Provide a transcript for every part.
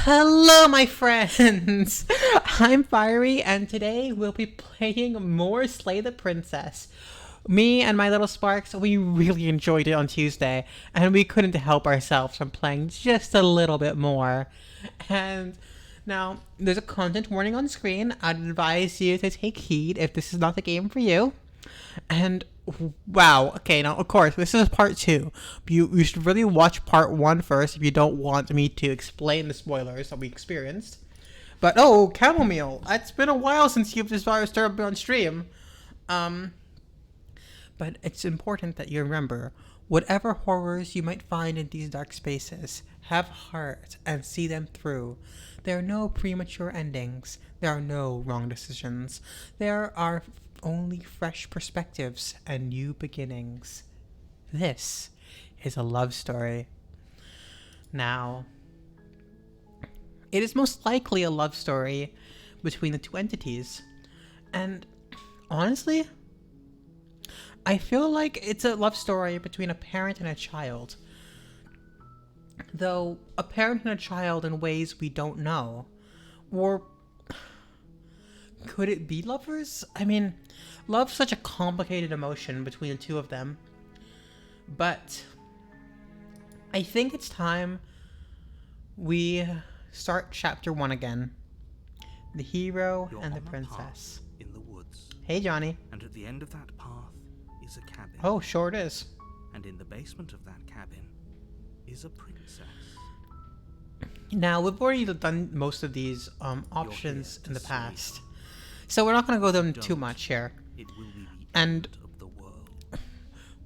Hello, my friends! I'm Fyrie, and today we'll be playing more Slay the Princess. Me and my little Sparks, we really enjoyed it on Tuesday, and we couldn't help ourselves from playing just a little bit more. And now, there's a content warning on screen. I'd advise you to take heed if this is not the game for you. And wow, okay, now of course this is part two. You should really watch part one first if you don't want me to explain the spoilers that we experienced. But oh, chamomile! It's been a while since you've started on stream. Um, but it's important that you remember whatever horrors you might find in these dark spaces, have heart and see them through. There are no premature endings. There are no wrong decisions. There are only fresh perspectives and new beginnings. This is a love story. Now, it is most likely a love story between the two entities. And honestly, I feel like it's a love story between a parent and a child. Though a parent and a child in ways we don't know. Or could it be lovers? I mean, love's such a complicated emotion between the two of them. But I think it's time we start chapter one again. The hero You're and the on a princess. path in the woods, Hey, Johnny. and at the end of that path is a cabin. Oh, sure it is. And in the basement of that cabin is a princess. Now, we've already done most of these options here in the to past. save her. So we're not going to go them too Don't. much here. It will be the And end of the world.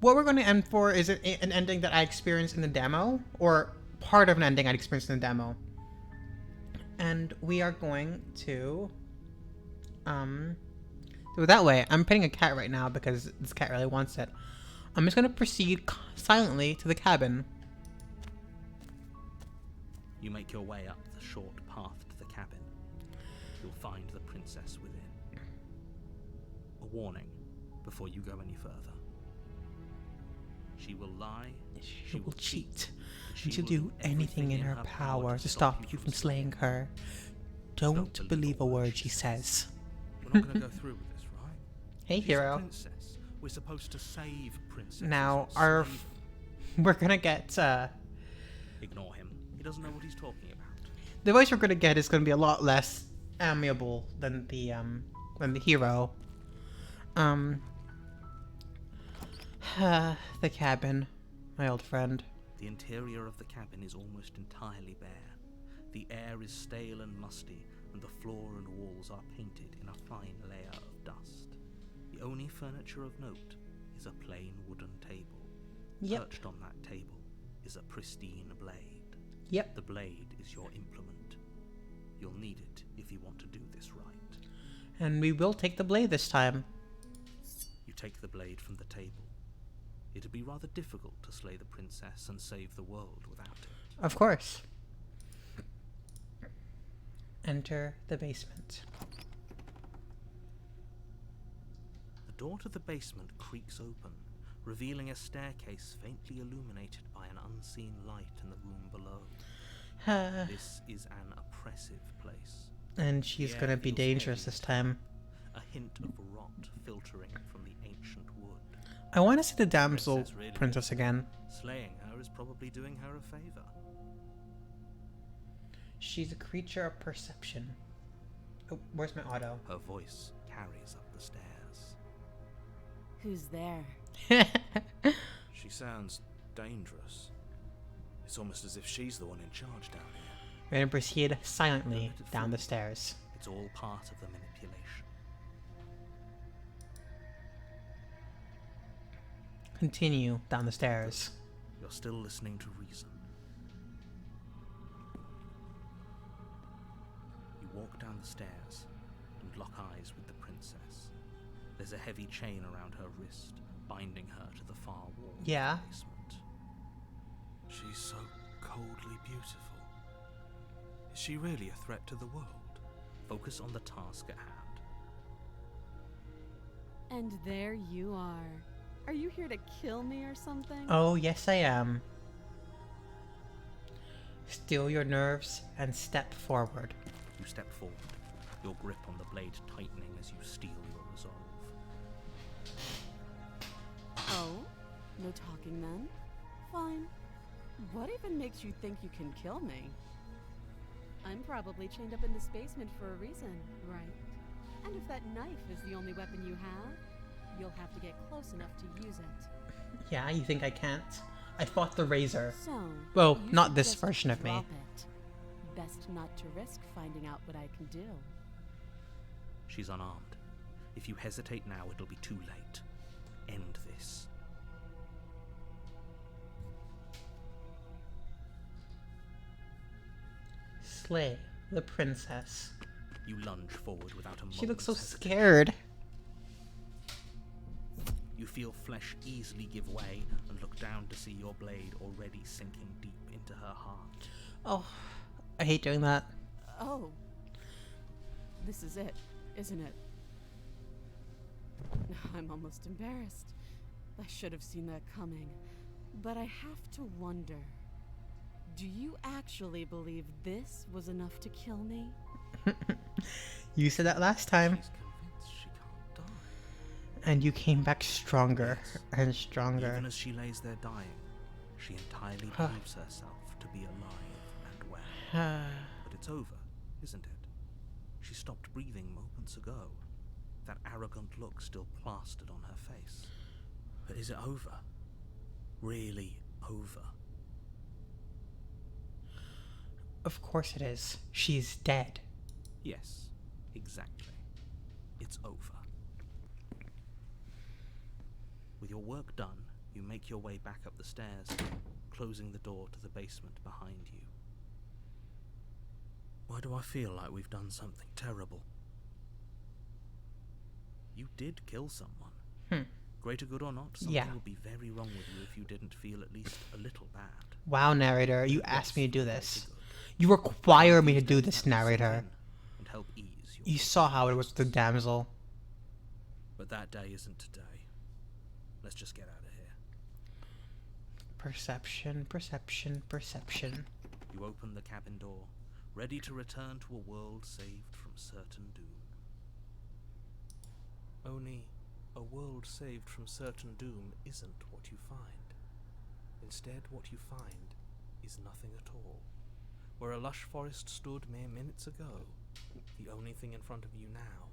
what we're going to end for is an ending that I experienced in the demo, or part of an ending I'd experienced in the demo. And we are going to do it that way. I'm petting a cat right now because this cat really wants it. I'm just going to proceed silently to the cabin. You make your way up the short path to the cabin. You'll find the princess within. A warning before you go any further. She will lie. She will cheat. And And she'll will do anything in her power to stop you from slaying her. Don't believe a word she says. We're not going to go through with this, right? Hey, She's a hero. princess. We're supposed to save princesses. Now, not slave we're gonna get, them. Ignore him. He doesn't know what he's talking about. the voice we're gonna get is gonna be a lot less amiable than the hero. The cabin, my old friend. The interior of the cabin is almost entirely bare. The air is stale and musty, and the floor and walls are painted in a fine layer of dust. The only furniture of note is a plain wooden table. Yep. Perched on that table is a pristine blade. Yep. The blade is your implement. You'll need it if you want to do this right. And we will take the blade this time. You take the blade from the table. It'd be rather difficult to slay the princess and save the world without it. Of course. Enter the basement. The door to the basement creaks open, revealing a staircase faintly illuminated by an unseen light in the room below. This is an oppressive place. And she's The gonna air be feels dangerous heavy. this time. A hint of rot filtering from the ancient wood. I want to see the damsel Princess really princess is. again. Slaying her is probably doing her a favor. She's a creature of perception. Oh, where's my auto? Her voice carries up the stairs. Who's there? She sounds dangerous. It's almost as if she's the one in charge down here. We're gonna proceed silently down the stairs. It's all part of the manipulation. Continue down the stairs. You're still listening to reason. You walk down the stairs and lock eyes with the princess. There's a heavy chain around her wrist, binding her to the far wall Yeah. of the basement. She's so coldly beautiful. Is she really a threat to the world? Focus on the task at hand. And there you are. Are you here to kill me or something? Oh, yes I am. Still your nerves and step forward. You step forward, your grip on the blade tightening as you steel your resolve. Oh? No talking then? Fine. What even makes you think you can kill me? I'm probably chained up in this basement for a reason, right? And if that knife is the only weapon you have, you'll have to get close enough to use it. Yeah, you think I can't? I fought the razor. So, Well, you not should this just version of me. drop it. Best not to risk finding out what I can do. She's unarmed. If you hesitate now, it'll be too late. End this. Slay the princess. You lunge forward without a moment's She looks so hesitation. scared. You feel flesh easily give way and look down to see your blade already sinking deep into her heart. Oh, I hate doing that. Oh. This is it, isn't it? I'm almost embarrassed. I should have seen that coming. But I have to wonder. Do you actually believe this was enough to kill me? You said that last time, She's convinced she can't die. and you came back stronger and stronger. Even as she lays there dying, she entirely believes herself to be alive and well. But it's over, isn't it? She stopped breathing moments ago. That arrogant look still plastered on her face. But is it over? Really over? Of course it is. She's dead. Yes, exactly. It's over. With your work done, you make your way back up the stairs, closing the door to the basement behind you. Why do I feel like we've done something terrible? You did kill someone. Greater good or not, something would be very wrong with you if you didn't feel at least a little bad. Wow, narrator, you asked me to do Greater this. good. You require me to do this, narrator. And help ease your You saw how it was with the damsel. But that day isn't today. Let's just get out of here. Perception, perception, perception. You open the cabin door, ready to return to a world saved from certain doom. Only a world saved from certain doom isn't what you find. Instead, what you find is nothing at all. Where a lush forest stood mere minutes ago, the only thing in front of you now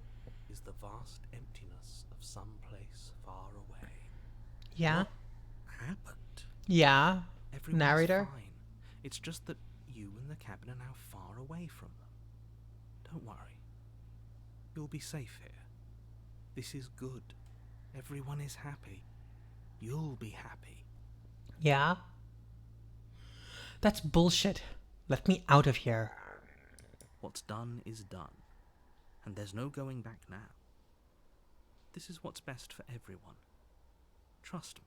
is the vast emptiness of some place far away. Yeah? What happened? Yeah? Everyone's Narrator? fine. It's just that you and the cabin are now far away from them. Don't worry. You'll be safe here. This is good. Everyone is happy. You'll be happy. Yeah? That's bullshit. Let me out of here. What's done is done. And there's no going back now. This is what's best for everyone. Trust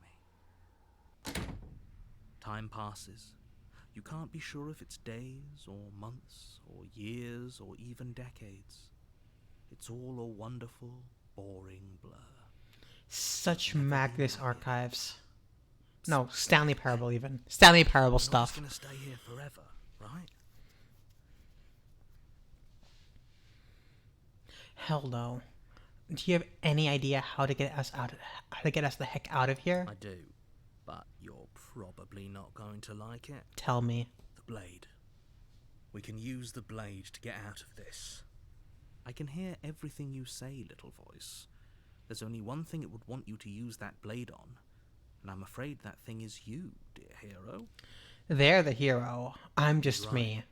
me. Time passes. You can't be sure if it's days or months or years or even decades. It's all a wonderful, boring blur. Such Magnus archives. No, Stanley Parable even. Stanley Parable You're not stuff. just gonna stay here forever, right? Hell no. Do you have any idea how to get us the heck out of here? I do, but you're probably not going to like it. Tell me. The blade. We can use the blade to get out of this. I can hear everything you say, little voice. There's only one thing it would want you to use that blade on, and I'm afraid that thing is you, dear hero. They're the hero. I'm just Right. me.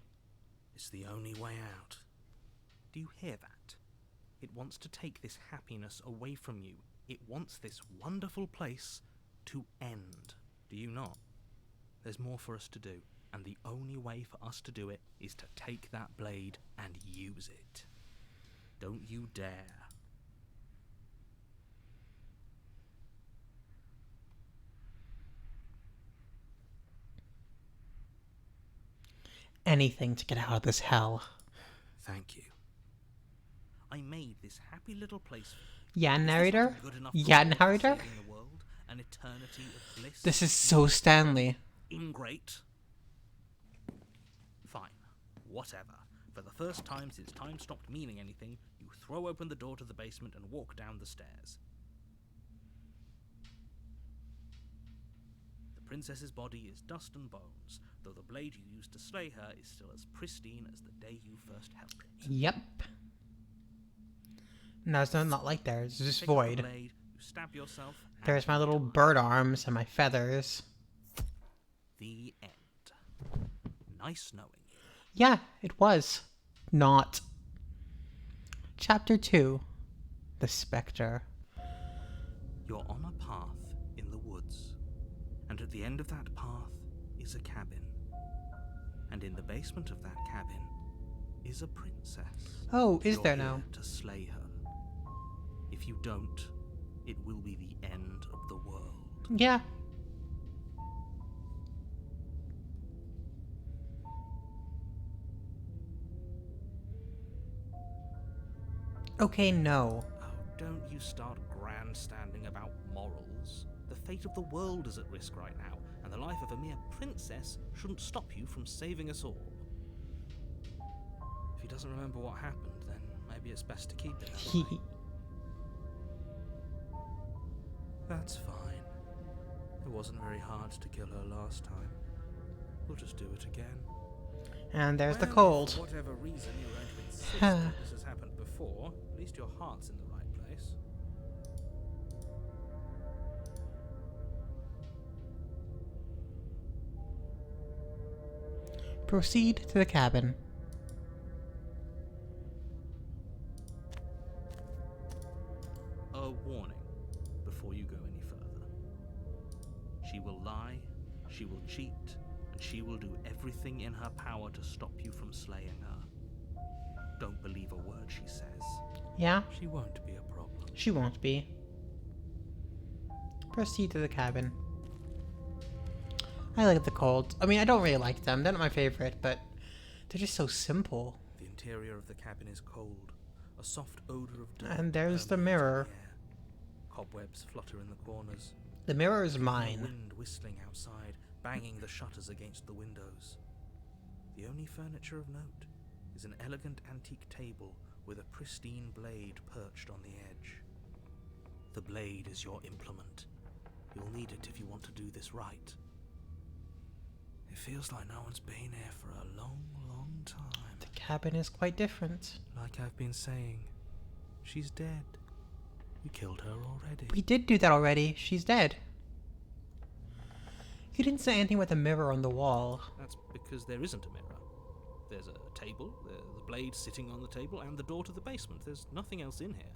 It's the only way out. Do you hear that? It wants to take this happiness away from you. It wants this wonderful place to end. Do you not? There's more for us to do, and the only way for us to do it is to take that blade and use it. Don't you dare. Anything to get out of this hell. Thank you. I made this happy little place. Yeah, Is this narrator? not a good enough Yeah, reward for narrator? saving the world? An eternity of bliss? This is so Stanley. Ingrate. Whatever. For the first time since time stopped meaning anything, you throw open the door to the basement and walk down the stairs. The princess's body is dust and bones, though the blade you used to slay her is still as pristine as the day you first held it. Yep. No, it's not like there. It's just Pick up the void. blade, you stab yourself, and There's my you little die. bird arms and my feathers. The end. Nice knowing you. Yeah, it was. Not. Chapter 2. The Spectre. You're on a path in the woods, and at the end of that path is a cabin. And in the basement of that cabin is a princess. Oh, is You're there here now? to slay her. If you don't, it will be the end of the world. Yeah. Okay, no. Oh, don't you start grandstanding about morals. The fate of the world is at risk right now, and the life of a mere princess shouldn't stop you from saving us all. If he doesn't remember what happened, then maybe it's best to keep it that way. That's fine. It wasn't very hard to kill her last time. We'll just do it again. And there's the Well, cold. if for whatever reason you're going to insist that this has happened before, at least your heart's in the right place. Proceed to the cabin. A warning before you go any further. She will lie, she will cheat, and she will do everything in her power to stop you from slaying her. Don't believe a word she says. Yeah, She won't be a problem. she won't be. Proceed to the cabin. I like the colds. I mean, I don't really like them. They're not my favorite, but they're just so simple. The interior of the cabin is cold. A soft odor of dirt And there's the permeates mirror. the air. Cobwebs flutter in the corners. The mirror is The mine. wind whistling outside, banging the shutters against the windows. The only furniture of note is an elegant antique table with a pristine blade perched on the edge. The blade is your implement. You'll need it if you want to do this right. It feels like no one's been here for a long, long time. The cabin is quite different. Like I've been saying, she's dead. You killed her already. We did do that already. She's dead. You didn't say anything with the mirror on the wall. That's because there isn't a mirror. There's a table, the blade sitting on the table, and the door to the basement. There's nothing else in here.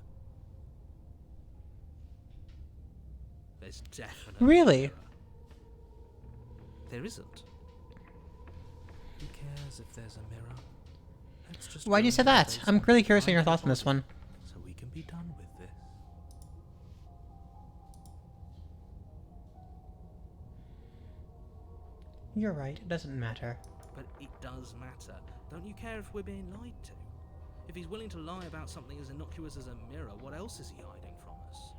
There's definitely Really? a mirror. There isn't. Who cares if there's a mirror? Let's just Why do go you say into the that? I'm basement really and curious on find your her thoughts on this body, one. so we can be done with this. You're right. It doesn't matter. But it does matter. Don't you care if we're being lied to? If he's willing to lie about something as innocuous as a mirror, what else is he hiding from us?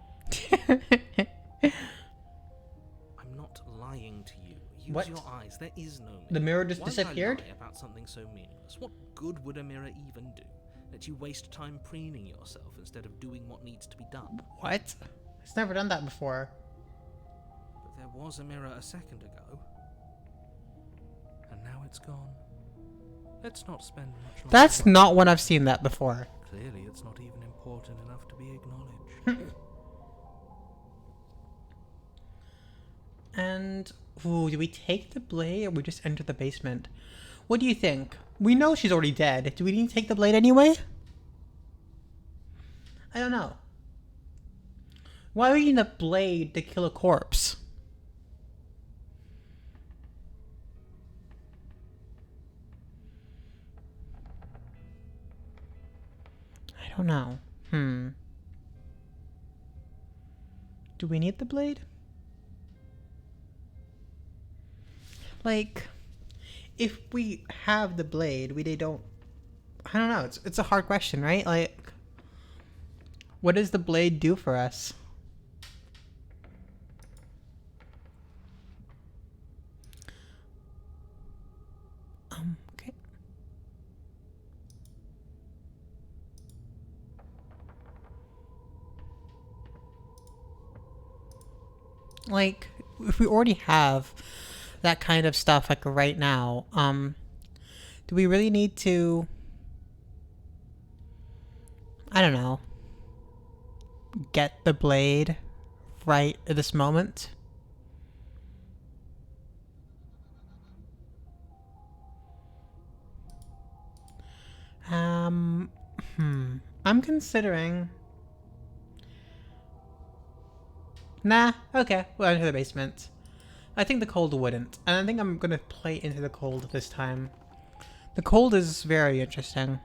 I'm not lying to you. Use What? your eyes. There is no mirror. The mirror just Why would disappeared? I lie about something so meaningless? What good would a mirror even do? Let you waste time preening yourself instead of doing what needs to be done. What? It's never done that before. But there was a mirror a second ago. And now it's gone. Let's not spend much longer. That's not when I've seen that before. Clearly, it's not even important enough to be acknowledged. And, ooh, do we take the blade or we just enter the basement? What do you think? We know she's already dead. Do we need to take the blade anyway? I don't know. Why would you need a blade to kill a corpse? I don't know. Do we need the blade? Like, if we have the blade, they don't. I don't know. It's a hard question, right? Like, what does the blade do for us? Okay. Like, if we already have that kind of stuff, like, right now, do we really need to, I don't know, get the blade right at this moment? Um, I'm considering. Nah, okay, we'll enter the basement. I think the cold wouldn't, and I think I'm gonna play into the cold this time. The cold is very interesting.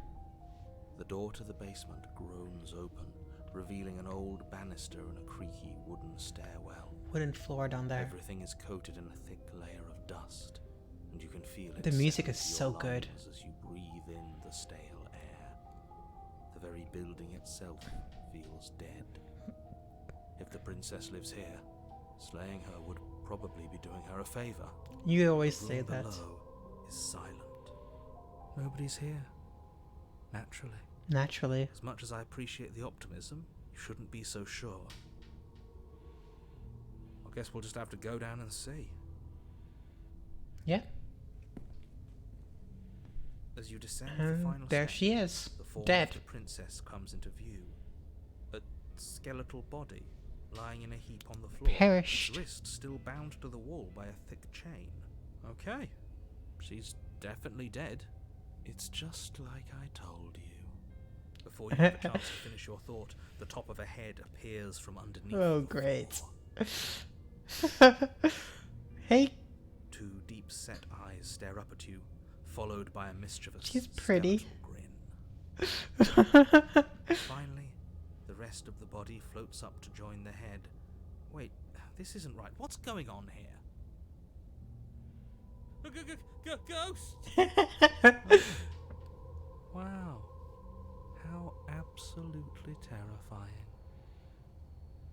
The door to the basement groans open, revealing an old banister and a creaky wooden stairwell. Wooden floor down there. Everything is coated in a thick layer of dust, and you can feel it. The music settle is into so your good. lungs as you breathe in the stale air. The very building itself feels dead. If the princess lives here, slaying her would probably be doing her a favor. You always The say room that. below is silent. Nobody's here. Naturally. Naturally. As much as I appreciate the optimism, you shouldn't be so sure. I guess we'll just have to go down and see. Yeah. As you descend the And final there step, she is. the form Dead. of the princess comes into view. A skeletal body lying in a heap on the floor. Perished. Its wrist still bound to the wall by a thick chain. Okay. She's definitely dead. It's just like I told you. Before you have a chance to finish your thought, the top of a head appears from underneath. Oh, the great. floor. Hey, Two deep-set eyes stare up at you, followed by a mischievous she's pretty. skeletal grin. Finally, the rest of the body floats up to join the head. Wait, this isn't right. What's going on here? Ghost! Wow. How absolutely terrifying.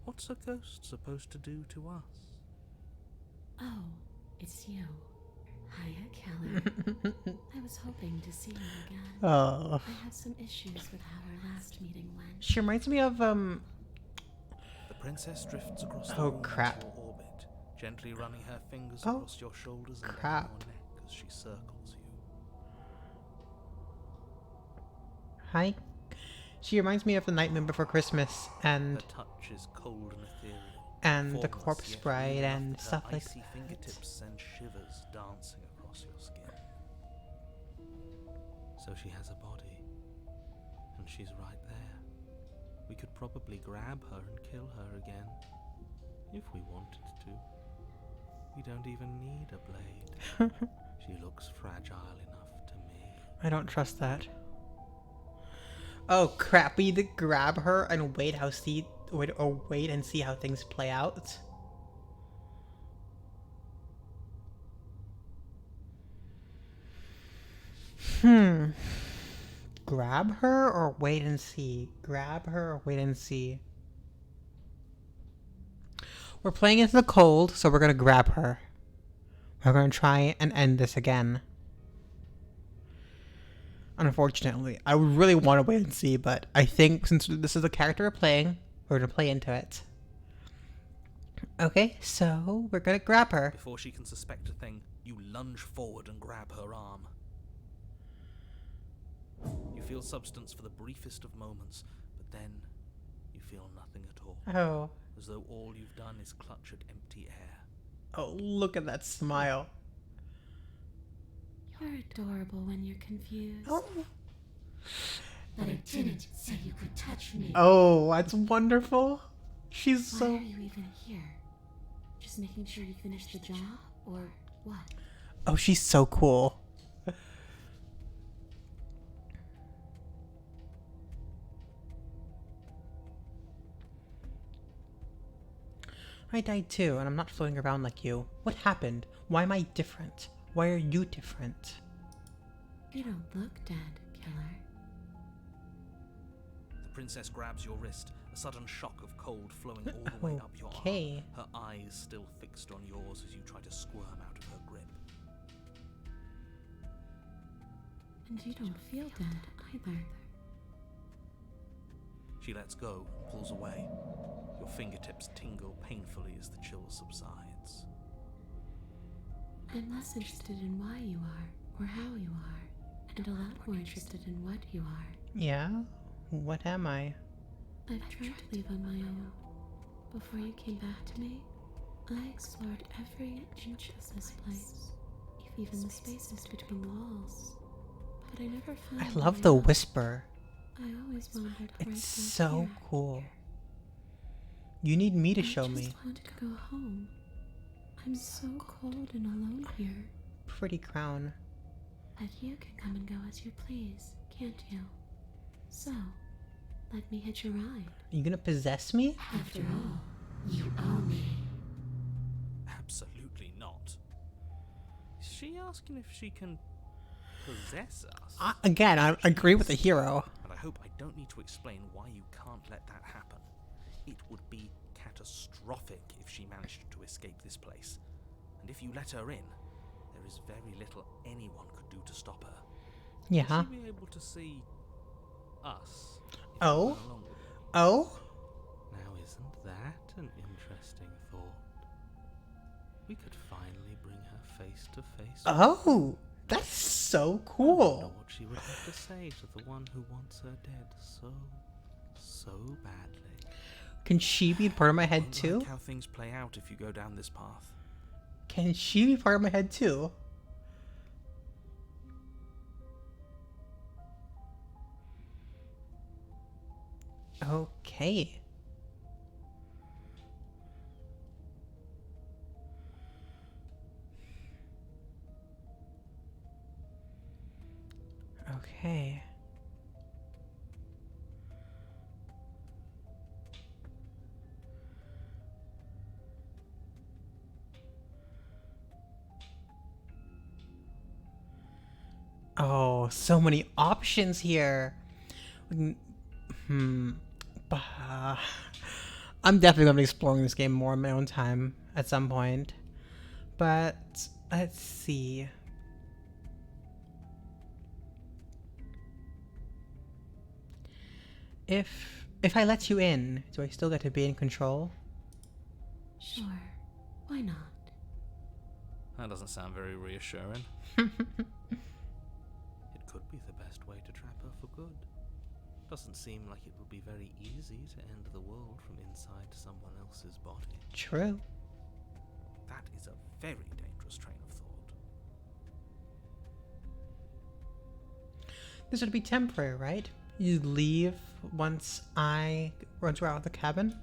What's a ghost supposed to do to us? Oh, it's you. Hiya, Keller. I was hoping to see you again. Oh. I had some issues with how our last meeting went. She reminds me of, The princess drifts across the Oh, room crap. into your orbit, gently running her fingers Oh, across your shoulders and crap. down your neck as she circles you. Hi. She reminds me of The Nightmare Before Christmas and Her touch is cold and ethereal. The formless Corpse yet Bride real enough and that her stuff like icy that. fingertips send shivers dancing across your skin. So she has a body, and she's right there. We could probably grab her and kill her again, if we wanted to. We don't even need a blade. She looks fragile enough to me. I don't trust that. Oh crap! We either grab her and wait and see how things play out. Grab her or wait and see? Grab her or wait and see? We're playing into the cold, so we're gonna grab her. We're gonna try and end this again. Unfortunately, I would really want to wait and see, but I think since this is the character we're playing, we're gonna play into it. Okay, so we're gonna grab her. Before she can suspect a thing, you lunge forward and grab her arm. You feel substance for the briefest of moments, but then you feel nothing at all. Oh, As though all you've done is clutch at empty air. oh, look at that smile. You're adorable when you're confused. Oh, But I didn't say you could touch me. oh, that's wonderful. She's Why so. are you even here? Just making sure you finish the job, or what? Oh, she's so cool. I died too, and I'm not floating around like you. What happened? Why am I different? Why are you different? You don't look dead, Killer. The princess grabs your wrist, a sudden shock of cold flowing all the way up your Okay. arm, her eyes still fixed on yours as you try to squirm out of her grip. And you don't feel dead either. She lets go and pulls away. Your fingertips tingle painfully as the chill subsides. I'm less interested in why you are, or how you are, and a lot more interested in what you are. Yeah? What am I? I've tried to leave on my own. Before you came back to me, I explored every inch of this place, even the spaces between the walls. But I never found I my love way the out. whisper. I always wandered right It's back so here. cool. You need me to I show just me. want to go home. I'm so cold and alone here. Pretty crown. But you can come and go as you please, can't you? So, let me hitch a ride. Are you gonna possess me? After all, you owe me. Absolutely not. Is she asking if she can possess us? Again, I agree with the hero. And I hope I don't need to explain why you can't let that happen. It would be catastrophic if she managed to escape this place. And if you let her in, there is very little anyone could do to stop her. Yeah. Would she be able to see us? If we Oh? went along with it? Oh? Now isn't that an interesting thought? We could finally bring her face to face. Oh! That's so I wonder cool. what she would have to say to the one who wants her dead so badly. Can she be part of my head Won't too? like how things play out if you go down this path. Can she be part of my head too? Okay. Okay. Oh, so many options here. Bah. I'm definitely gonna be exploring this game more in my own time at some point. But let's see. If I let you in, do I still get to be in control? Sure, why not? That doesn't sound very reassuring. It could be the best way to trap her for good. Doesn't seem like it would be very easy to end the world from inside someone else's body. True. That is a very dangerous train of thought. This would be temporary, right? You leave once we're out of the cabin?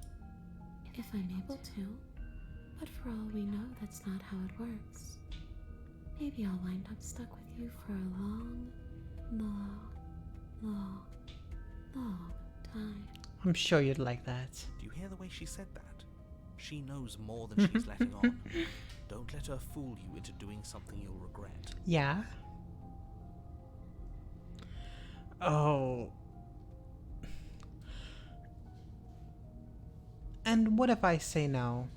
If I'm able to. But for all we know, that's not how it works. Maybe I'll wind up stuck with you for a long time. I'm sure you'd like that. Do you hear the way she said that? She knows more than she's letting on. Don't let her fool you into doing something you'll regret. Yeah? Oh. And what if I say no?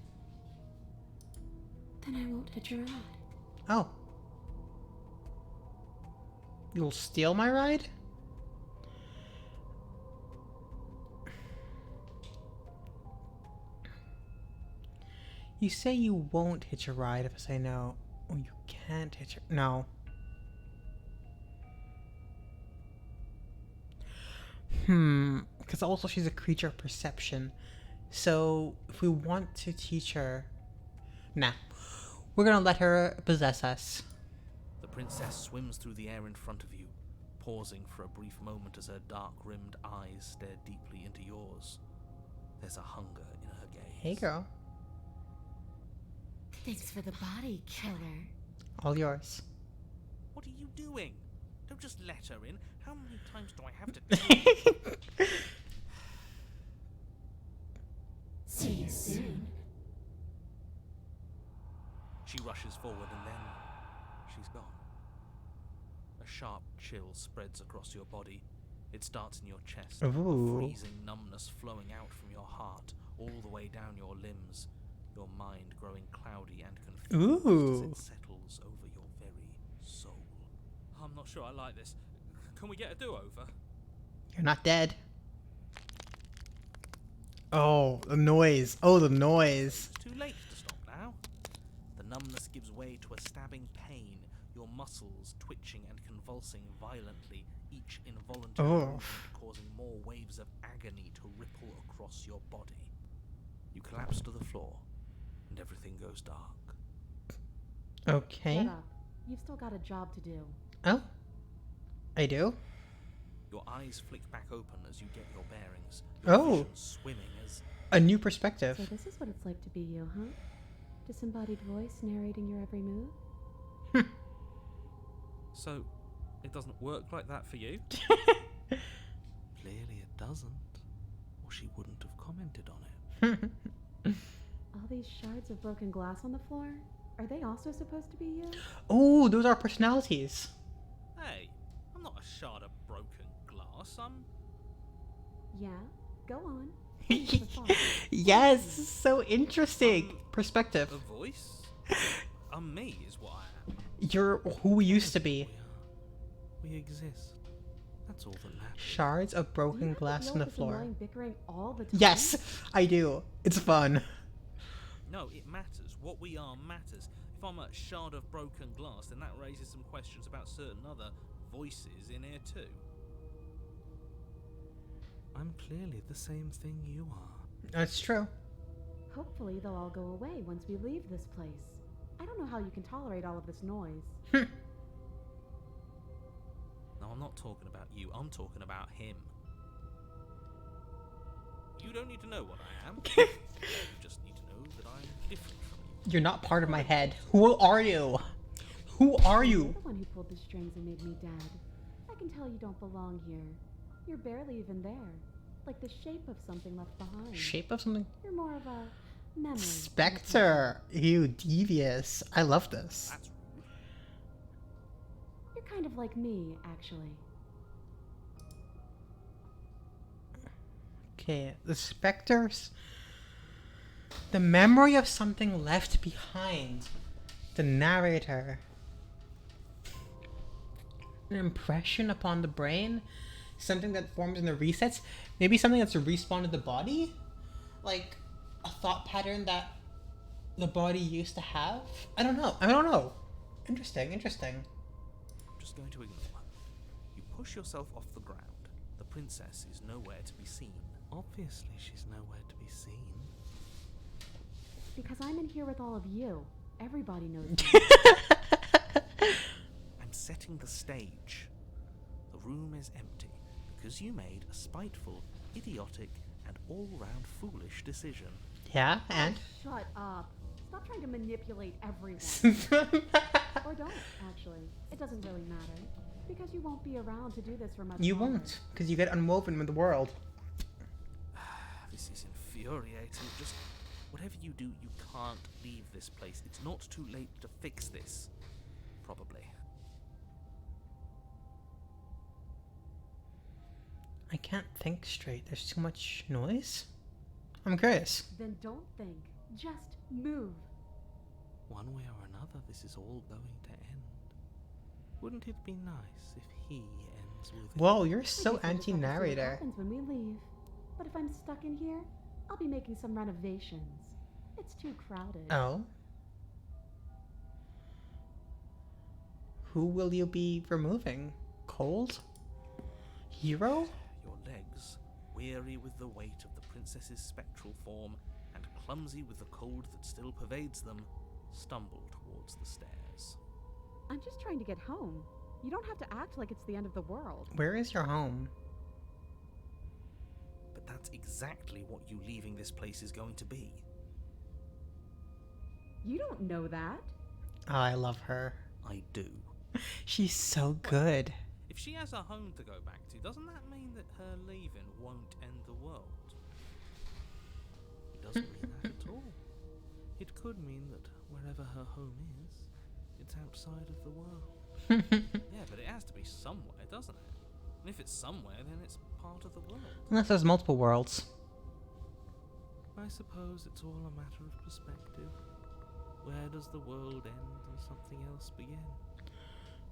Then I won't hit your ride. Oh. You'll steal my ride? You say you won't hitch a ride if I say no. Oh, you can't hitch a... No. Because also she's a creature of perception. So, if we want to teach her... Nah. We're gonna let her possess us. The princess swims through the air in front of you, pausing for a brief moment as her dark-rimmed eyes stare deeply into yours. There's a hunger in her gaze. Hey, girl. Thanks for the body, killer. All yours. What are you doing? Don't just let her in. How many times do I have to tell you? See you soon. She rushes forward and then she's gone. A sharp chill spreads across your body. It starts in your chest, Ooh. a freezing numbness flowing out from your heart, all the way down your limbs, your mind growing cloudy and confused Ooh. as it settles over your very soul. I'm not sure I like this. Can we get a do-over? You're not dead. Oh, the noise. Oh, the noise. It's too late to stop now. The numbness gives way to a stabbing pain, your muscles twitching and convulsing violently, each involuntary Oh. movement causing more waves of agony to ripple across your body. You collapse to the floor, and everything goes dark. Okay. Get up. You've still got a job to do. Oh. I do? Your eyes flick back open as you get your bearings, your Oh. vision swimming as A new So perspective. this is what it's like to be you, huh? Disembodied voice narrating your every move? So, it doesn't work like that for you? Clearly it doesn't, or she wouldn't have commented on it. All these shards of broken glass on the floor? Are they also supposed to be you? Oh, those are personalities. Hey, I'm not a shard of broken glass, I'm... Yeah, go on. Finish the thought. Yes, so interesting. Perspective. A voice? Me is what I am. You're who we used to be. We exist. That's all that matters. Shards of Do you broken have to glass deal on the with this floor. annoying bickering all the time? Yes, I do. It's fun. No, it matters. What we are matters. If I'm a shard of broken glass, then that raises some questions about certain other voices in here too. I'm clearly the same thing you are. That's true. Hopefully they'll all go away once we leave this place. I don't know how you can tolerate all of this noise. No, I'm not talking about you. I'm talking about him. You don't need to know what I am. You just need to know that I'm different from you. You're not part of my head. Who are you? Who are You're you? the one who pulled the strings and made me dead. I can tell you don't belong here. You're barely even there. Like the shape of something left behind. Shape of something? You're more of a memory. Spectre. You devious. I love this. That's rude. You're kind of like me, actually. Okay, the specters. The memory of something left behind. The narrator. An impression upon the brain. Something that forms in the resets. Maybe something that's a respawn of the body. Like a thought pattern that the body used to have. I don't know. Interesting. I'm just going to ignore her. You push yourself off the ground. The princess is nowhere to be seen. Obviously she's nowhere to be seen. Because I'm in here with all of you. Everybody knows me. I'm setting the stage. The room is empty because you made a spiteful, idiotic, and all-round foolish decision. Yeah, and? Shut up. Stop trying to manipulate everyone. Or don't, actually. It doesn't really matter. Because you won't be around to do this for much You longer. won't, because you get unwoven with the world. This is infuriating. Just whatever you do, you can't leave this place. It's not too late to fix this. Probably. I can't think straight. There's too much noise. I'm curious. Then don't think. Just move. One way or another, this is all going to end. Wouldn't it be nice if he ends with it? Whoa, you're I so guess we'll just have to see what anti-narrator. happens when we leave. But if I'm stuck in here, I'll be making some renovations. It's too crowded. Oh. Who will you be removing? Cold? Hero? Your legs, weary with the weight of the princess's spectral form and clumsy with the cold that still pervades them, stumble towards the stairs. I'm just trying to get home. You don't have to act like it's the end of the world. Where is your home? But that's exactly what you leaving this place is going to be. You don't know that. Oh, I love her. I do. She's so good. If she has a home to go back to, doesn't that mean that her leaving won't end the world? It doesn't mean that at all. It could mean that wherever her home is, it's outside of the world. Yeah, but it has to be somewhere, doesn't it? And if it's somewhere, then it's part of the world. Unless there's multiple worlds. I suppose it's all a matter of perspective. Where does the world end and something else begin?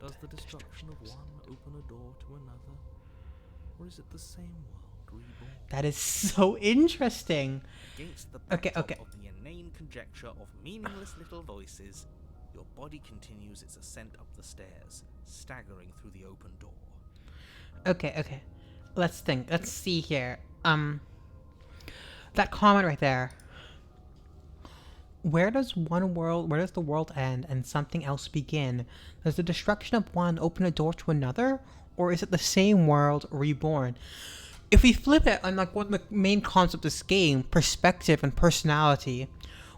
Does the destruction of one open a door to another? Or is it the same world reborn. That is so interesting. Against the Okay, backdrop okay. of the inane conjecture of meaningless little voices, your body continues its ascent up the stairs, staggering through the open door. Okay. Let's think. Let's see here. That comment right there. Where does the world end and something else begin? Does the destruction of one open a door to another? Or is it the same world reborn? If we flip it on like one of the main concepts of this game, perspective and personality,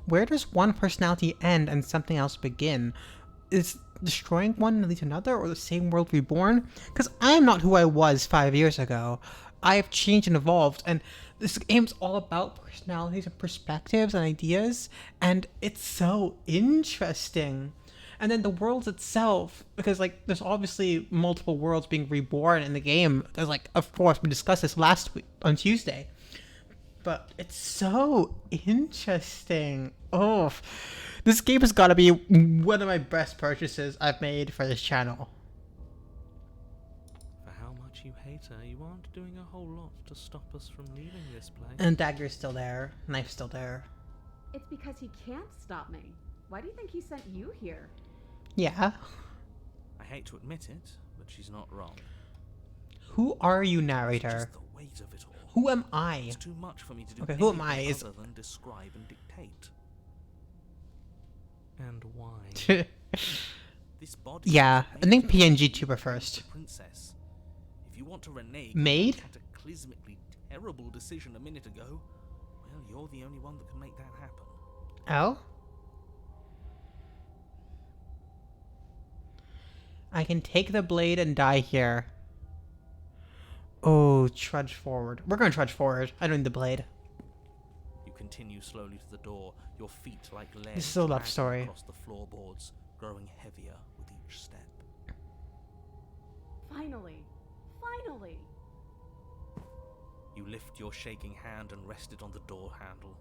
where does one personality end and something else begin? Is destroying one lead to another, or the same world reborn? Because I'm not who I was 5 years ago. I have changed and evolved, and this game's all about personalities and perspectives and ideas, and it's so interesting. And then the world itself, because like there's obviously multiple worlds being reborn in the game. There's like, of course, we discussed this last week on Tuesday, but it's so interesting. Oh, this game has got to be one of my best purchases I've made for this channel. For how much you hate her, you aren't doing a whole lot to stop us from leaving this place. And dagger's still there, knife's still there. It's because he can't stop me. Why do you think he sent you here? Yeah. I hate to admit it, but she's not wrong. Who are you, It's narrator? just the weight of it all. Who am I? It's too much for me to do Okay, who am I? anything Is- other than describe and dictate. And why? This body Yeah, was I think made to PNG be tuber first. the princess. If you want to renege Maid? on that cataclysmically terrible decision a minute ago, well, you're the only one that can make that happen. Oh? I can take the blade and die here. Oh, trudge forward. We're gonna trudge forward. I don't need the blade. You continue slowly to the door, your feet like lead This is a love dragging story. across the floorboards, growing heavier with each step. Finally! Finally! You lift your shaking hand and rest it on the door handle,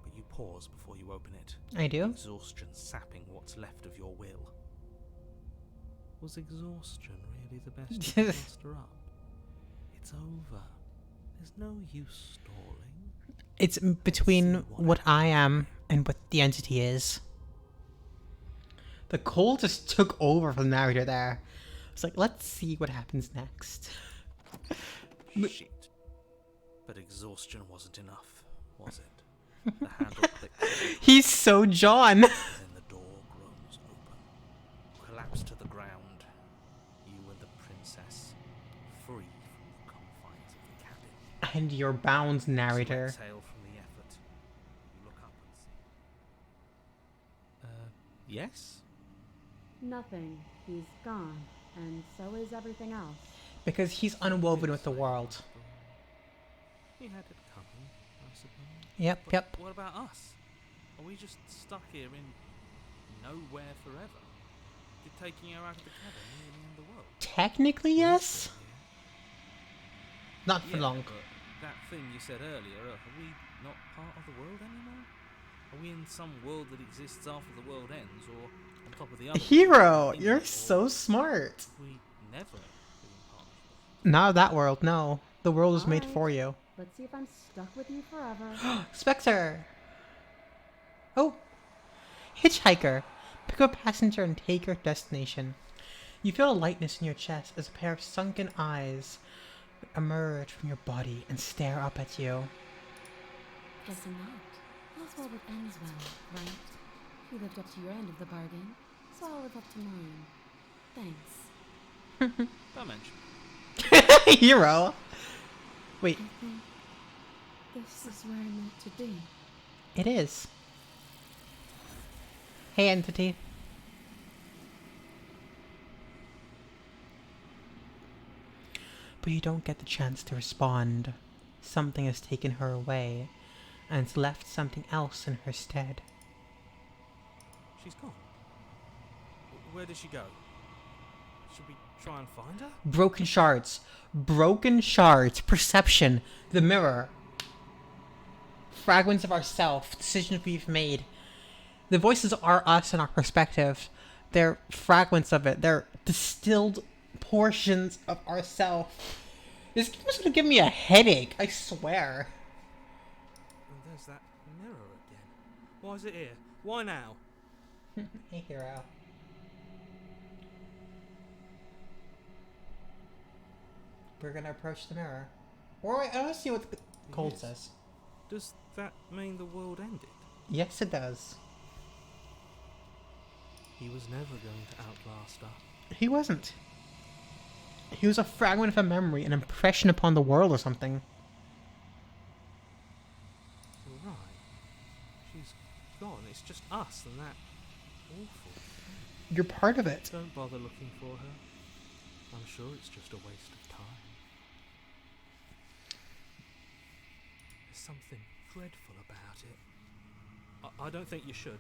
but you pause before you open it. I do? Exhaustion sapping what's left of your will. Was exhaustion really the best you could muster up? It's over. There's no use stalling. It's between what I am and what the entity is. The cold just took over from the narrator there. It's like, let's see what happens next. Shit. But exhaustion wasn't enough, was it? The handle clicks, He's so John. then the door groans open. You collapse to the ground. You and the princess, free from the confines of the cabin. And your bounds, As you narrator. exhale from the effort. You look up and see. Yes? Nothing. He's gone. And so is everything else. Because he's unwoven with the world. He had it coming, I suppose. Yep. What about us? Are we just stuck here in nowhere forever? Did taking her out of the cabin really end the world? Technically, yes. Not for Yeah, long. but that thing you said earlier, are we not part of the world anymore? Are we in some world that exists after the world ends, or on top of the other? Hero, world, you're or so smart. have we never been part of Not that world, no. The world was made Alright. for you. Let's see if I'm stuck with you forever. Spectre! Oh! Hitchhiker! Pick up a passenger and take your destination. You feel a lightness in your chest as a pair of sunken eyes emerge from your body and stare up at you. Guessing not. All's well that ends well, right? You lived up to your end of the bargain, so I'll live up to mine. Thanks. Dimension. Hero! Wait, I think this is where I'm meant to be. it is. Hey, entity. But you don't get the chance to respond. Something has taken her away, and it's left something else in her stead. She's gone. Where did she go? Should we try and find her? Broken shards. Broken shards. Perception. The mirror. Fragments of ourself. Decisions we've made. The voices are us and our perspective. They're fragments of it. They're distilled portions of ourself. This game is gonna give me a headache, I swear. And there's that mirror again. Why is it here? Why now? Hey, hero. We're gonna approach the mirror. Or wait, I wanna see what the Cold Yes. says. Does that mean the world ended? Yes, it does. He was never going to outlast us. He wasn't. He was a fragment of a memory, an impression upon the world or something. Right. She's gone. It's just us and that. Awful. You're part of it. Don't bother looking for her. I'm sure it's just a waste of time. There's something dreadful about it. I don't think you should.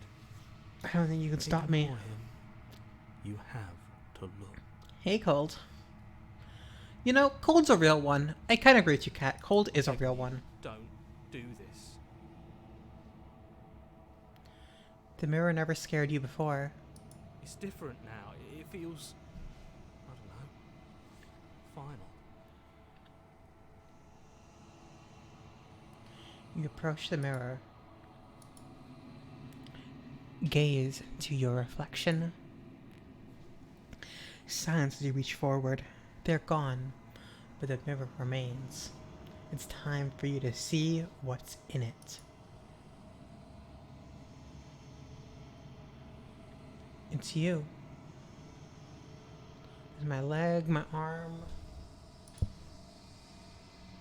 I don't think you can stop me. Ignore him. You have to look. Hey, Cold. You know, Cold's a real one. I kind of agree with you, Kat. Cold is a real one. Don't do this. The mirror never scared you before. It's different now. It feels, I don't know, final. You approach the mirror. Gaze to your reflection. Silence as you reach forward. They're gone, but the mirror remains. It's time for you to see what's in it. It's you. There's my leg, my arm,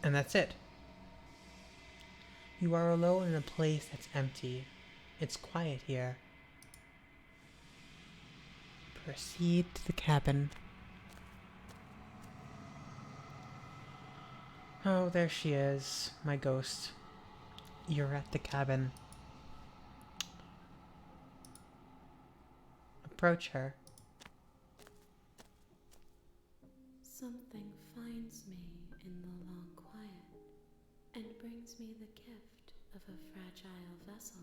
and that's it. You are alone in a place that's empty. It's quiet here. Proceed to the cabin. Oh, there she is, my ghost. You're at the cabin. Approach her. Something finds me in the long quiet and brings me the gift of a fragile vessel.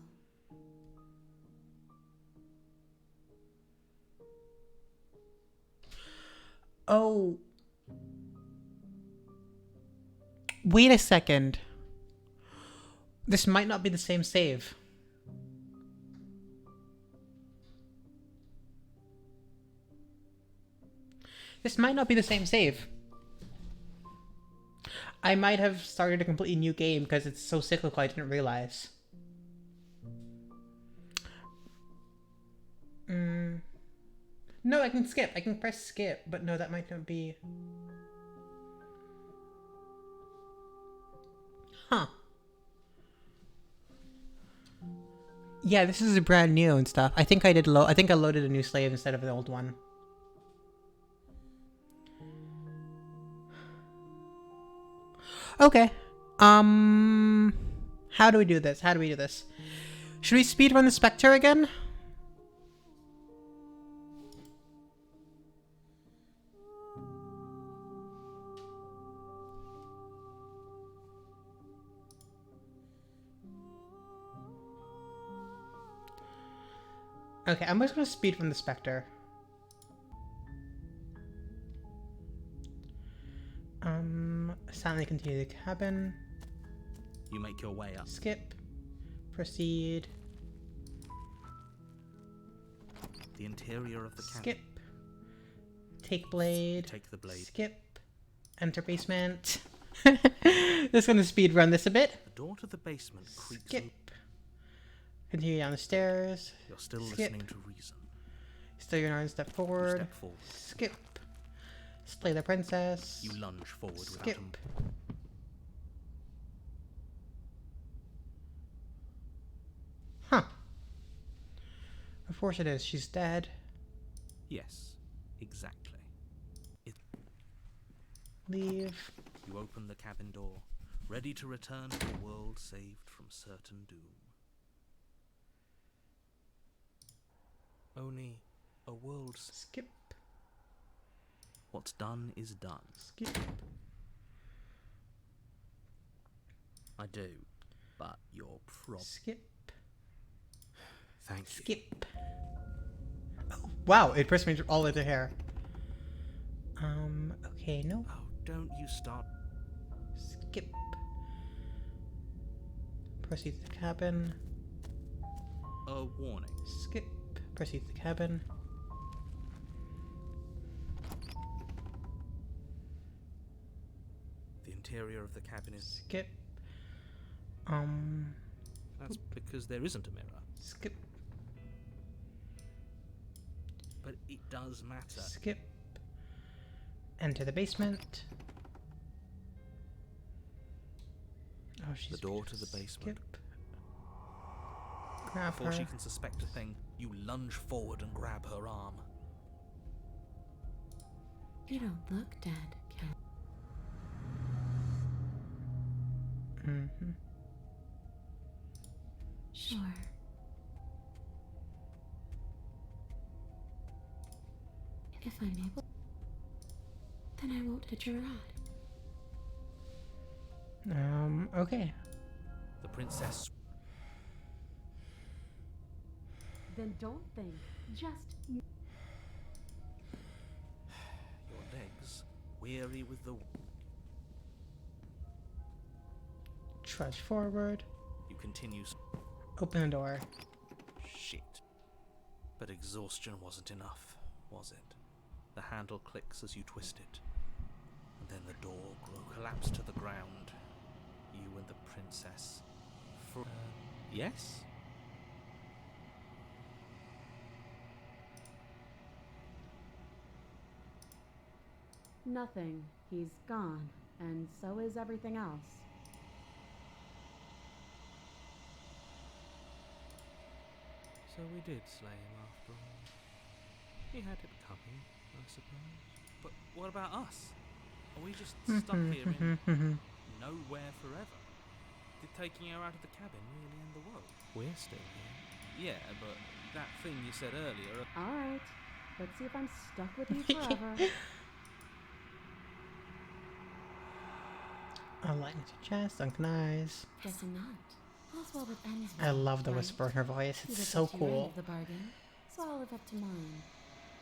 Oh. Wait a second. This might not be the same save. This might not be the same save. I might have started a completely new game because it's so cyclical I didn't realize. No, I can skip. I can press skip, but no, that might not be... Huh. Yeah, this is brand new and stuff. I think I did I think I loaded a new slave instead of the old one. Okay. How do we do this? How do we do this? Should we speedrun the Spectre again? Okay, I'm just gonna speedrun the Spectre. Silently continue the cabin. You make your way up. Skip. Proceed. The interior of the cabin. Skip. Take blade. Take the blade. Skip. Enter basement. Just gonna speedrun this a bit. The door to the basement creaks Skip. open. Continue down the stairs. You're still Skip. listening to reason. Still your arm, step You forward. step forward. Skip. Slay the princess. You lunge forward without Skip. a... Huh. Of course it is. She's dead. Yes, exactly. Leave. You open the cabin door, ready to return to a world saved from certain doom. Only a world's... Skip. What's done is done. Skip. I do, but you're Skip. Thank you. Skip. Oh, wow, it pressed me all into hair. Okay, no. Oh, don't you start Skip. Proceed to the cabin. A warning. Skip. Proceed to the cabin. The interior of the cabin is... Skip. That's because there isn't a mirror. Skip. But it does matter. Skip. Enter the basement. Oh, she's The door to the basement. Skip. Grab Before her. she can suspect a thing, you lunge forward and grab her arm. You don't look dead, Cat. Mm-hmm. Sure. If I'm able, then I won't hit your rod. Okay. The princess... Then don't think. Just... Your legs, weary with the... Trudge forward. You continue... Open the door. Shit. But exhaustion wasn't enough, was it? The handle clicks as you twist it. And then the door collapsed to the ground. You and the princess... yes? Nothing. He's gone. And so is everything else. So we did slay him after all. He had it coming, I suppose. But what about us? Are we just stuck here in nowhere forever? Did taking her out of the cabin really end the world? We're still here. Yeah, but that thing you said earlier... Alright. Let's see if I'm stuck with you forever. Lightning to chest, sunken eyes. Guessing not. All's well that ends I well, love the right? whisper in her voice. You It's lived so up to your end cool. of the bargain, so I'll live up to mine.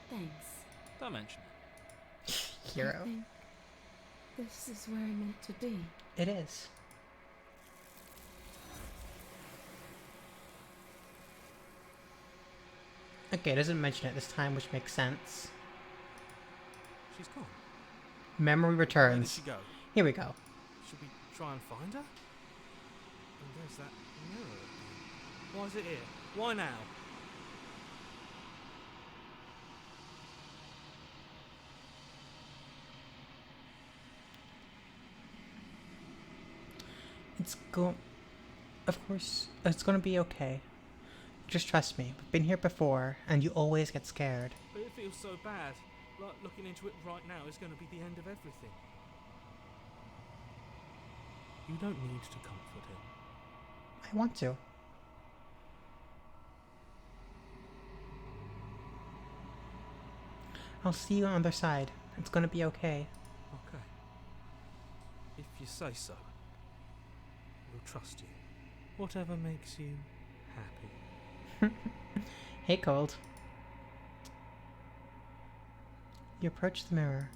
Thanks. Don't mention it. I Hero. think this is where I'm meant to be. It is. Okay, it doesn't mention it this time, which makes sense. She's gone. Memory Where did returns. she go? Here we go. Should we try and find her? And there's that mirror again. Why is it here? Why now? Of course, it's gonna be okay. Just trust me. We've been here before, and you always get scared. But it feels so bad. Like looking into it right now is going to be the end of everything. You don't need to comfort him. I want to. I'll see you on the other side. It's gonna be okay. Okay. If you say so. We'll trust you. Whatever makes you happy. Hey, Cold. You approach the mirror.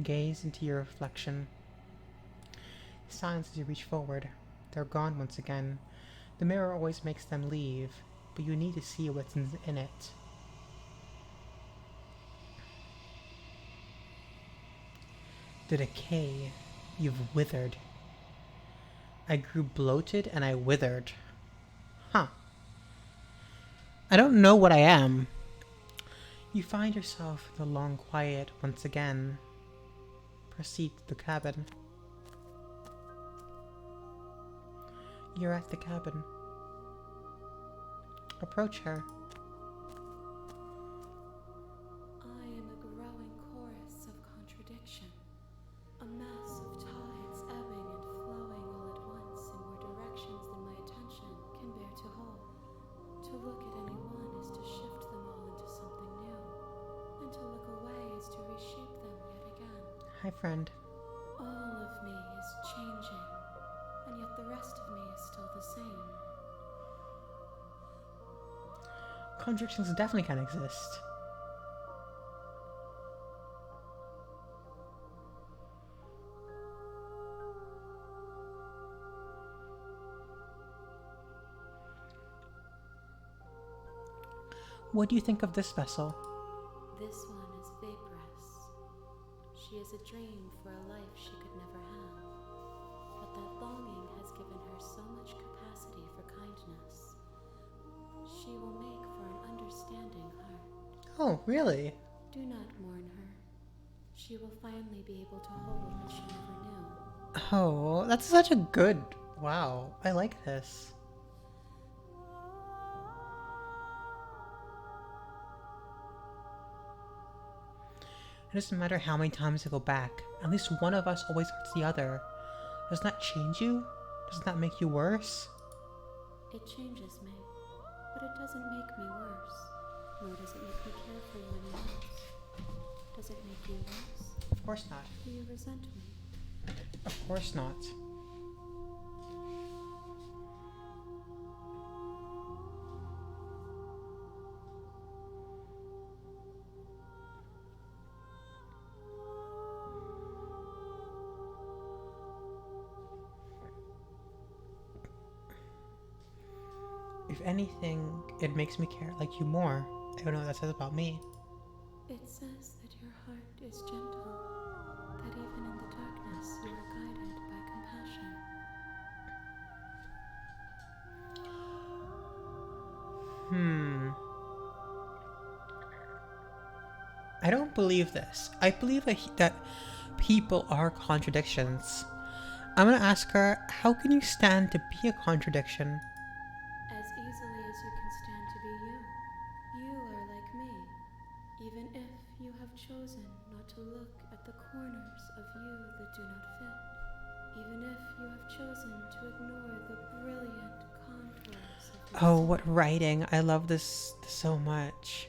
Gaze into your reflection. Silence as you reach forward. They're gone once again. The mirror always makes them leave, but you need to see what's in it. The decay. You've withered. I grew bloated and I withered. Huh. I don't know what I am. You find yourself in the long quiet once again. Proceed to the cabin. You're at the cabin. Approach her. I am a growing chorus of contradiction. A mass of tides ebbing and flowing all at once in more directions than my attention can bear to hold. To look at any one is to shift them all into something new, and to look away is to reshape them yet again. Hi, friend. All of me is changing, and yet the rest of me is still the same. Contradictions definitely can exist. What do you think of this vessel? This one is vaporous. She is a dream for a life she could never have. But that longing has given her so much capacity for kindness. She will make for an understanding heart. Oh, really? Do not mourn her. She will finally be able to hold what she never knew. Oh, that's such a good... Wow, I like this. It doesn't matter how many times I go back. At least one of us always hurts the other. Doesn't that change you? Doesn't that make you worse? It changes me, but it doesn't make me worse. Nor does it make me care for you any less. Does it make you worse? Of course not. Do you resent me? Of course not. If anything, it makes me care like you more. I don't know what that says about me. It says that your heart is gentle, that even in the darkness you are guided by compassion. I don't believe this. I believe that people are contradictions. I'm gonna ask her, how can you stand to be a contradiction? As easily as you can stand to be you. You are like me, even if you have chosen not to look at the corners of you that do not fit. Even if you have chosen to ignore the brilliant contours of your Oh, soul. what writing. I love this so much.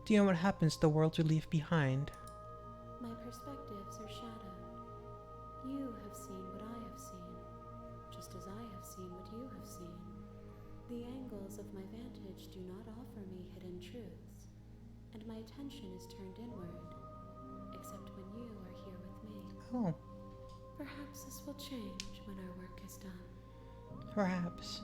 Do you know what happens to the worlds we leave behind? My perspectives are shadowed. You have seen what I have seen, just as I have seen what you have seen. The angles of my vantage do not offer me hidden truths, and my attention is turned inward, except when you are here with me. Oh, Perhaps this will change when our work is done. perhaps.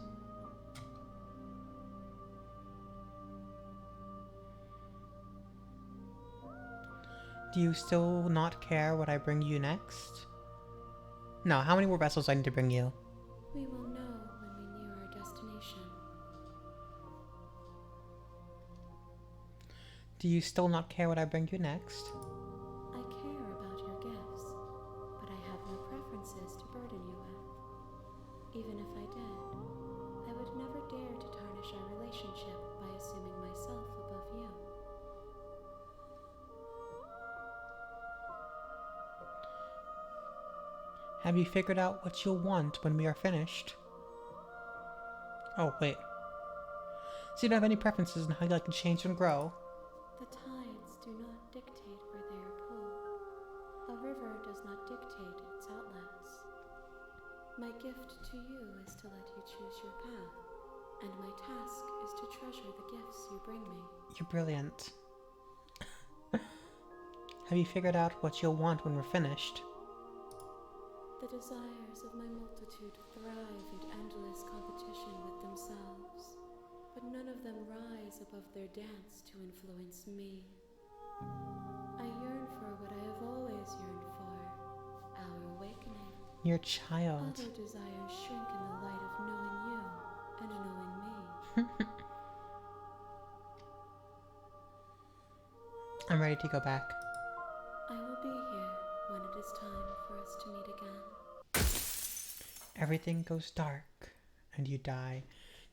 Do you still not care what I bring you next? No, how many more vessels do I need to bring you? We will know when we near our destination. Do you still not care what I bring you next? I care about your gifts, but I have no preferences to burden you with. Even if I did, I would never dare to tarnish our relationship by assuming myself above you. Have you figured out what you'll want when we are finished? Oh, wait. So you don't have any preferences on how you like to change and grow? The tides do not dictate where they are pulled. A river does not dictate its outlets. My gift to you is to let you choose your path, and my task is to treasure the gifts you bring me. You're brilliant. Have you figured out what you'll want when we're finished? The desires of my multitude thrive in endless competition with themselves, but none of them rise above their dance to influence me. I yearn for what I have always yearned for, our awakening. Your child. Other desires shrink in the light of knowing you and knowing me. I'm ready to go back. I will be here when it is time for us to meet again. Everything goes dark, and you die.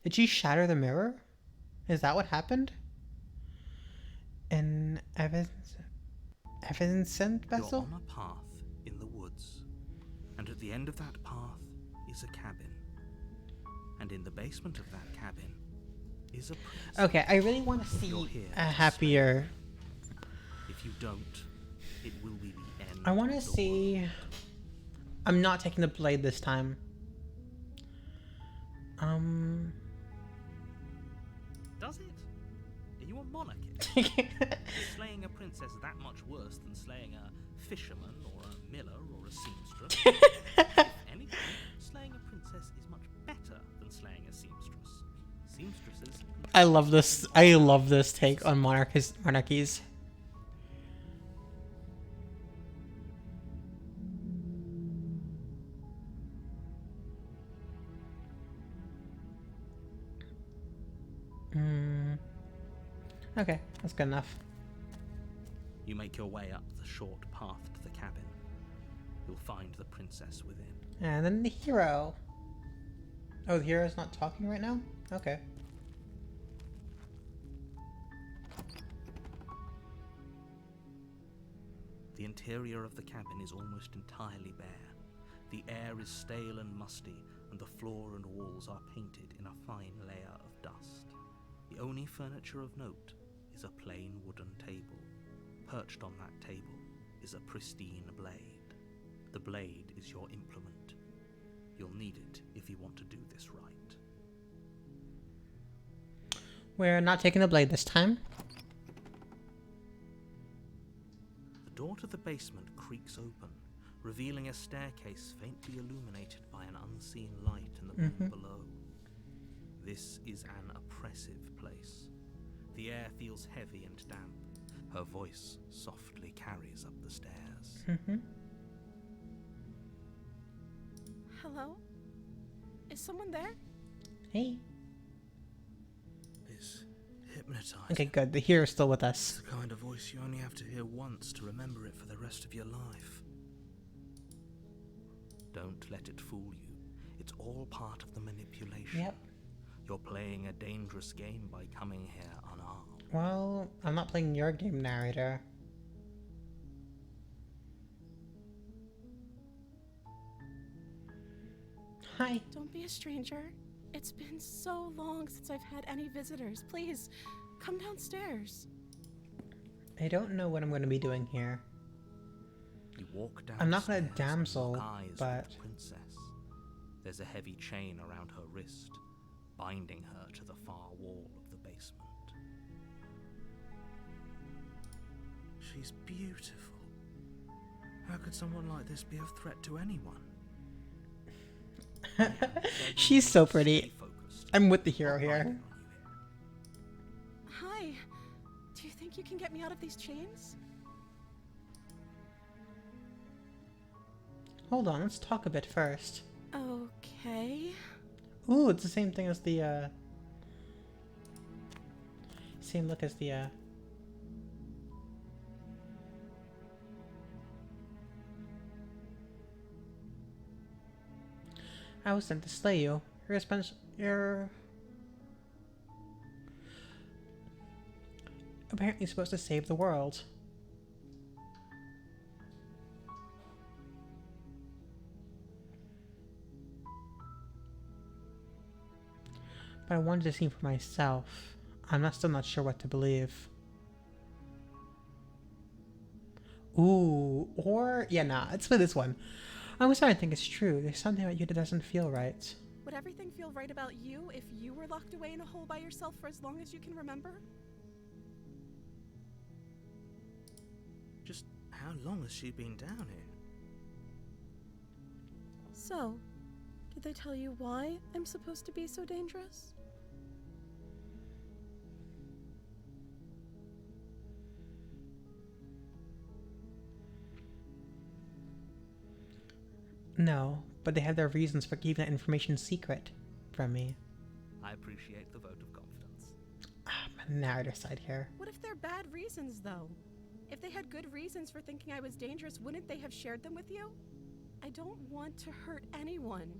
Did she shatter the mirror? Is that what happened? An evanescent vessel? You're on a path in the woods, and at the end of that path is a cabin. And in the basement of that cabin is a princess. Okay, I really want to You're see here a to happier... If you don't, it will be the end. I want to of the see... world. I'm not taking the blade this time. Does it? Are you a monarchist? Is slaying a princess that much worse than slaying a fisherman or a miller or a seamstress? If anything, slaying a princess is much better than slaying a seamstress. Seamstresses. I love this. I love this take on monarchies. Okay, that's good enough. You make your way up the short path to the cabin. You'll find the princess within. And then the hero. Oh, the hero's not talking right now? Okay. The interior of the cabin is almost entirely bare. The air is stale and musty, and the floor and walls are painted in a fine layer of dust. The only furniture of note is a plain wooden table. Perched on that table is a pristine blade. The blade is your implement. You'll need it if you want to do this right. We're not taking the blade this time. The door to the basement creaks open, revealing a staircase faintly illuminated by an unseen light in the room below. This is an oppressive place. The air feels heavy and damp. Her voice softly carries up the stairs. Hello? Is someone there? Hey. It's hypnotizing. Okay, good. The hero's still with It's us. the kind of voice you only have to hear once to remember it for the rest of your life. Don't let it fool you. It's all part of the manipulation. Yep. You're playing a dangerous game by coming here unarmed. Well, I'm not playing your game, narrator. Hi. Don't be a stranger. It's been so long since I've had any visitors. Please, come downstairs. I don't know what I'm going to be doing here. You walk down. I'm not gonna damsel, eyes but- with the princess. There's a heavy chain around her wrist, binding her to the far wall of the basement. She's beautiful. How could someone like this be of threat to anyone? She's so Stay pretty. focused. I'm with the hero I'll here. ride on you Hi. Do you think you can get me out of these chains? Hold on, let's talk a bit first. Okay. Ooh, it's the same thing as the, same look as the, I was sent to slay you. You're apparently supposed to save the world. But I wanted to see for myself. Still not sure what to believe. Ooh, or yeah, nah, let's play this one. I'm starting to think it's true. There's something about you that doesn't feel right. Would everything feel right about you if you were locked away in a hole by yourself for as long as you can remember? Just how long has she been down here? So, did they tell you why I'm supposed to be so dangerous? No, but they have their reasons for keeping that information secret from me. I appreciate the vote of confidence. My narrator side here. What if they're bad reasons, though? If they had good reasons for thinking I was dangerous, wouldn't they have shared them with you? I don't want to hurt anyone.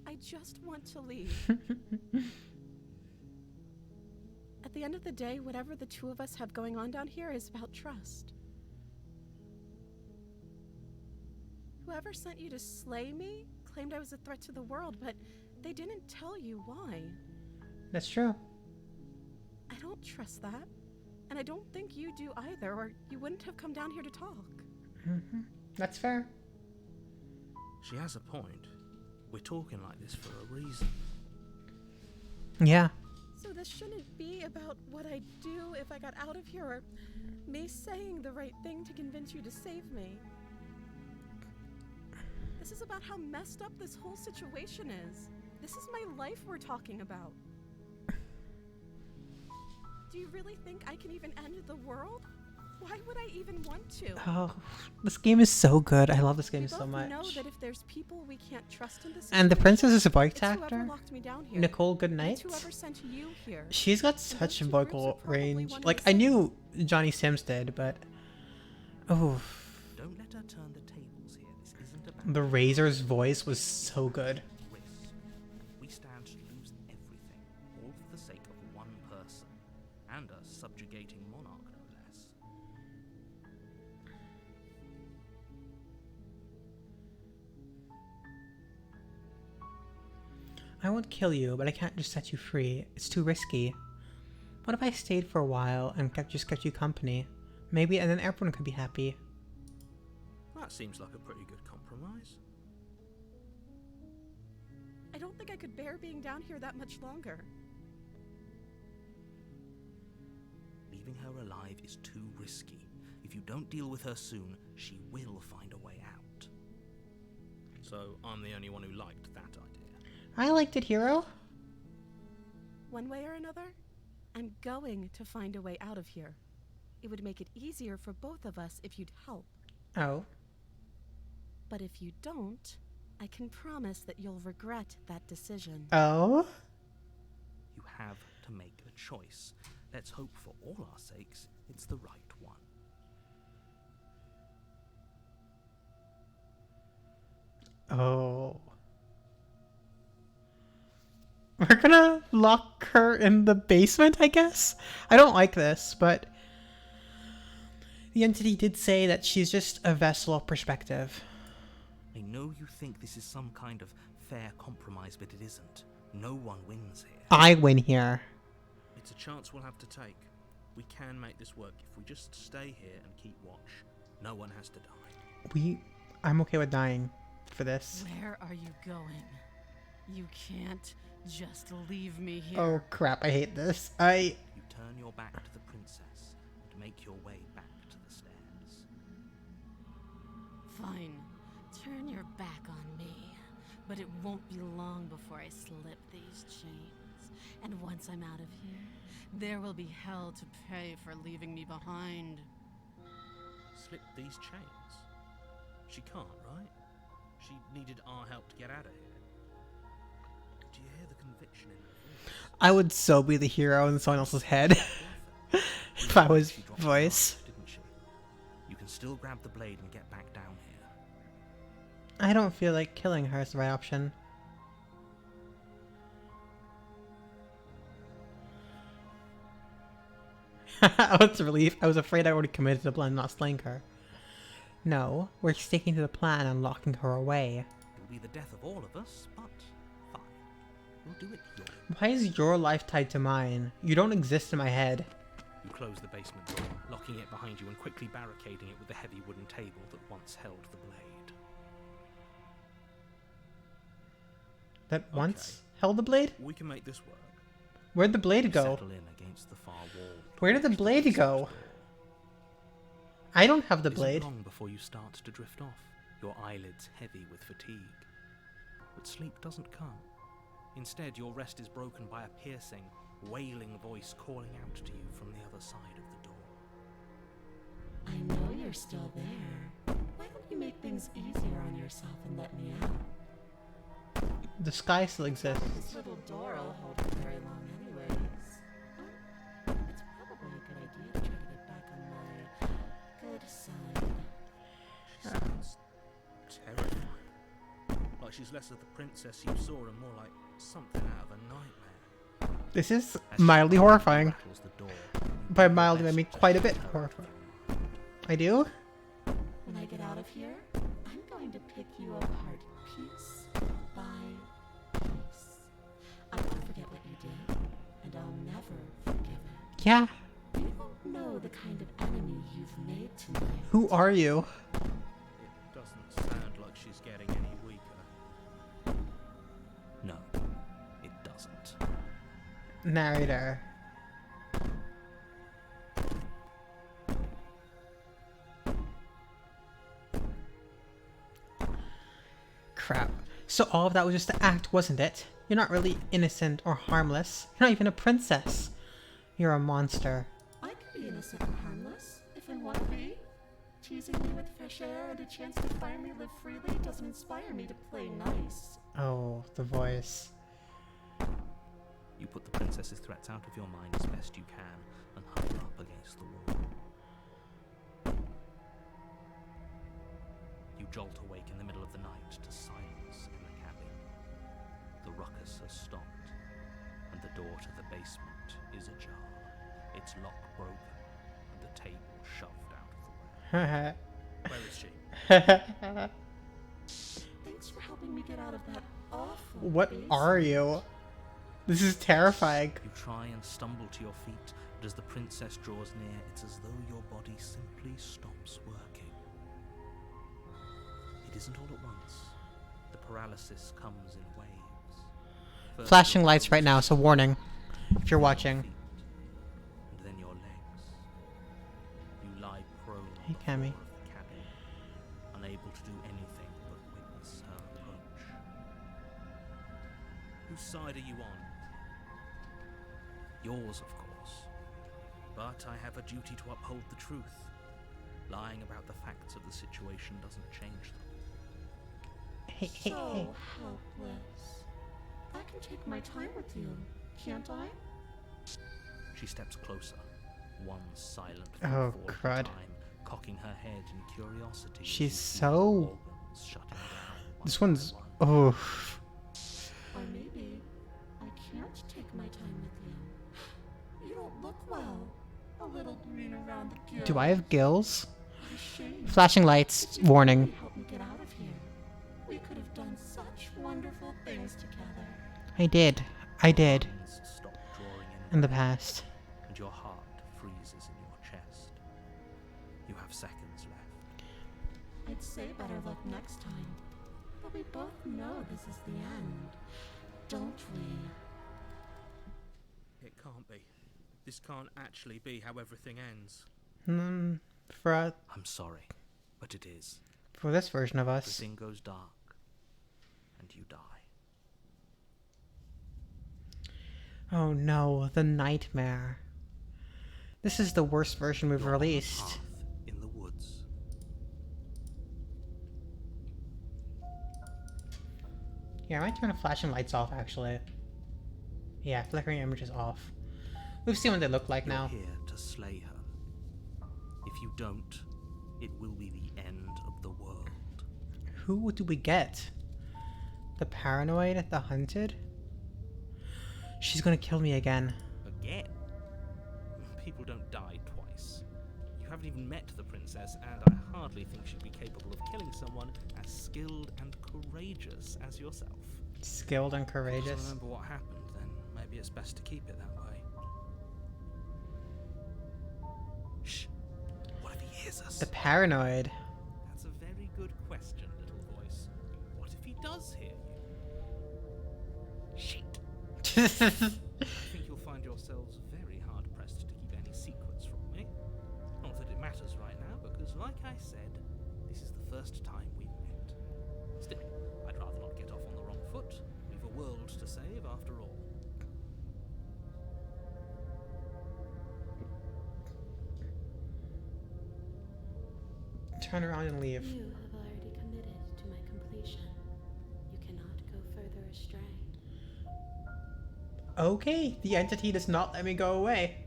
I just want to leave. At the end of the day, whatever the two of us have going on down here is about trust. Whoever sent you to slay me claimed I was a threat to the world, but they didn't tell you why. That's true. I don't trust that. And I don't think you do either, or you wouldn't have come down here to talk. That's fair. She has a point. We're talking like this for a reason. Yeah. So this shouldn't be about what I'd do if I got out of here, or me saying the right thing to convince you to save me. This is about how messed up this whole situation is. This is my life we're talking about. Do you really think I can even end the world? Why would I even want to? Oh, this game is so good. I love this game We so both much. know that if there's people we can't trust in this And the situation, princess is a voice it's whoever actor. locked me down here. Nicole And Goodnight. it's whoever sent you here. She's got those such two vocal groups are probably range. one and Like, the I same. knew Johnny Sims did, but... Oh, Don't let her turn the tables here. This isn't about the Razor's voice was so good. risk. We stand to lose everything, all for the sake of one person, and a subjugating monarch, no less. I won't kill you, but I can't just set you free. It's too risky. What if I stayed for a while and just kept you company? Maybe, and then everyone could be happy. That seems like a pretty good compromise. I don't think I could bear being down here that much longer. Leaving her alive is too risky. If you don't deal with her soon, she will find a way out. So I'm the only one who liked that idea. I liked it, Hero. One way or another, I'm going to find a way out of here. It would make it easier for both of us if you'd help. Oh. But if you don't, I can promise that you'll regret that decision. Oh? You have to make a choice. Let's hope for all our sakes it's the right one. Oh. We're gonna lock her in the basement, I guess? I don't like this, but... The entity did say that she's just a vessel of perspective. I know you think this is some kind of fair compromise, but it isn't. No one wins here. I win here. It's a chance we'll have to take. We can make this work if we just stay here and keep watch. No one has to die. I'm okay with dying for this. Where are you going? You can't just leave me here. Oh crap, I hate this. You turn your back to the princess and make your way back to the stairs. Fine. Turn your back on me. But it won't be long before I slip these chains. And once I'm out of here, there will be hell to pay for leaving me behind. Slip these chains? She can't, right? She needed our help to get out of here. Do you hear the conviction in her voice? I would so be the hero in someone else's head. If I was She dropped her voice. knife, didn't she? You can still grab the blade and get back down here. I don't feel like killing her is the right option. I was relieved. I was afraid I already committed the plan not slaying her. No, we're sticking to the plan and locking her away. It'll be the death of all of us, but fine. We'll do it your way. Why is your life tied to mine? You don't exist in my head. You close the basement door, locking it behind you and quickly barricading it with the heavy wooden table that once held the blade. That once held the blade? We can make this work. Where'd the blade go? Settle in against the far wall. Where did the blade go? I don't have the blade. Long before you start to drift off, your eyelids heavy with fatigue. But sleep doesn't come. Instead, your rest is broken by a piercing, wailing voice calling out to you from the other side of the door. I know you're still there. Why don't you make things easier on yourself and let me out? The sky still exists. This little door will hold you very long anyways. It's probably a good idea to try to get back on my good side. She sounds terrifying. Like she's less of the princess you saw and more like something out of a nightmare. This is As she mildly horrifying. rattles the door, you By do your mildly, I best mean to quite a bit keep her horrifying. from I do? When I get out of here, I'm going to pick you apart piece by piece. I won't forget what you did, and I'll never forgive it. Yeah. You don't know the kind of enemy you've made tonight. Who are you? It doesn't sound like she's getting any weaker. No, it doesn't. Narrator. Crap. So all of that was just the act, wasn't it? You're not really innocent or harmless. You're not even a princess. You're a monster. I can be innocent and harmless, if I want to be. Teasing me with fresh air and a chance to finally live freely doesn't inspire me to play nice. Oh, the voice. You put the princess's threats out of your mind as best you can and huddle up against the wall. You jolt awake in the middle of the night to silence in the cabin. The ruckus has stopped, and the door to the basement is ajar, its lock broken, and the table shoved out of the way. Where is she? Thanks for helping me get out of that awful What basement. are you? This is terrifying. You try and stumble to your feet, but as the princess draws near, it's as though your body simply stops working. It isn't all at once. The paralysis comes in waves. First Flashing your lights right arms, now, so warning if you're then your watching. feet, and then your legs. You lie prone on Hey, the Cammy. floor of the cabin, unable to do anything but witness her approach. Whose side are you on? Yours, of course. But I have a duty to uphold the truth. Lying about the facts of the situation doesn't change them. Hey. So helpless. I can take my time with you, can't I? She steps closer, one silent Oh, footfall at a crud. time, cocking her head in curiosity. as She's you feel so- her organs shutting down This one by one's... one. Oh. Or maybe I can't take my time with you. You don't look well. A little green around the gills. Do I have gills? What a shame. Flashing lights, warning. Help me get out of here. We could have done such wonderful things together. I did. Lungs stop drawing In the past. and your heart freezes in your chest. You have seconds left. I'd say better luck next time. But we both know this is the end, don't we? It can't be. This can't actually be how everything ends. For I'm sorry, but it is. this version of us. Everything goes dark, and you die. Oh no, the nightmare. This is the worst version we've You're on a released. path in the woods. Yeah, I might turn the flashing lights off actually. Yeah, flickering images off. We've seen what they look like You're now. here to slay her. If you don't, it will be the end of the world. Who do we get? The paranoid, the hunted? She's gonna kill me again. Again? People don't die twice. You haven't even met the princess, and I hardly think she'd be capable of killing someone as skilled and courageous as yourself. Skilled and So courageous. remember what happened, then maybe it's best to keep it that way. Shh. What if he hears us? The paranoid. That's a very good question, little voice. What if he does hear you? Shit. I think you'll find yourselves very hard-pressed to keep any secrets from me. Not that it matters right now, because like I said, this is the first time we've met. Still, I'd rather not get off on the wrong foot. We've a world to save after all. Turn around and leave. You have already committed to my completion. You cannot go further astray. Okay, the entity does not let me go away.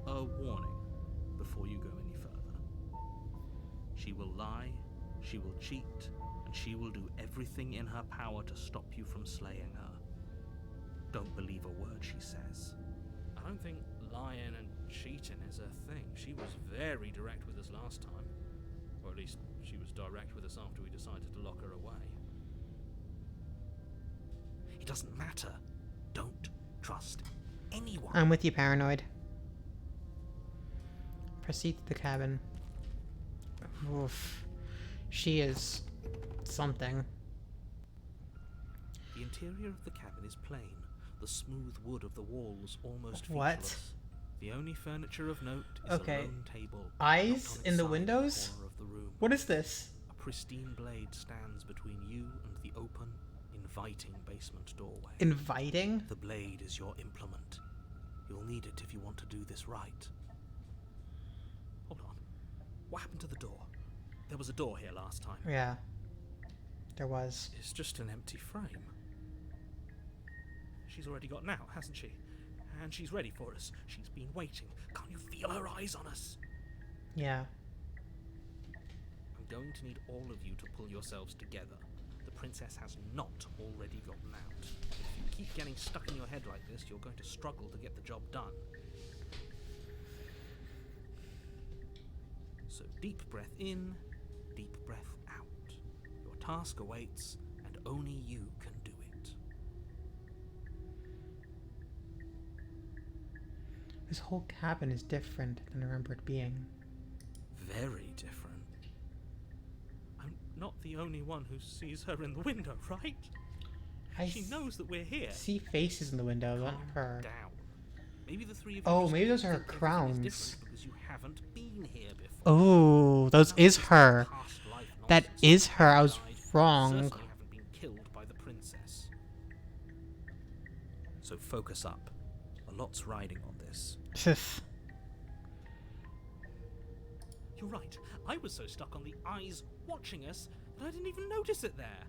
A warning before you go any further. She will lie, she will cheat, and she will do everything in her power to stop you from slaying her. Don't believe a word she says. I don't think lying and cheating is her thing. She was very direct with us last time. Or at least she was direct with us after we decided to lock her away. It doesn't matter. Don't trust anyone. I'm with you, paranoid. Proceed to the cabin. Oof. She is something. The interior of the cabin is plain. The smooth wood of the walls almost What? featureless. The only furniture of note is Okay. a lone table. Eyes knocked on its in the side windows? corner of the room. What is this? A pristine blade stands between you and the open, inviting basement doorway. Inviting? The blade is your implement. You'll need it if you want to do this right. Hold on. What happened to the door? There was a door here last time. Yeah. There was. It's just an empty frame. She's already gotten out, hasn't she? And she's ready for us. She's been waiting. Can't you feel her eyes on us? Yeah. I'm going to need all of you to pull yourselves together. The princess has not already gotten out. If you keep getting stuck in your head like this, you're going to struggle to get the job done. So deep breath in, deep breath out. Your task awaits, and only you can do it. This whole cabin is different than I remember it being. Very different. I'm not the only one who sees her in the window, right? She knows that we're here. See faces in the window, not Calm her. down. Maybe the three of you Oh, just maybe those are her think everything is crowns. different because you haven't been here before. Oh, those None of is this her. past life That nonsense. is her. I was Died, wrong. certainly haven't been killed by the princess. So focus up. A lot's riding on this. You're right. I was so stuck on the eyes watching us that I didn't even notice it there.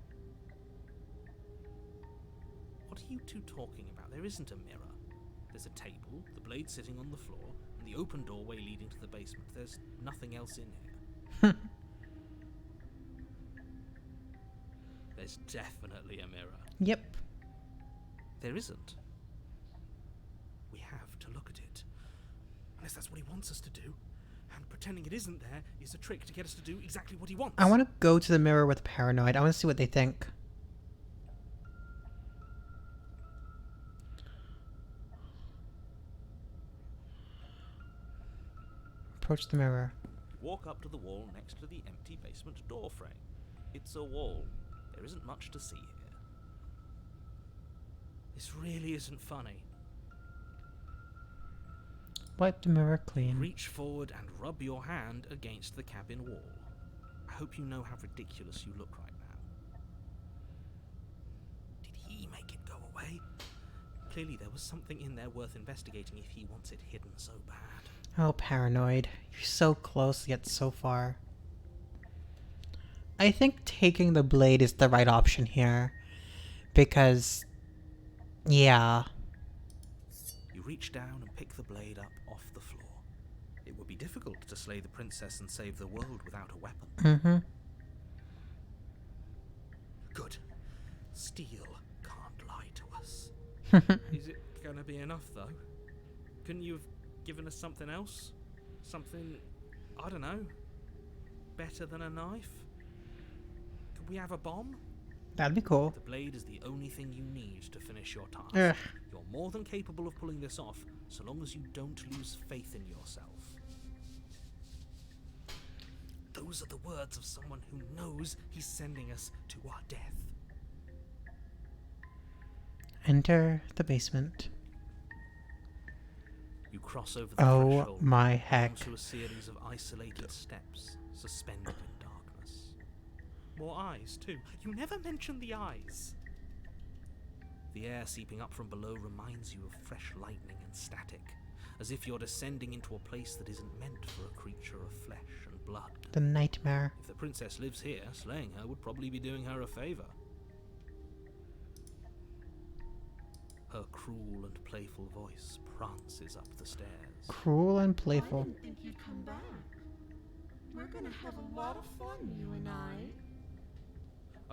What are you two talking about? There isn't a mirror. There's a table, the blade sitting on the floor, and the open doorway leading to the basement. There's nothing else in here. There's definitely a mirror. Yep. There isn't. We have to look at it. Unless that's what he wants us to do. And pretending it isn't there is a trick to get us to do exactly what he wants. I want to go to the mirror with Paranoid. I want to see what they think. Approach the mirror. Walk up to the wall next to the empty basement door frame. It's a wall. There isn't much to see here. This really isn't funny. Wipe the mirror clean. Reach forward and rub your hand against the cabin wall. I hope you know how ridiculous you look right now. Did he make it go away? Clearly there was something in there worth investigating if he wants it hidden so bad. Oh, Paranoid. You're so close, yet so far. I think taking the blade is the right option here. Because, yeah. You reach down and pick the blade up off the floor. It would be difficult to slay the princess and save the world without a weapon. Mm-hmm. Good. Steel can't lie to us. Is it gonna be enough, though? Couldn't you have given us something else? Something, I don't know, better than a knife? Could we have a bomb? That'd be cool. The blade is the only thing you need to finish your task. Ugh. You're more than capable of pulling this off, so long as you don't lose faith in yourself. Those are the words of someone who knows he's sending us to our death. Enter the basement. You cross over the Oh threshold my heck. onto a series of isolated steps, suspended in darkness. More eyes, too. You never mention the eyes. The air seeping up from below reminds you of fresh lightning and static, as if you're descending into a place that isn't meant for a creature of flesh and blood. The nightmare. If the princess lives here, slaying her would probably be doing her a favor. Her cruel and playful voice prances up the stairs. Cruel and I playful. didn't think you'd come back. We're gonna have a lot of fun, you and I.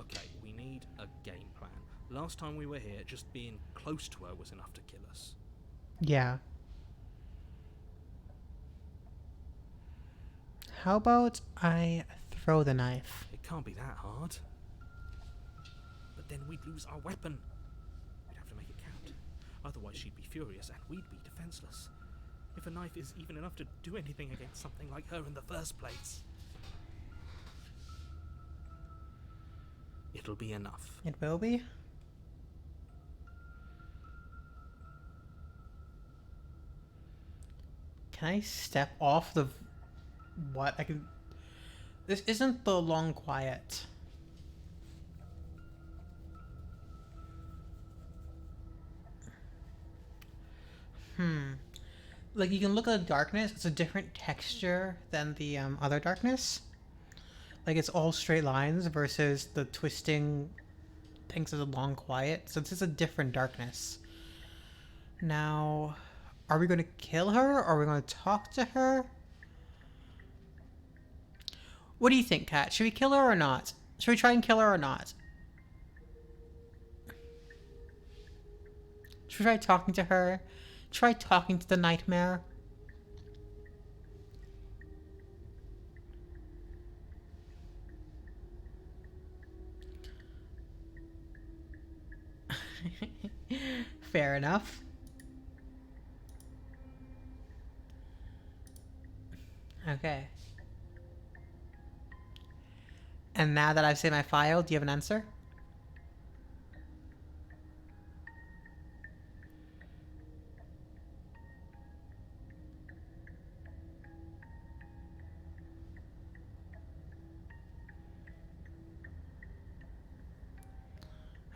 Okay, we need a game plan. Last time we were here, just being close to her was enough to kill us. Yeah. How about I throw the knife? It can't be that hard. But then we'd lose our weapon. We'd have to make it count. Otherwise she'd be furious and we'd be defenseless. If a knife is even enough to do anything against something like her in the first place. It'll be enough. It will be? Can I step off the... What? I can... This isn't the long quiet. like you can look at the darkness. It's a different texture than the other darkness. Like it's all straight lines versus the twisting things of the long quiet. So this is a different darkness. Now, are we going to kill her? Or are we going to talk to her? What do you think, Kat? Should we kill her or not? Should we try and kill her or not? Should we try talking to her? Try talking to the nightmare? Fair enough. Okay. And now that I've saved my file, do you have an answer?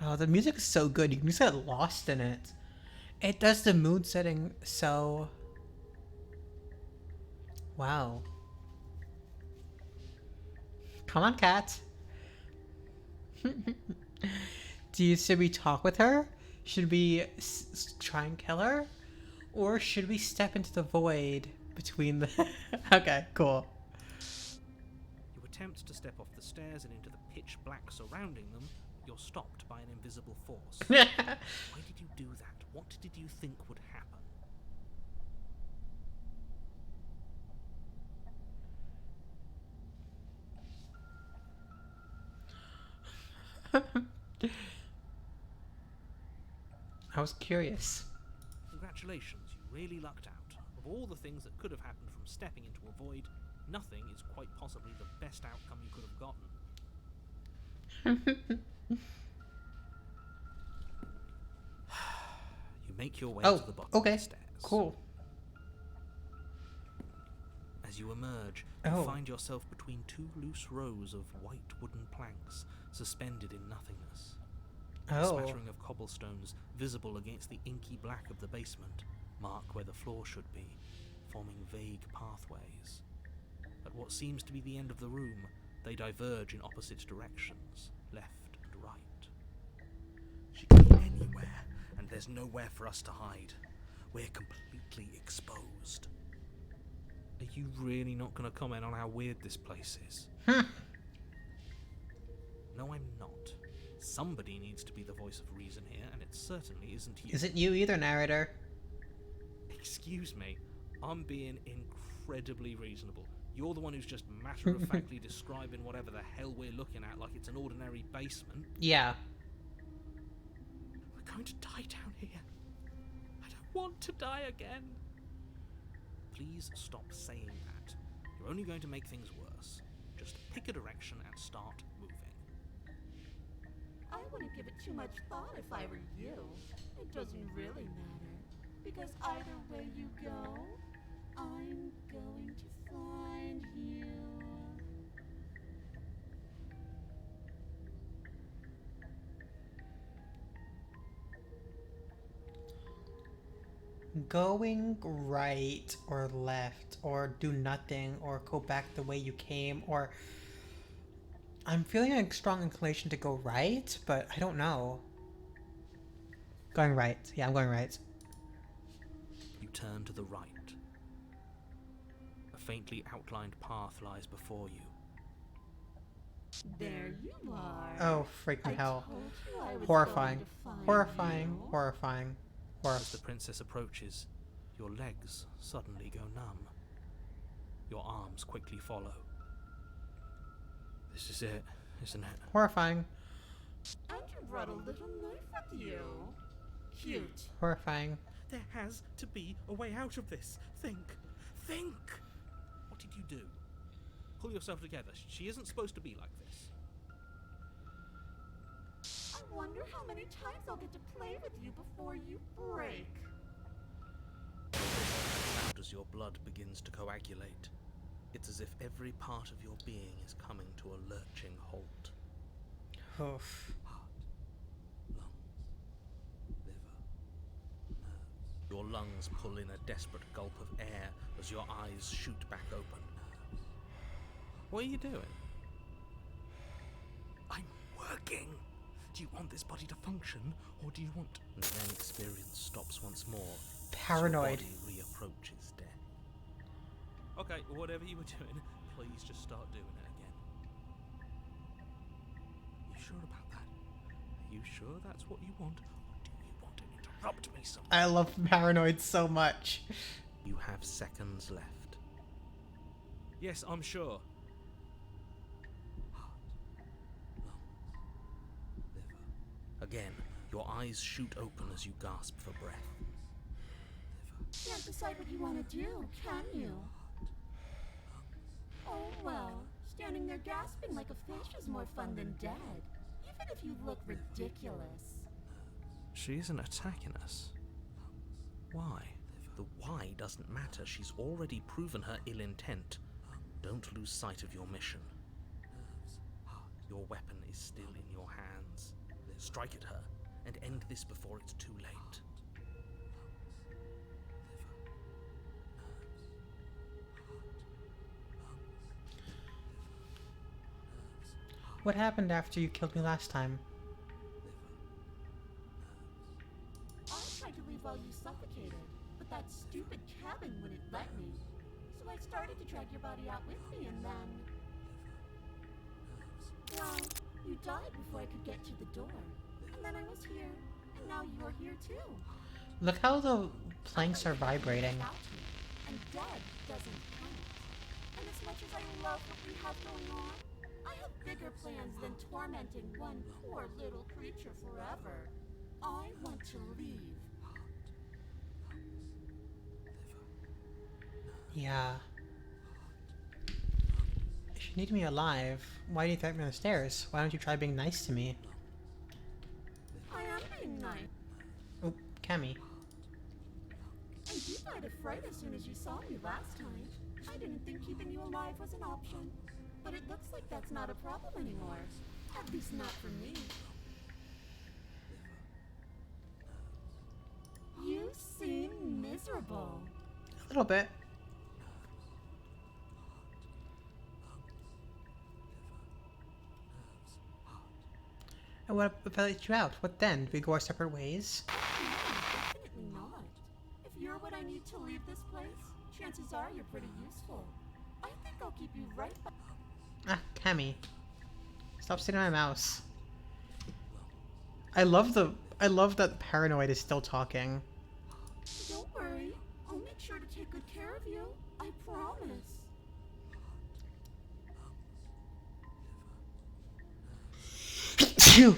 Oh, the music is so good. You can just get lost in it. It does the mood setting so... Wow. Come on, Kat. Should we talk with her? Should we try and kill her? Or should we step into the void between the... Okay, cool. You attempt to step off the stairs and into the pitch black surrounding them, but you're stopped by an invisible force. Why did you do that? What did you think would happen? I was curious. Congratulations, you really lucked out. Of all the things that could have happened from stepping into a void, nothing is quite possibly the best outcome you could have gotten. You make your way to the bottom of the stairs. Cool. As you emerge, you find yourself between two loose rows of white wooden planks suspended in nothingness. A smattering of cobblestones visible against the inky black of the basement mark where the floor should be, forming vague pathways. At what seems to be the end of the room, they diverge in opposite directions, left and right. She could be anywhere, and there's nowhere for us to hide. We're completely exposed. Are you really not going to comment on how weird this place is? No, I'm not. Somebody needs to be the voice of reason here, and it certainly isn't you. Isn't you either, narrator? Excuse me, I'm being incredibly reasonable. You're the one who's just matter-of-factly describing whatever the hell we're looking at like it's an ordinary basement. Yeah. We're going to die down here. I don't want to die again. Please stop saying that. You're only going to make things worse. Just pick a direction and start moving. I wouldn't give it too much thought if I were you. It doesn't really matter. Because either way you go, I'm going to find you. Going right or left or do nothing or go back the way you came, or I'm feeling a strong inclination to go right, but I don't know. Going right. Yeah, I'm going right. You turn to the right. A faintly outlined path lies before you. There you are. Oh, freaking hell. I told you I was Horrifying. going to find Horrifying. you. Horrifying. As the princess approaches, your legs suddenly go numb. Your arms quickly follow. This is it, isn't it? Horrifying. And you brought a little knife with you. Cute. Horrifying. There has to be a way out of this. Think. Think! What did you do? Pull yourself together. She isn't supposed to be like this. I wonder how many times I'll get to play with you before you break. Out as your blood begins to coagulate. It's as if every part of your being is coming to a lurching halt. Oof. Heart, lungs, liver, nerves. Your lungs pull in a desperate gulp of air as your eyes shoot back open. What are you doing? I'm working! Do you want this body to function, or do you want... And then experience stops once more. Paranoid. As your body reapproaches death. Okay, whatever you were doing, please just start doing it again. You sure about that? Are you sure that's what you want, or do you want to interrupt me some? I love Paranoid so much. You have seconds left. Yes, I'm sure. Again, your eyes shoot open as you gasp for breath. Can't decide what you want to do, can you? Oh well, standing there gasping like a fish is more fun than dead, even if you look ridiculous. She isn't attacking us. Why? The why doesn't matter. She's already proven her ill intent. Don't lose sight of your mission. Your weapon is still in your hands. Strike at her and end this before it's too late. What happened after you killed me last time? I tried to leave while you suffocated, but that stupid cabin wouldn't let me. So I started to drag your body out with me, and then... well, you died before I could get to the door. And then I was here, and now you're here too. Look how the planks are vibrating. And dead doesn't count. And as much as I love what we have going on, I have bigger plans than tormenting one poor little creature forever. I want to leave. Yeah. If you need me alive, why do you threaten me on the stairs? Why don't you try being nice to me? I am being nice. Oh, Cammy. And you died of fright as soon as you saw me last time. I didn't think keeping you alive was an option. But it looks like that's not a problem anymore. At least not for me. You seem miserable. A little bit. And what if I let you out? What then? Do we go our separate ways? No, definitely not. If you're what I need to leave this place, chances are you're pretty useful. I think I'll keep you right back. Ah, Cammy. Stop sitting on my mouse. I love that Paranoid is still talking. Don't worry. I'll make sure to take good care of you. I promise. Phew.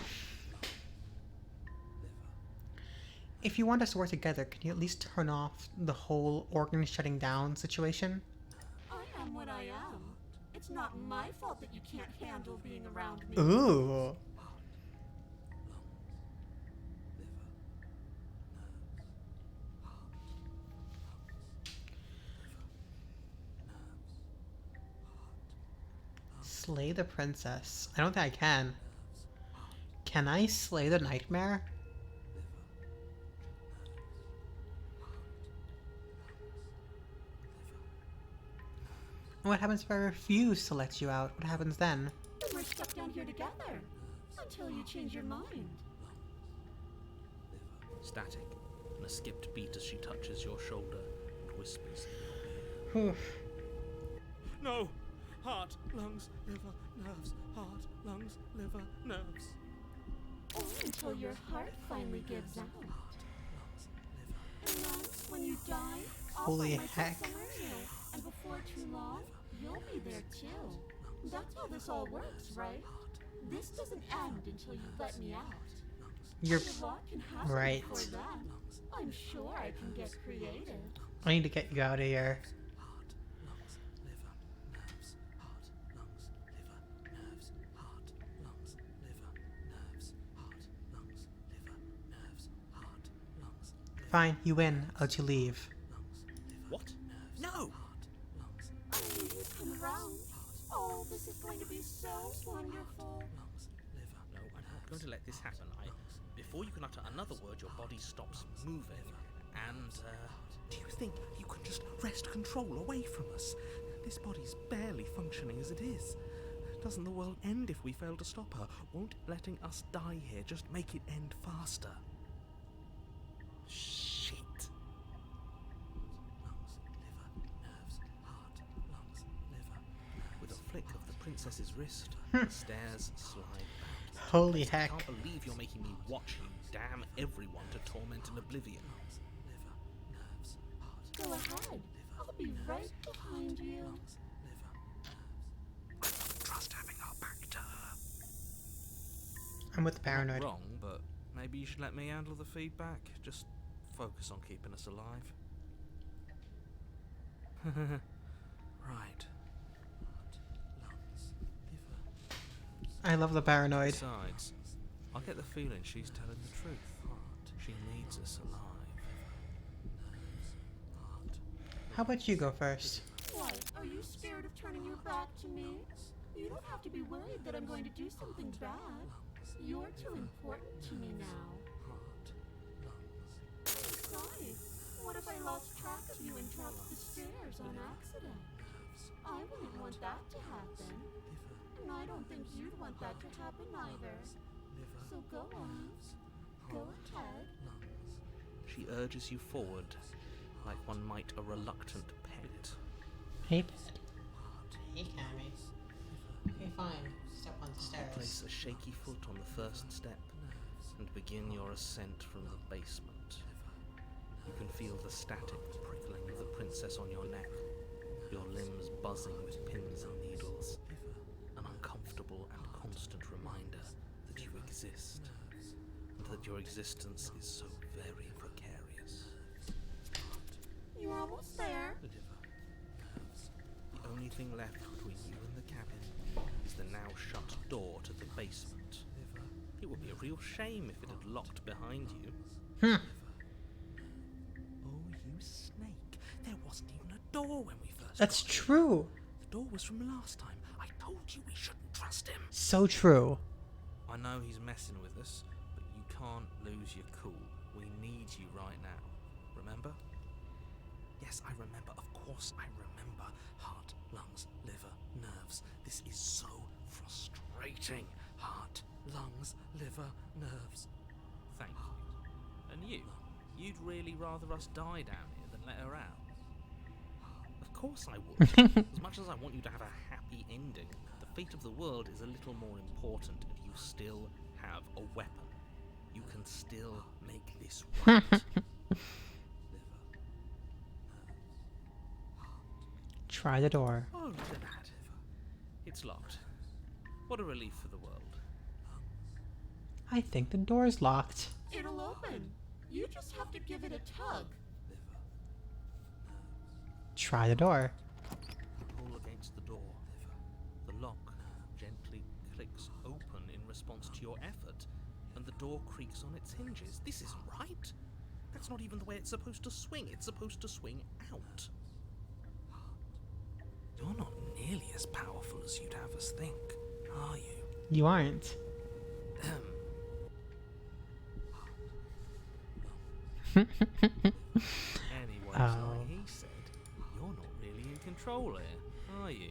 If you want us to work together, can you at least turn off the whole organ shutting down situation? I am what I am. It's not my fault that you can't handle being around me. Ooh. Slay the princess. I don't think I can. Can I slay the nightmare? What happens if I refuse to let you out? What happens then? Then we're stuck down here together. Until you change your mind. Static, and a skipped beat as she touches your shoulder and whispers in your ear. Oof. No! Heart, lungs, liver, nerves. Heart, lungs, liver, nerves. Or until your heart finally gives out. And then, when you die, I'll Holy find myself heck. somewhere new. And before too long, you'll be there too. That's how this all works, right? This doesn't end until you let me out. You're And a lot can happen right. before then. I'm sure I can get creative. I need to get you out of here. Heart, lungs, liver, nerves. Heart, lungs, liver, nerves. Heart, lungs, liver, nerves. Heart, lungs, liver, nerves. Heart, lungs, liver, Fine, you win. I'll let you leave. lungs, liver. What? Nerves. No! Heart, lungs, I knew you'd come around. Oh, this is going to be so wonderful. lungs, liver. No, I'm not going to let this happen. Before you can utter another word, your body stops moving. And, do you think you can just wrest control away from us? This body's barely functioning as it is. Doesn't the world end if we fail to stop her? Won't letting us die here just make it end faster? Shit. Lungs, liver, nerves, heart, lungs, liver. With a flick of the princess's wrist, the stairs slide back. Holy I heck. can't believe you're making me watch you damn everyone to torment and oblivion. Liver, nerves, heart. Go ahead. I'll be right behind you. Lungs, liver, nerves. I don't trust having our back to her. I'm with the paranoid. Wrong, but maybe you should let me handle the feedback. Just focus on keeping us alive. Right. Heart, lungs, liver, nerves. I love the paranoid. Besides, I get the feeling she's telling the truth. She needs us alive. Nerves, heart. How about you go first? What? Are you scared of turning your back to me? You don't have to be worried that I'm going to do something bad. You're too important to me now. Besides, what if I lost track of you and dropped the stairs on accident? I wouldn't want that to happen. And I don't think you'd want that to happen either. So go on. Go ahead. She urges you forward, like one might a reluctant pet. Hey, Pet. Hey, Cammy. Okay, fine. Step on the stairs. Place a shaky foot on the first step and begin your ascent from the basement. You can feel the static prickling of the princess on your neck, your limbs buzzing with pins and needles, an uncomfortable and constant reminder that you exist, and that your existence is so very precarious. You're almost there. The only thing left between you and the cabin is the now shut door to the basement. It would be a real shame if it had locked behind you. Hmm. Oh, you snake. There wasn't even a door when we first That's got here. true. The door was from last time. I told you we shouldn't trust him. So true. I know he's messing with us, but you can't lose your cool. We need you right now. Remember? Yes, I remember. Of course I remember. Heart, lungs, liver, nerves. This is so frustrating. Heart, lungs, liver, nerves. Thank you. And you? You'd really rather us die down here than let her out? Of course I would. As much as I want you to have a happy ending, the fate of the world is a little more important if you still have a weapon. You can still make this right. Try the door. Oh, look at that. It's locked. What a relief for the world. I think the door's locked. It'll open. You just have to give it a tug. Try the door. You pull against the door. The lock gently clicks open in response to your effort, and the door creaks on its hinges. This isn't right. That's not even the way it's supposed to swing. It's supposed to swing out. You're not nearly as powerful as you'd have us think, are you? You aren't. Anyway, Oh. like he said, you're not really in control here, are you?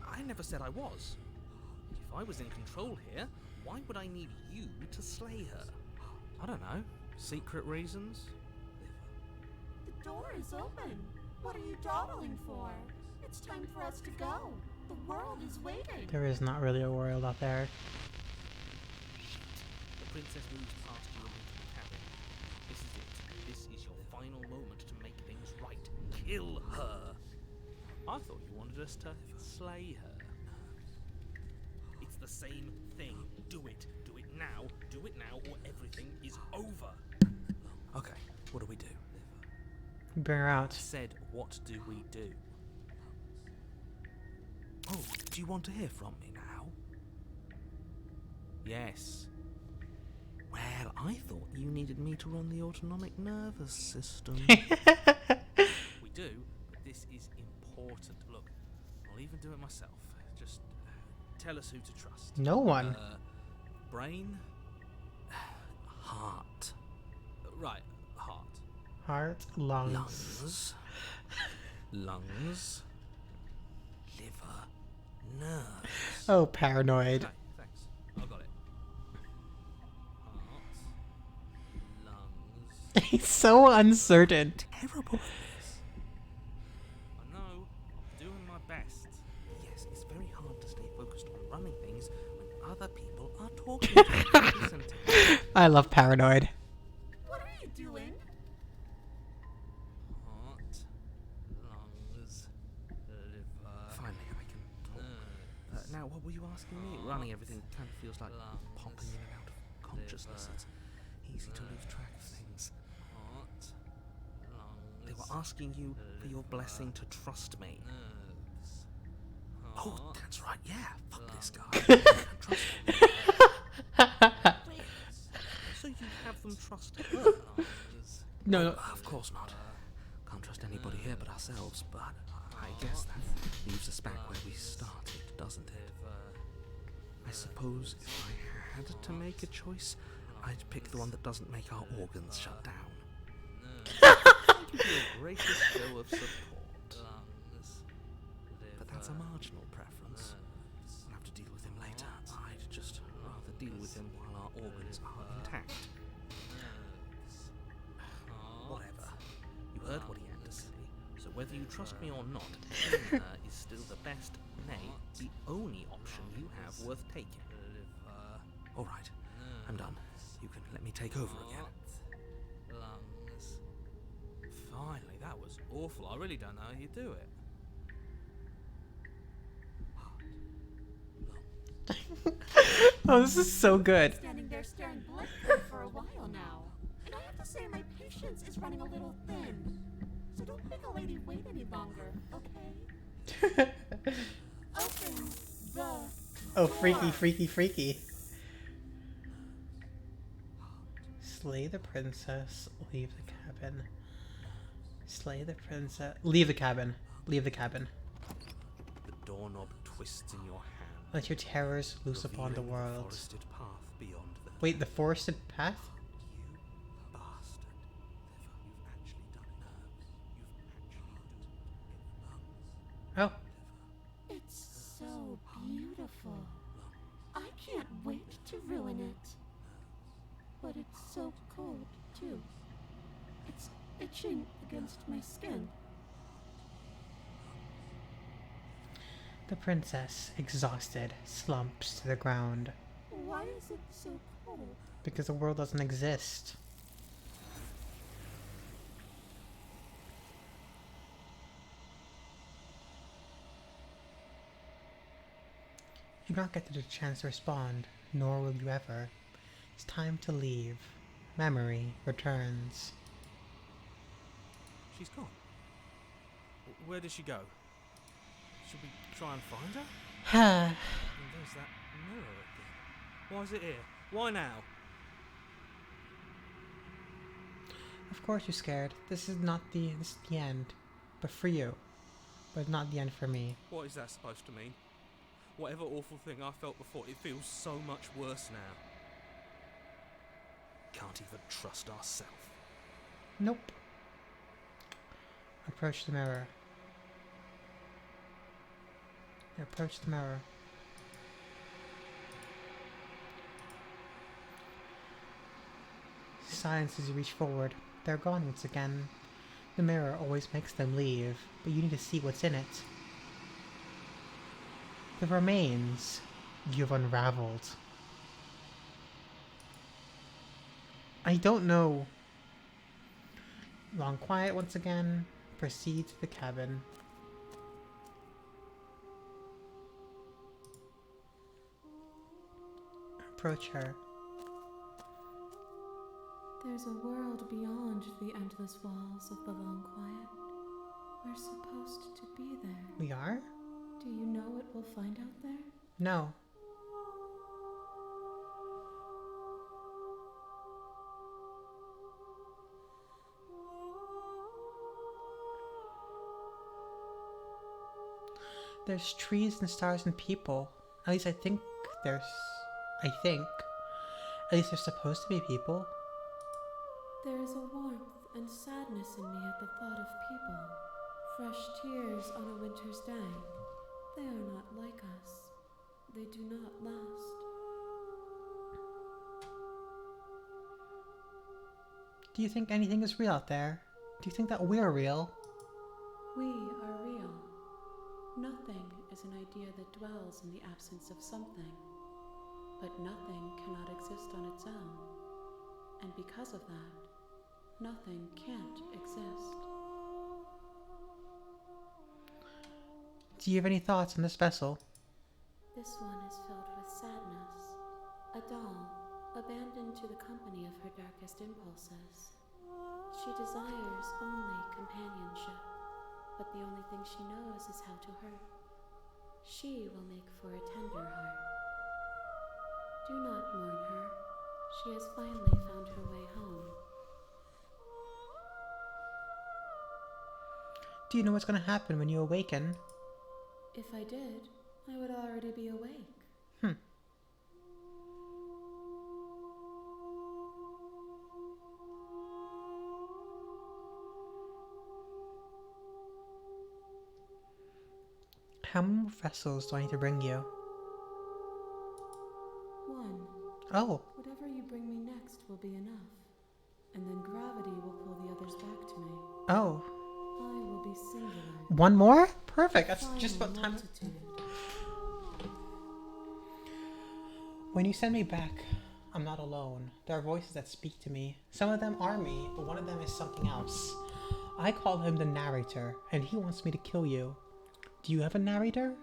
I never said I was. If I was in control here, why would I need you to slay her? I don't know. Secret reasons? The door is open. What are you dawdling for? It's time for us to go. The world is waiting. There is not really a world out there. The princess moves past you and into the cabin. This is it. This is your final moment to make things right. Kill her. I thought you wanted us to slay her. It's the same thing. Do it. Do it now. Do it now or everything is over. Okay, what do we do? Bring her out. Said, what do we do? Oh, do you want to hear from me now? Yes. Well, I thought you needed me to run the autonomic nervous system. We do, but this is important. Look, I'll even do it myself. Just tell us who to trust. No one. Brain? Heart. Right, heart. Heart, lungs. lungs, lungs, liver, nerves. Oh, paranoid. Okay, thanks. I got it. Heart, lungs. He's so uncertain. Terrible at this. I know. I'm doing my best. Yes, it's very hard to stay focused on running things when other people are talking to you. Listen to me. I love paranoid. What are you doing? Heart, lungs, liver. Finally, I can talk. Now, what were you asking me? Running everything kind of feels like popping in and out of consciousness. It's easy to lose track of things. Heart, lungs. They were asking you for your blessing to trust me. Oh, that's right. Yeah, fuck this guy. Trust him. Wait, so you have them trust her? No, no. Of course not. Can't trust anybody here but ourselves, but I guess that leaves us back where we started, doesn't it? I suppose if I had to make a choice, I'd pick the one that doesn't make our organs shut down. Give you a greatest show of support. But that's a marginal preference. We'll have to deal with him later. I'd just rather deal with him while our organs are intact. Whatever. You heard what he had to say. So whether you trust me or not, Tina is still the best, nay, the only option you have worth taking. All right, I'm done. You can let me take over again. Finally, that was awful. I really don't know how you do it. Oh, this is so good. Standing there staring blankly for a while now. And I have to say my patience is running a little thin. So don't make a lady wait any longer, okay? Open the Oh, freaky, door. freaky, freaky. Slay the princess, leave the cabin. Slay the princess, leave the cabin. Leave the cabin. The doorknob twists in your hand. Let your terrors loose upon the revealing world. forested path beyond the Wait, the forested path? You bastard. You've actually done it. Oh, It's so beautiful. I can't wait to ruin it. But it's so cold, too. It's itching against my skin. the princess, exhausted, slumps to the ground Why is it so cold? because the world doesn't exist. You do not get the chance to respond, nor will you ever. It's time to leave. Memory returns. She's gone. Where did she go? Should we try and find her? And there's that mirror again. Why is it here? Why now? Of course you're scared. This is the end. But for you. But not the end for me. What is that supposed to mean? Whatever awful thing I felt before, it feels so much worse now. Can't even trust ourselves. Nope. Approach the mirror. Approach the mirror. Silence as you reach forward. They're gone once again. The mirror always makes them leave, but you need to see what's in it. The remains you've unraveled. I don't know. Long quiet once again. Proceed to the cabin. Approach her. There's a world beyond the endless walls of the long quiet. We're supposed to be there. We are? Do you know what we'll find out there? No. There's trees and stars and people. At least I think there's... At least there's supposed to be people. There is a warmth and sadness in me at the thought of people. Fresh tears on a winter's day. They are not like us. They do not last. Do you think anything is real out there? Do you think that we're real? We are real. Nothing is an idea that dwells in the absence of something. But nothing cannot exist on its own. And because of that, nothing can't exist. Do you have any thoughts on this vessel? This one is filled with sadness. A doll, abandoned to the company of her darkest impulses. She desires only companionship, but the only thing she knows is how to hurt. She will make for a tender heart. Do not mourn her. She has finally found her way home. Do you know what's going to happen when you awaken? If I did, I would already be awake. How many more vessels do I need to bring you? One. Oh, Whatever you bring me next will be enough. And then gravity will pull the others back to me. oh. I will be singular. One more? Perfect. That's Final just about time. multitude. When you send me back, I'm not alone. There are voices that speak to me. Some of them are me, but one of them is something else. I call him the narrator, and he wants me to kill you. Do you have a narrator?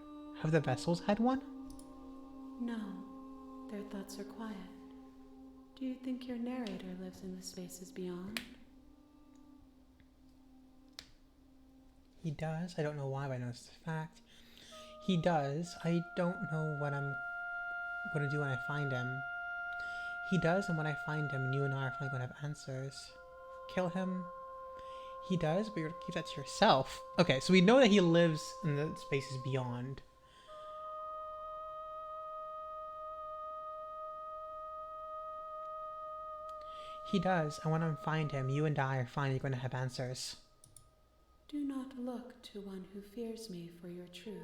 Have the vessels had one? No, their thoughts are quiet. Do you think your narrator lives in the spaces beyond? He does. I don't know why, but I know it's a fact. He does. I don't know what I'm going to do when I find him. He does, and when I find him, you and I are finally going to have answers. Kill him. He does, but you're going to keep that to yourself. Okay, so we know that he lives in the spaces beyond. He does, and when I find him, you and I are finally going to have answers. Do not look to one who fears me for your truth.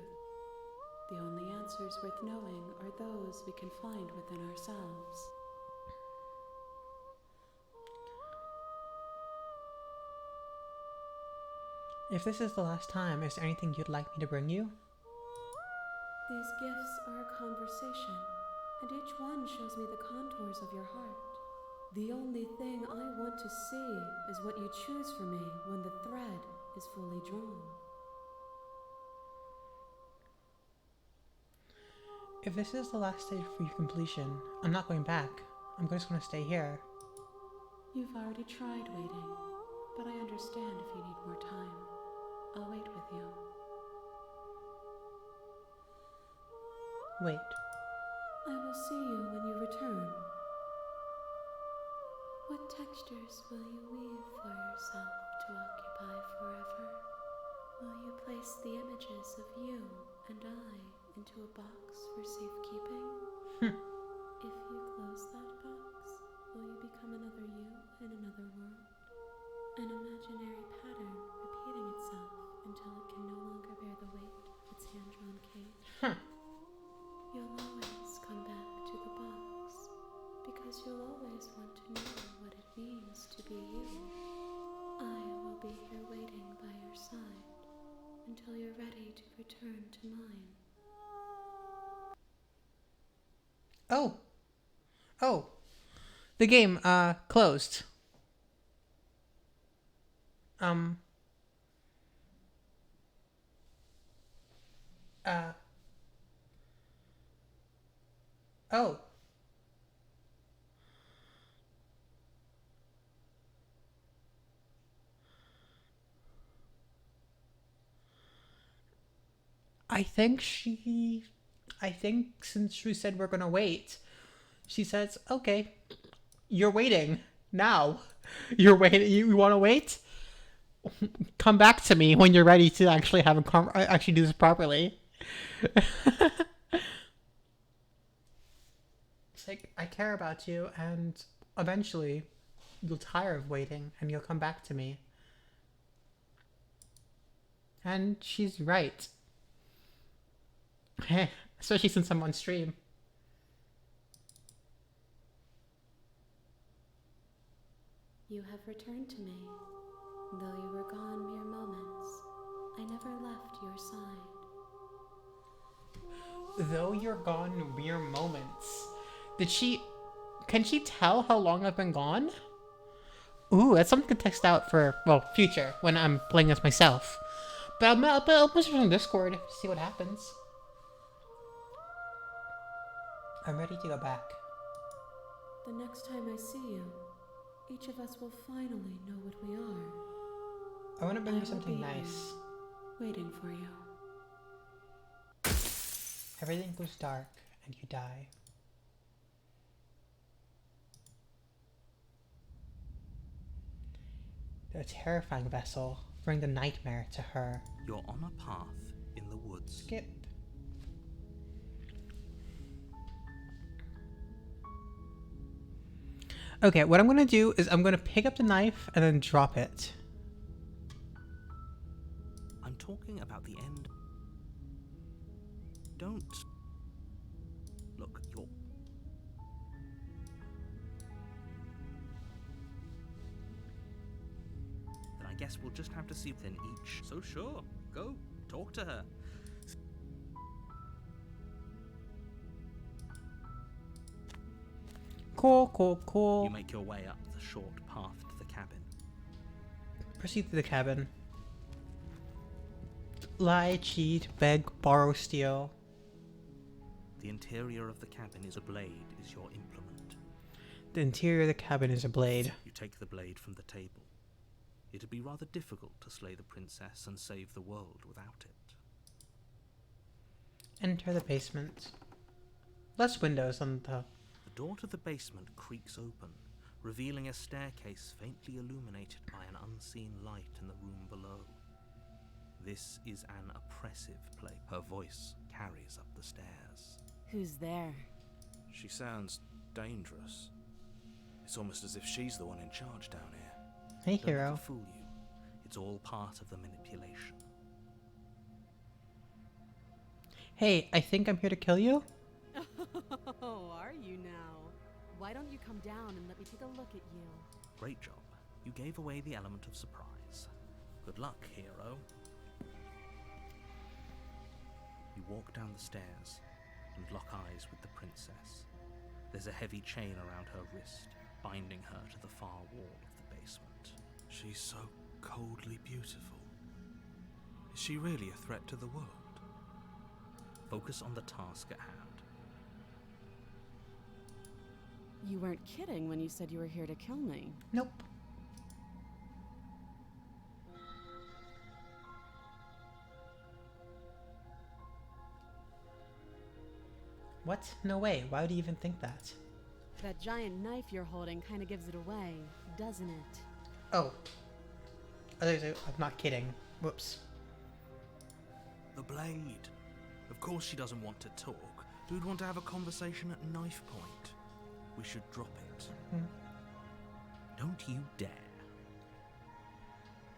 The only answers worth knowing are those we can find within ourselves. If this is the last time, is there anything you'd like me to bring you? These gifts are a conversation, and each one shows me the contours of your heart. The only thing I want to see is what you choose for me when the thread is fully drawn. If this is the last stage for your completion, I'm not going back. I'm just going to stay here. You've already tried waiting, but I understand if you need more time. I'll wait with you. Wait. I will see you when you return. What textures will you weave for yourself to occupy forever? Will you place the images of you and I into a box for safekeeping? If you close that box, will you become another you in another world? An imaginary pattern repeating itself until it can no longer bear the weight of its hand-drawn cage? You'll always come back to the box, because you'll always want to know what it means to be you. I will be here waiting by your side until you're ready to return to mine. Oh. Oh. The game, closed. Oh. I think since she said we're gonna wait, she says, okay, you're waiting now. You're waiting. You want to wait? Come back to me when you're ready to actually have actually do this properly. It's like, I care about you, and eventually you'll tire of waiting and you'll come back to me. And she's right. Especially since I'm on stream. You have returned to me. Though you were gone mere moments, I never left your side. Though you're gone mere moments. Can she tell how long I've been gone? Ooh, that's something to text out for, well, future, when I'm playing as myself. But I'll message on Discord to see what happens. I'm ready to go back. The next time I see you, each of us will finally know what we are. I want to bring I you will something be nice. Waiting for you. Everything goes dark and you die. The terrifying vessel bring the nightmare to her. You're on a path in the woods. Skip. Okay, what I'm gonna do is I'm gonna pick up the knife and then drop it. I'm talking about the end. Don't. Look, you're. Then I guess we'll just have to see within each. So sure, go, talk to her. Cool. You make your way up the short path to the cabin. Proceed to the cabin. Lie, cheat, beg, borrow, steal. The interior of the cabin is a blade, is your implement. The interior of the cabin is a blade. You take the blade from the table. It'd be rather difficult to slay the princess and save the world without it. Enter the basement. Less windows on the... The door to the basement creaks open, revealing a staircase faintly illuminated by an unseen light in the room below. This is an oppressive place. Her voice carries up the stairs. Who's there? She sounds dangerous. It's almost as if she's the one in charge down here. Hey, Don't let hero. it fool you. It's all part of the manipulation. Hey, I think I'm here to kill you? Oh, are you now? Why don't you come down and let me take a look at you? Great job. You gave away the element of surprise. Good luck, hero. You walk down the stairs and lock eyes with the princess. There's a heavy chain around her wrist, binding her to the far wall of the basement. She's so coldly beautiful. Is she really a threat to the world? Focus on the task at hand. You weren't kidding when you said you were here to kill me. Nope. What? No way. Why would you even think that? That giant knife you're holding kind of gives it away, doesn't it? Oh. I'm not kidding. Whoops. The blade. Of course she doesn't want to talk. Who'd want to have a conversation at knife point? We should drop it. Don't you dare.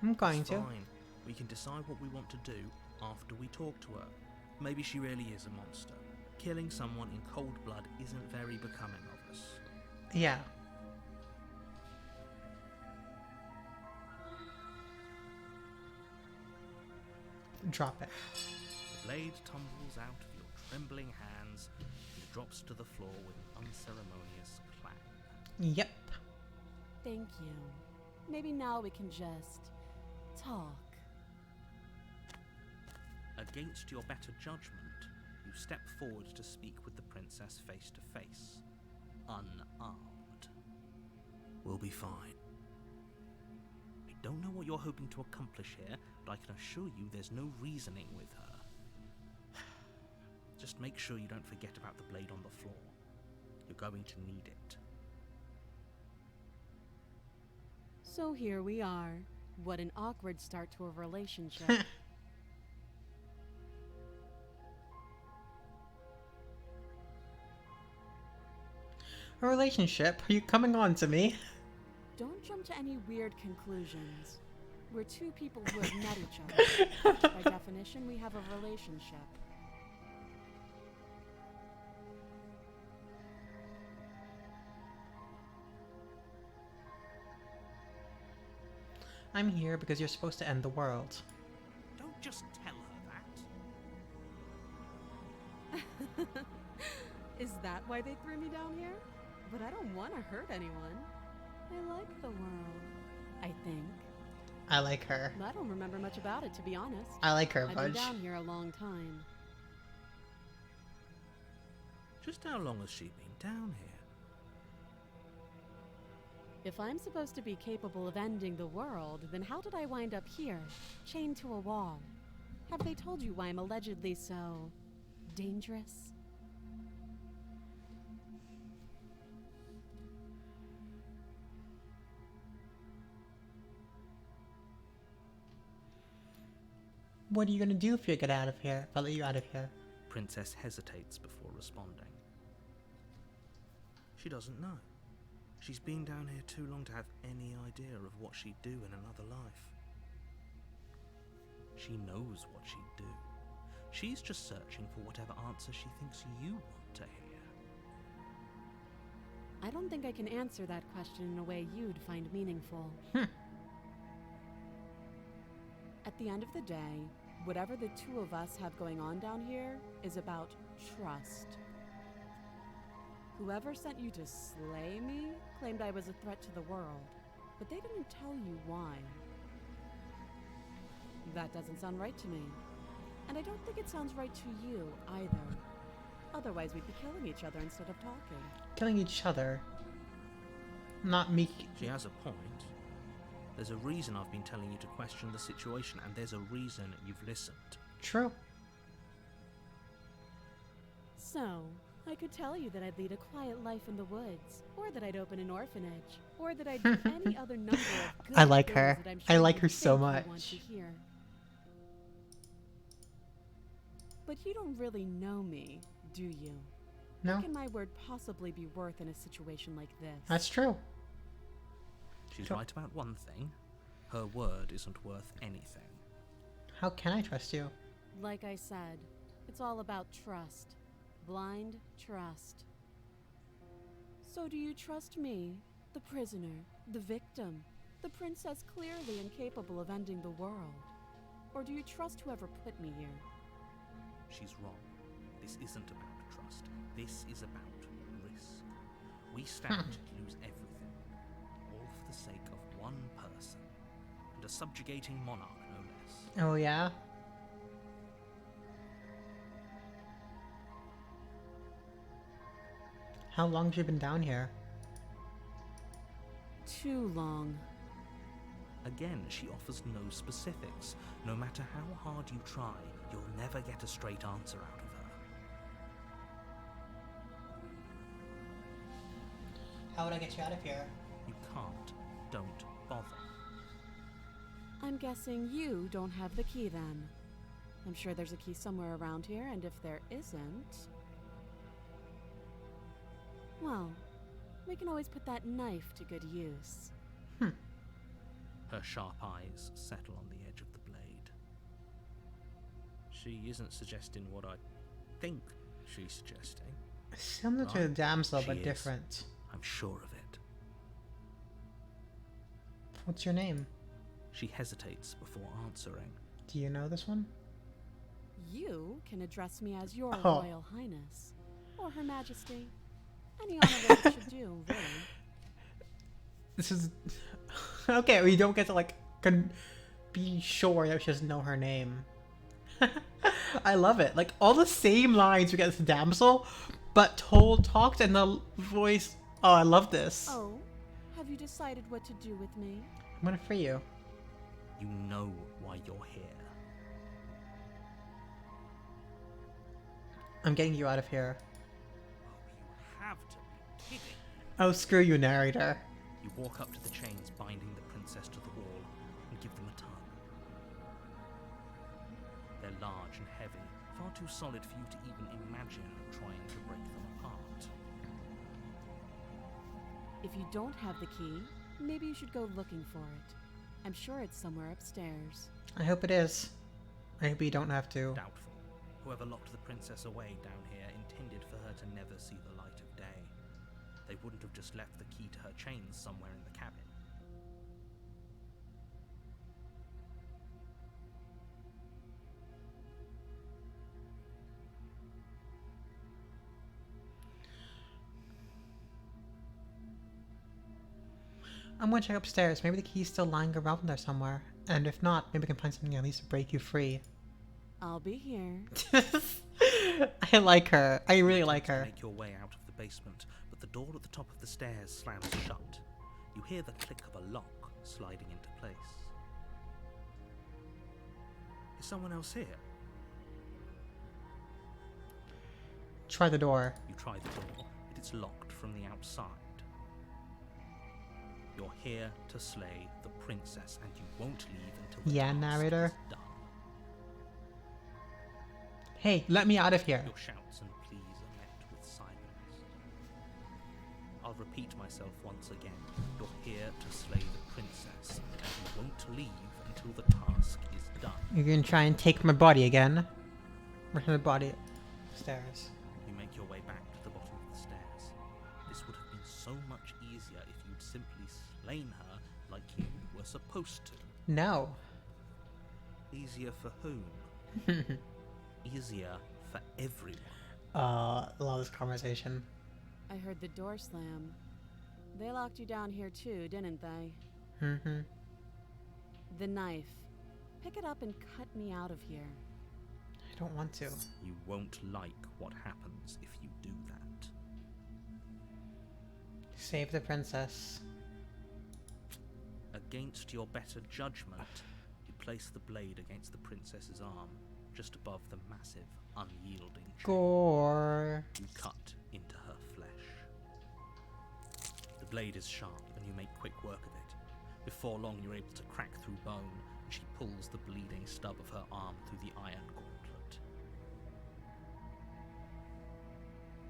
I'm going It's to. fine. We can decide what we want to do after we talk to her. Maybe she really is a monster. Killing someone in cold blood isn't very becoming of us. Yeah. Drop it. The blade tumbles out of your trembling hands and drops to the floor with an unceremonious clang. Yep. Thank you. Maybe now we can just talk. Against your better judgment, you step forward to speak with the princess face to face, unarmed. We'll be fine. I don't know what you're hoping to accomplish here, but I can assure you there's no reasoning with her. Just make sure you don't forget about the blade on the floor. You're going to need it. So here we are. What an awkward start to a relationship. A relationship? Are you coming on to me? Don't jump to any weird conclusions. We're two people who have met each other. By definition, we have a relationship. I'm here because you're supposed to end the world. Don't just tell her that. Is that why they threw me down here? But I don't want to hurt anyone. I like the world, I think. I like her. I don't remember much about it, to be honest. I like her, I've Fudge. been down here a long time. Just how long has she been down here? If I'm supposed to be capable of ending the world, then how did I wind up here, chained to a wall? Have they told you why I'm allegedly so dangerous? What are you gonna do if you get out of here? If I let you out of here? Princess hesitates before responding. She doesn't know. She's been down here too long to have any idea of what she'd do in another life. She knows what she'd do. She's just searching for whatever answer she thinks you want to hear. I don't think I can answer that question in a way you'd find meaningful. At the end of the day, whatever the two of us have going on down here is about trust. Whoever sent you to slay me claimed I was a threat to the world, but they didn't tell you why. That doesn't sound right to me. And I don't think it sounds right to you either. Otherwise we'd be killing each other instead of talking. Killing each other. Not me. She has a point. There's a reason I've been telling you to question the situation, and there's a reason you've listened. True. So, I could tell you that I'd lead a quiet life in the woods, or that I'd open an orphanage, or that I'd do any other number of good I like things her. that I'm I sure like you her so think you want much. to hear. But you don't really know me, do you? No, What can my word possibly be worth in a situation like this? that's true. She's Sure. right about one thing. Her word isn't worth anything. How can I trust you? Like I said, it's all about trust. Blind trust. So do you trust me, the prisoner, the victim, the princess clearly incapable of ending the world? Or do you trust whoever put me here? She's wrong. This isn't about trust. This is about risk. We stand to lose everything, all for the sake of one person, and a subjugating monarch, no less. Oh yeah? How long have you been down here? Too long. Again, she offers no specifics. No matter how hard you try, you'll never get a straight answer out of her. How would I get you out of here? You can't. Don't bother. I'm guessing you don't have the key then. I'm sure there's a key somewhere around here, and if there isn't... well, we can always put that knife to good use. Her sharp eyes settle on the edge of the blade. She isn't suggesting what I think she's suggesting. Similar to the Right. damsel, She but is. different. I'm sure of it. What's your name? She hesitates before answering. Do you know this one? You can address me as your Oh. Royal Highness, or Her Majesty. Any honor that you should do, really. This is... okay, we don't get to, like, be sure that she doesn't know her name. I love it. Like, all the same lines we get as the damsel, but talked in the voice... Oh, I love this. Oh, have you decided what to do with me? I'm gonna free you. You know why you're here. I'm getting you out of here. Oh, you have to be kidding. Oh, screw you, narrator. You walk up to the chains binding the princess to the wall and give them a tug. They're large and heavy, far too solid for you to even imagine trying to break them apart. If you don't have the key, Maybe you should go looking for it. I'm sure it's somewhere upstairs. I hope it is. I hope you don't have to. Doubtful. Whoever locked the princess away down here intended for her to never see the light of day. They wouldn't have just left the key to her chains somewhere in the cabin. I'm gonna check upstairs. Maybe the key's still lying around there somewhere. And if not, maybe we can find something at least to break you free. I'll be here. I like her. I really like her. Make your way out of the basement, but the door at the top of the stairs slams shut. You hear the click of a lock sliding into place. Is someone else here? Try the door. You try the door, but it's locked from the outside. You're here to slay the princess, and you won't leave until the task narrator. is done. Hey, let me out of here. Your shouts and pleas are met with silence. I'll repeat myself once again. You're here to slay the princess, and you won't leave until the task is done. You're gonna try and take my body again. Where's my body? Stairs. You make your way back to the bottom of the stairs. This would have been so much easier if you'd simply slain her like you were supposed to. No. Easier for whom? Easier for everyone. Love this conversation. I heard the door slam. They locked you down here too, didn't they? Mm-hmm. The knife. Pick it up and cut me out of here. I don't want to. You won't like what happens if you do that. Save the princess. Against your better judgment, you place the blade against the princess's arm, just above the massive, unyielding chain. Gore. You cut into her flesh. The blade is sharp, and you make quick work of it. Before long, you're able to crack through bone, and she pulls the bleeding stub of her arm through the iron gauntlet.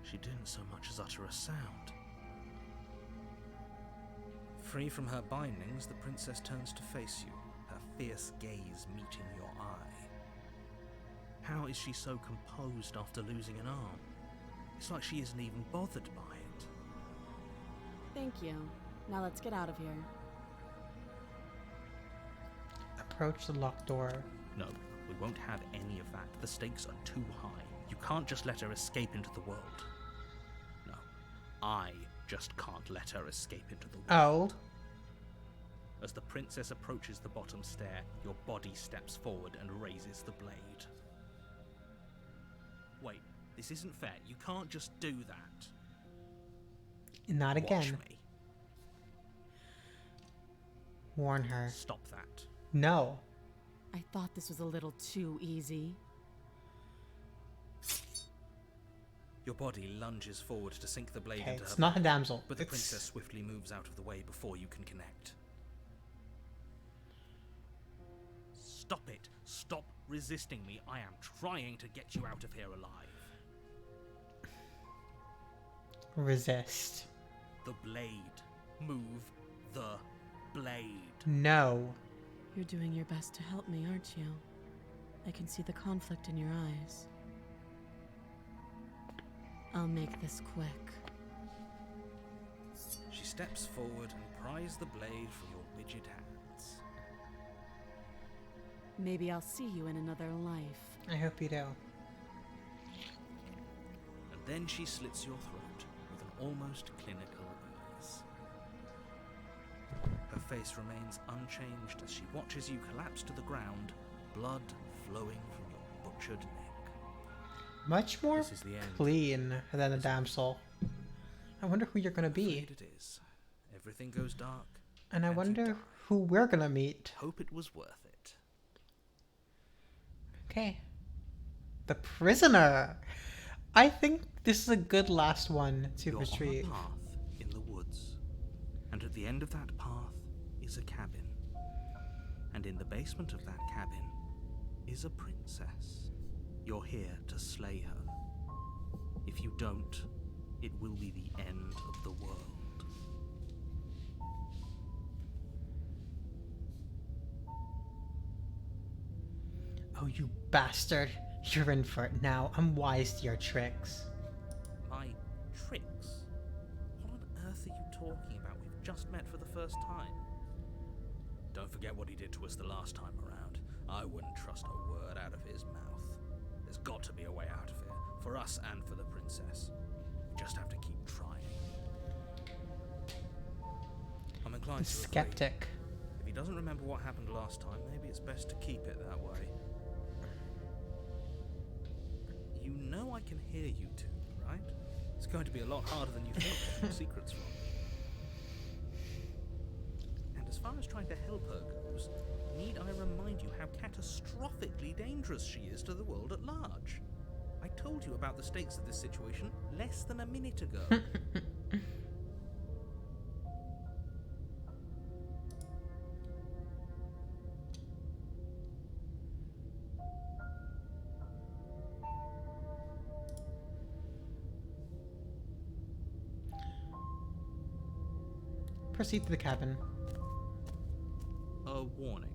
She didn't so much as utter a sound. Free from her bindings, the princess turns to face you, her fierce gaze meeting your eye. How is she so composed after losing an arm? It's like she isn't even bothered by it. Thank you. Now let's get out of here. Approach the locked door. No, we won't have any of that. The stakes are too high. You can't just let her escape into the world. No, I just can't let her escape into the world. Oh. As the princess approaches the bottom stair, your body steps forward and raises the blade. Wait, this isn't fair. You can't just do that. Not again. Watch me. Warn her. Stop that. No. I thought this was a little too easy. Your body lunges forward to sink the blade Okay, into her it's not a back, damsel. but the It's- princess swiftly moves out of the way before you can connect. Stop it! Stop resisting me! I am trying to get you out of here alive. Resist. The blade. Move the blade. No. You're doing your best to help me, aren't you? I can see the conflict in your eyes. I'll make this quick. She steps forward and pries the blade from your rigid hands. Maybe I'll see you in another life. I hope you do. And then she slits your throat with an almost clinical ease. Her face remains unchanged as she watches you collapse to the ground, blood flowing from your butchered neck. Much more This is the end. clean than a damsel. I wonder who you're gonna be. Afraid it is. Everything goes dark. And I and you wonder die. who we're gonna meet. Hope it was worth it. Okay. The prisoner. I think this is a good last one to You're retrieve. on a path in the woods, and at the end of that path is a cabin. And in the basement of that cabin is a princess. You're here to slay her. If you don't, it will be the end of the world. Oh, you bastard. You're in for it now. I'm wise to your tricks. My tricks? What on earth are you talking about? We've just met for the first time. Don't forget what he did to us the last time around. I wouldn't trust a word out of his mouth. There's got to be a way out of here, for us and for the princess. We just have to keep trying. I'm The inclined to agree. skeptic. If he doesn't remember what happened last time, maybe it's best to keep it that way. You know I can hear you two, right? It's going to be a lot harder than you think to keep secrets from. And as far as trying to help her goes, need I remind you how catastrophically dangerous she is to the world at large? I told you about the stakes of this situation less than a minute ago. Proceed to the cabin. A warning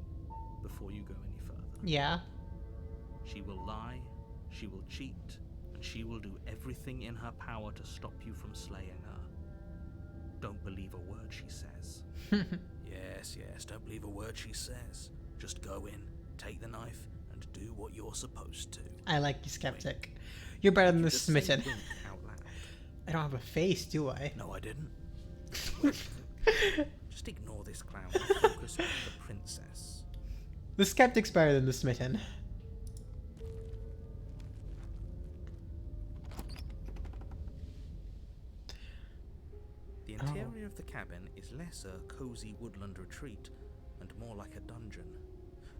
before you go any further. Yeah? She will lie, she will cheat, and she will do everything in her power to stop you from slaying her. Don't believe a word she says. Yes, don't believe a word she says. Just go in, take the knife, and do what you're supposed to. I like you, skeptic. You're better than You the just say smitten. wink out loud. I don't have a face, do I? No, I didn't. Just ignore this clown and focus on the princess. The skeptic's better than the smitten. The interior of the cabin is less a cozy woodland retreat and more like a dungeon.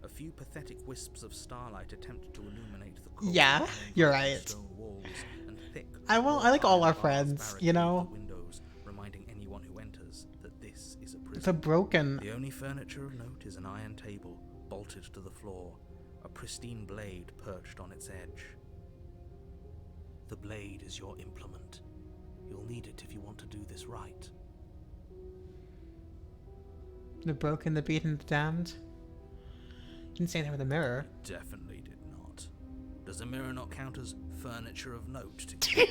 A few pathetic wisps of starlight attempt to illuminate the cold, Yeah, you're uninviting right. stone walls and thick, I like all our bars friends, you barricade know? the windows, reminding anyone who enters that this is a prison. It's a broken... The only furniture of note is an iron table, bolted to the floor, a pristine blade perched on its edge. The blade is your implement. You'll need it if you want to do this right. The broken, the beaten, the damned. You didn't say that with a mirror. Definitely did not. Does a mirror not count as furniture of note to you?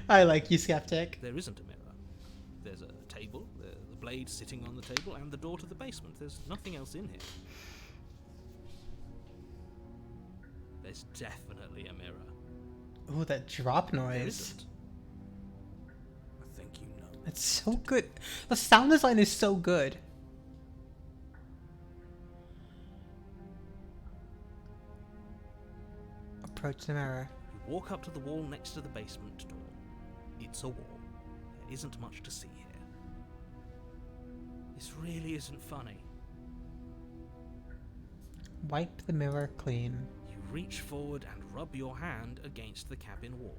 I like you, skeptic. There isn't a mirror. There's a table, the blade sitting on the table, and the door to the basement. There's nothing else in here. There's definitely a mirror. Ooh, that drop There noise. isn't. I think you know. It's so good. The sound design is so good. Approach the mirror. You walk up to the wall next to the basement door. It's a wall. There isn't much to see here. This really isn't funny. Wipe the mirror clean. You reach forward and rub your hand against the cabin wall.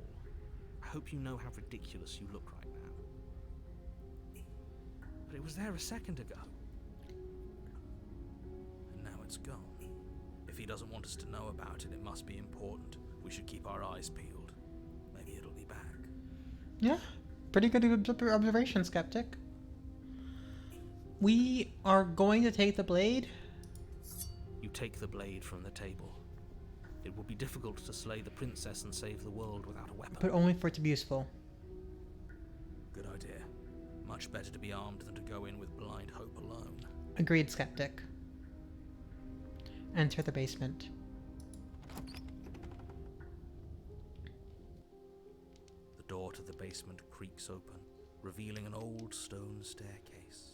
I hope you know how ridiculous you look right now. But it was there a second ago. And now it's gone. If he doesn't want us to know about it, it must be important. We should keep our eyes peeled. Maybe it'll be back. Yeah, pretty good observation, skeptic. We are going to take the blade. You take the blade from the table. It will be difficult to slay the princess and save the world without a weapon. But only for it to be useful. Good idea. Much better to be armed than to go in with blind hope alone. Agreed, skeptic. Enter the basement. The door to the basement creaks open, revealing an old stone staircase.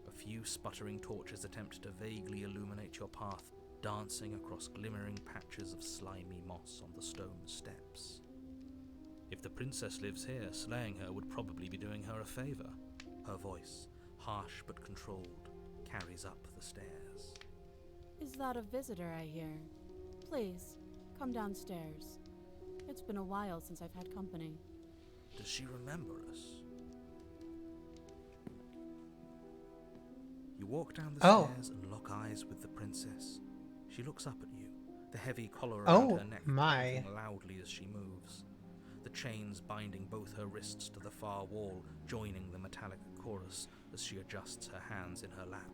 A few sputtering torches attempt to vaguely illuminate your path, dancing across glimmering patches of slimy moss on the stone steps. If the princess lives here, slaying her would probably be doing her a favor. Her voice, harsh but controlled, carries up the stairs. Is that a visitor I hear? Please, come downstairs. It's been a while since I've had company. Does she remember us? You walk down the stairs and lock eyes with the princess. She looks up at you, the heavy collar around her neck clanking loudly as she moves. The chains binding both her wrists to the far wall, joining the metallic chorus as she adjusts her hands in her lap.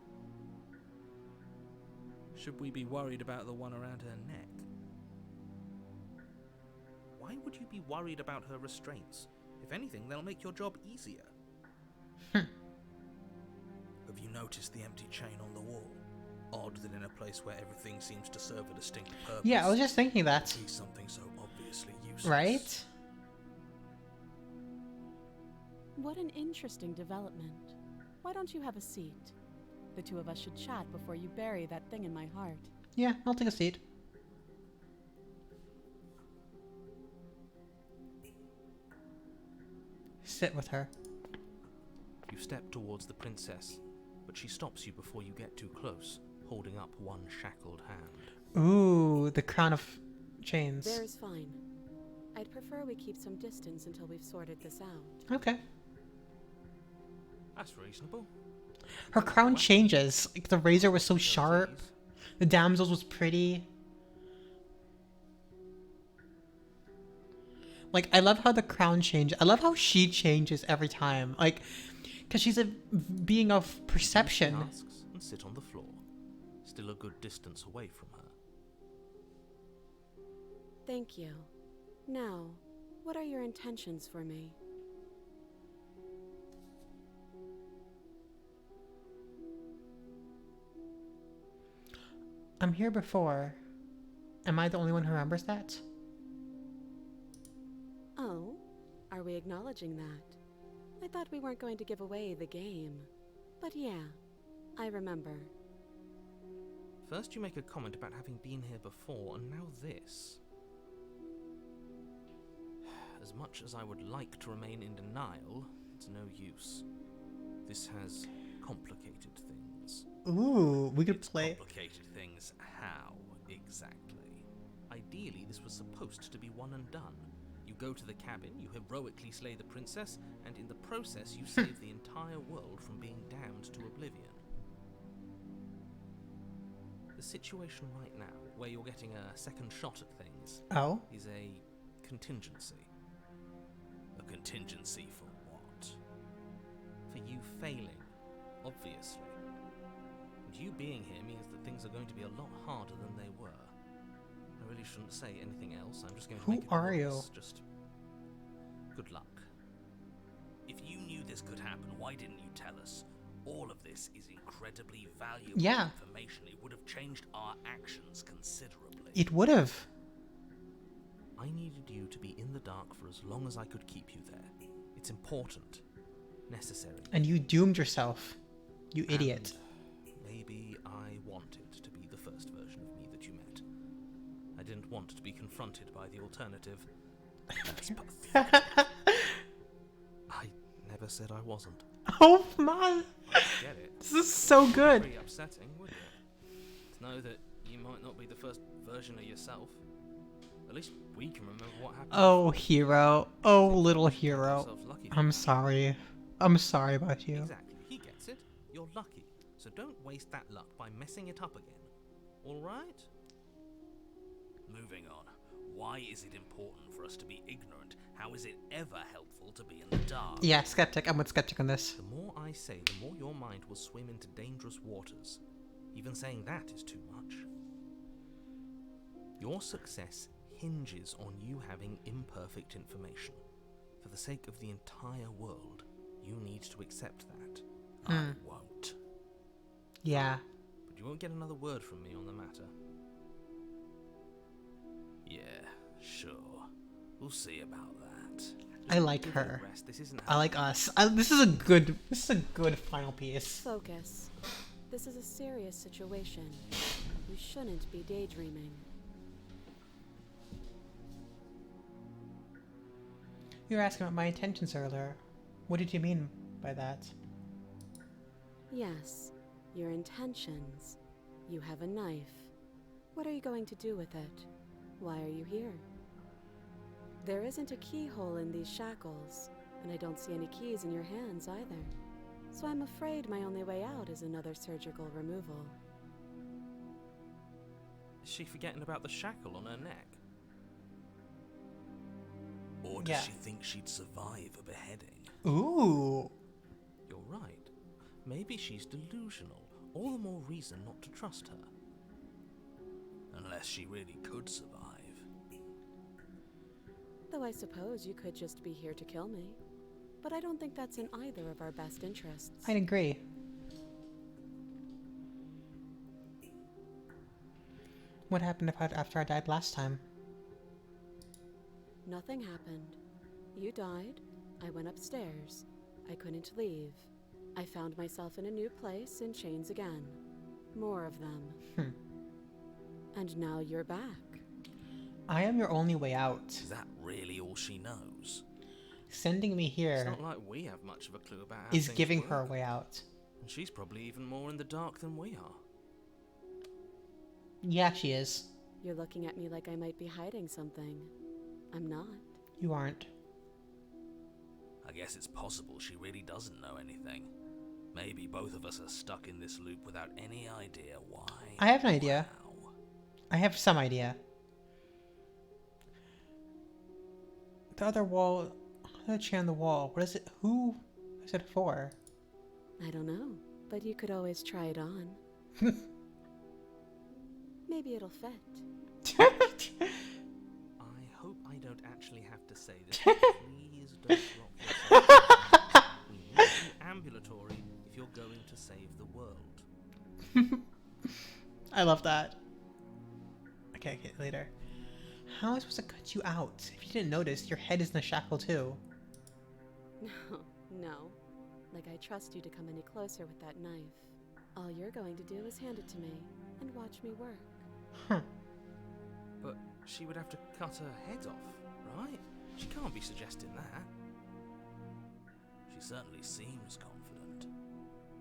Should we be worried about the one around her neck? Why would you be worried about her restraints? If anything, they'll make your job easier. Have you noticed the empty chain on the wall? Odd that in a place where everything seems to serve a distinct purpose. Yeah, I was just thinking that. Be something so obviously useless. Right? What an interesting development. Why don't you have a seat? The two of us should chat before you bury that thing in my heart. Yeah, I'll take a seat. Sit with her. You step towards the princess, but she stops you before you get too close, holding up one shackled hand. Ooh, the crown of chains. There's fine. I'd prefer we keep some distance until we've sorted this out. Okay. That's reasonable. Her crown changes. Like, the razor was so sharp. The damsel's was pretty. Like, I love how the crown changes. I love how she changes every time. Like, because she's a being of perception. She asks and sit on the floor, still a good distance away from her. Thank you. Now, what are your intentions for me? I'm here before. Am I the only one who remembers that? Oh, are we acknowledging that? I thought we weren't going to give away the game. But yeah, I remember. First you make a comment about having been here before, and now this. As much as I would like to remain in denial, it's no use. This has complicated things. Ooh, we could It's play. complicated things. How exactly? Ideally, this was supposed to be one and done. You go to the cabin, you heroically slay the princess, and in the process you save the entire world from being damned to oblivion. The situation right now, where you're getting a second shot at things, Oh? is a contingency. A contingency for what? For you failing, obviously. And you being here means that things are going to be a lot harder than they were. I really shouldn't say anything else. I'm just going to Who make it are obvious. you? Just good luck. If you knew this could happen, why didn't you tell us? All of this is incredibly valuable Yeah. information. It would have changed our actions considerably. It would have. I needed you to be in the dark for as long as I could keep you there. It's important. Necessary. And you doomed yourself. You idiot. And maybe I wanted to be the first version of me that you met. I didn't want to be confronted by the alternative. That's pathetic. I never said I wasn't. Oh my. I get it. This is so good. Pretty upsetting, wouldn't it? To know that you might not be the first version of yourself. At least we can remember what happened. Oh, hero. Oh, little hero. Yourselves lucky for I'm that. sorry. I'm sorry about you. Exactly. He gets it. You're lucky. So don't waste that luck by messing it up again. Alright? Moving on. Why is it important for us to be ignorant? How is it ever helpful to be in the dark? Yeah, skeptic. I'm with skeptic on this. The more I say, the more your mind will swim into dangerous waters. Even saying that is too much. Your success hinges on you having imperfect information. For the sake of the entire world, you need to accept that. I won't. Yeah. But you won't get another word from me on the matter. Yeah, sure. We'll see about that. I like Give it a her. rest. This isn't I like us. This is a good final piece. Focus. This is a serious situation. You shouldn't be daydreaming. You were asking about my intentions earlier. What did you mean by that? Yes, your intentions. You have a knife. What are you going to do with it? Why are you here? There isn't a keyhole in these shackles, and I don't see any keys in your hands either. So I'm afraid my only way out is another surgical removal. Is she forgetting about the shackle on her neck? Or does Yeah. she think she'd survive a beheading? Ooh. You're right. Maybe she's delusional. All the more reason not to trust her. Unless she really could survive. Though I suppose you could just be here to kill me. But I don't think that's in either of our best interests. I'd agree. What happened after I died last time? Nothing happened. You died. I went upstairs. I couldn't leave. I found myself in a new place in chains again. More of them. And now you're back. I am your only way out. Is that really all she knows? Sending me It's here not like we have much of a clue about how is things giving work. her a way out. And she's probably even more in the dark than we are. Yeah, she is. You're looking at me like I might be hiding something. I'm not. You aren't. I guess it's possible she really doesn't know anything. Maybe both of us are stuck in this loop without any idea why. I have an idea. Wow. I have some idea. The other wall, the chair on the wall. What is it? Who is it for? I don't know, but you could always try it on. Maybe it'll fit. I hope I don't actually have to say this. Please don't lock yourself. We need you ambulatory if you're going to save the world. I love that. Okay, later. How am I supposed to cut you out? If you didn't notice, your head is in a shackle too. No. Like I trust you to come any closer with that knife. All you're going to do is hand it to me and watch me work. Huh. But she would have to cut her head off, right? She can't be suggesting that. She certainly seems confident.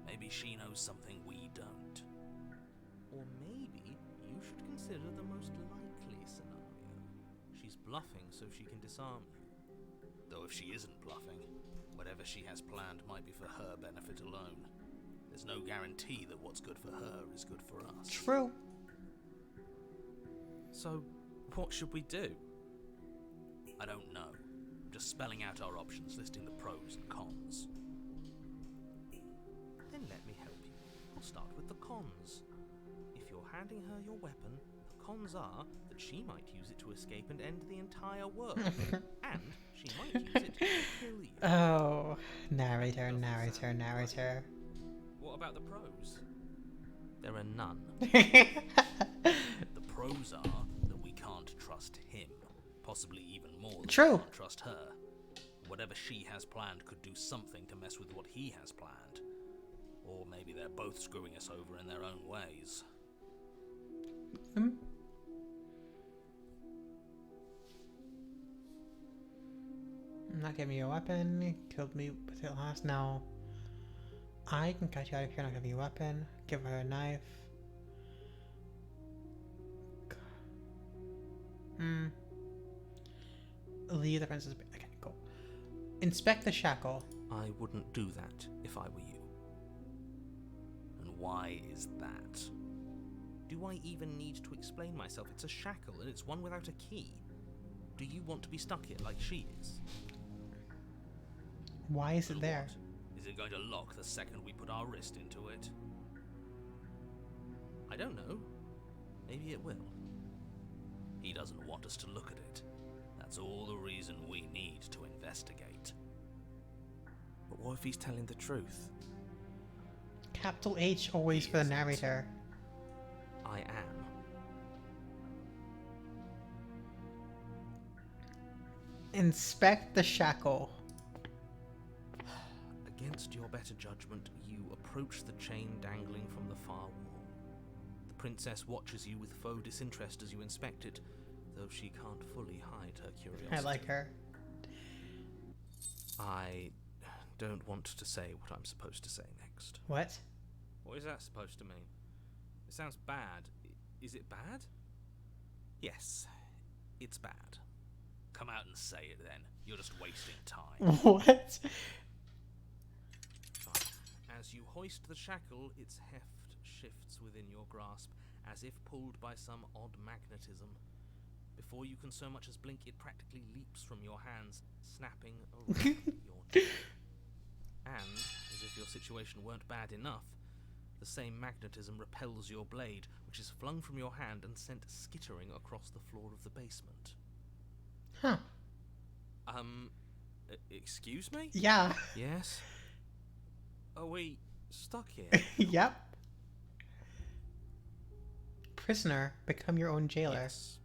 Maybe she knows something we don't. Or maybe you should consider the most likely scenario. She's bluffing so she can disarm you. Though if she isn't bluffing, whatever she has planned might be for her benefit alone. There's no guarantee that what's good for her is good for us. True. So, what should we do? I don't know. I'm just spelling out our options, listing the pros and cons. Then let me help you. I'll start with the cons. If you're handing her your weapon, the cons are that she might use it to escape and end the entire world. And she might use it to kill you. Oh, narrator, narrator, narrator. What about the pros? There are none. The pros are that we can't trust him, possibly even more than True. we can't trust her. Whatever she has planned could do something to mess with what he has planned. Or maybe they're both screwing us over in their own ways. I'm not giving you a weapon. You killed me with it last. Now, I can cut you out of here. Not giving you a weapon. Give her a knife. Leave the princess. Okay, cool. Inspect the shackle. I wouldn't do that if I were you. And why is that? Do I even need to explain myself? It's a shackle and it's one without a key. Do you want to be stuck here like she is? Why is it And there? what? Is it going to lock the second we put our wrist into it? I don't know. Maybe it will. He doesn't want us to look at it. That's all the reason we need to investigate. But what if he's telling the truth? Capital H always He for the isn't. narrator. I am. Inspect the shackle. Against your better judgment, you approach the chain dangling from the far wall. The princess watches you with faux disinterest as you inspect it, though she can't fully hide her curiosity. I like her. I don't want to say what I'm supposed to say next. What? What is that supposed to mean? It sounds bad. Is it bad? Yes, it's bad. Come out and say it then. You're just wasting time. What? As you hoist the shackle, its heft shifts within your grasp, as if pulled by some odd magnetism. Before you can so much as blink, it practically leaps from your hands, snapping around your neck. And, as if your situation weren't bad enough, The same magnetism repels your blade, which is flung from your hand and sent skittering across the floor of the basement. Huh. Excuse me? Yeah. Yes? Are we stuck here? Yep. Prisoner, become your own jailer. Yes.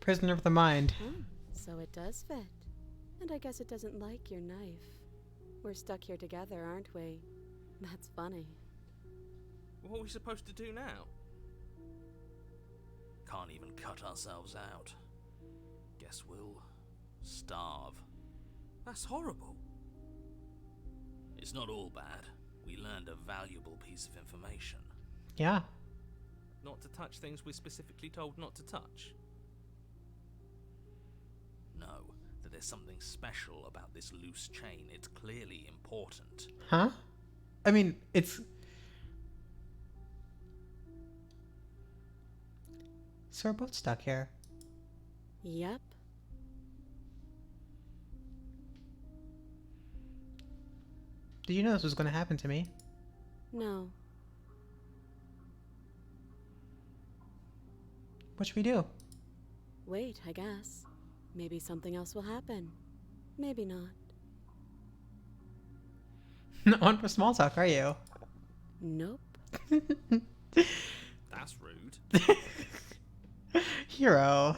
Prisoner of the mind. Huh, so it does fit. And I guess it doesn't like your knife. We're stuck here together, aren't we? That's funny. What are we supposed to do now? Can't even cut ourselves out. Guess we'll starve. That's horrible. It's not all bad. We learned a valuable piece of information. Yeah. Not to touch things we're specifically told not to touch. No, that there's something special about this loose chain. It's clearly important. Huh? I mean, it's... So we're both stuck here. Yep. Did you know this was going to happen to me? No. What should we do? Wait, I guess. Maybe something else will happen. Maybe not. Not on for small talk, are you? Nope. That's rude. Hero.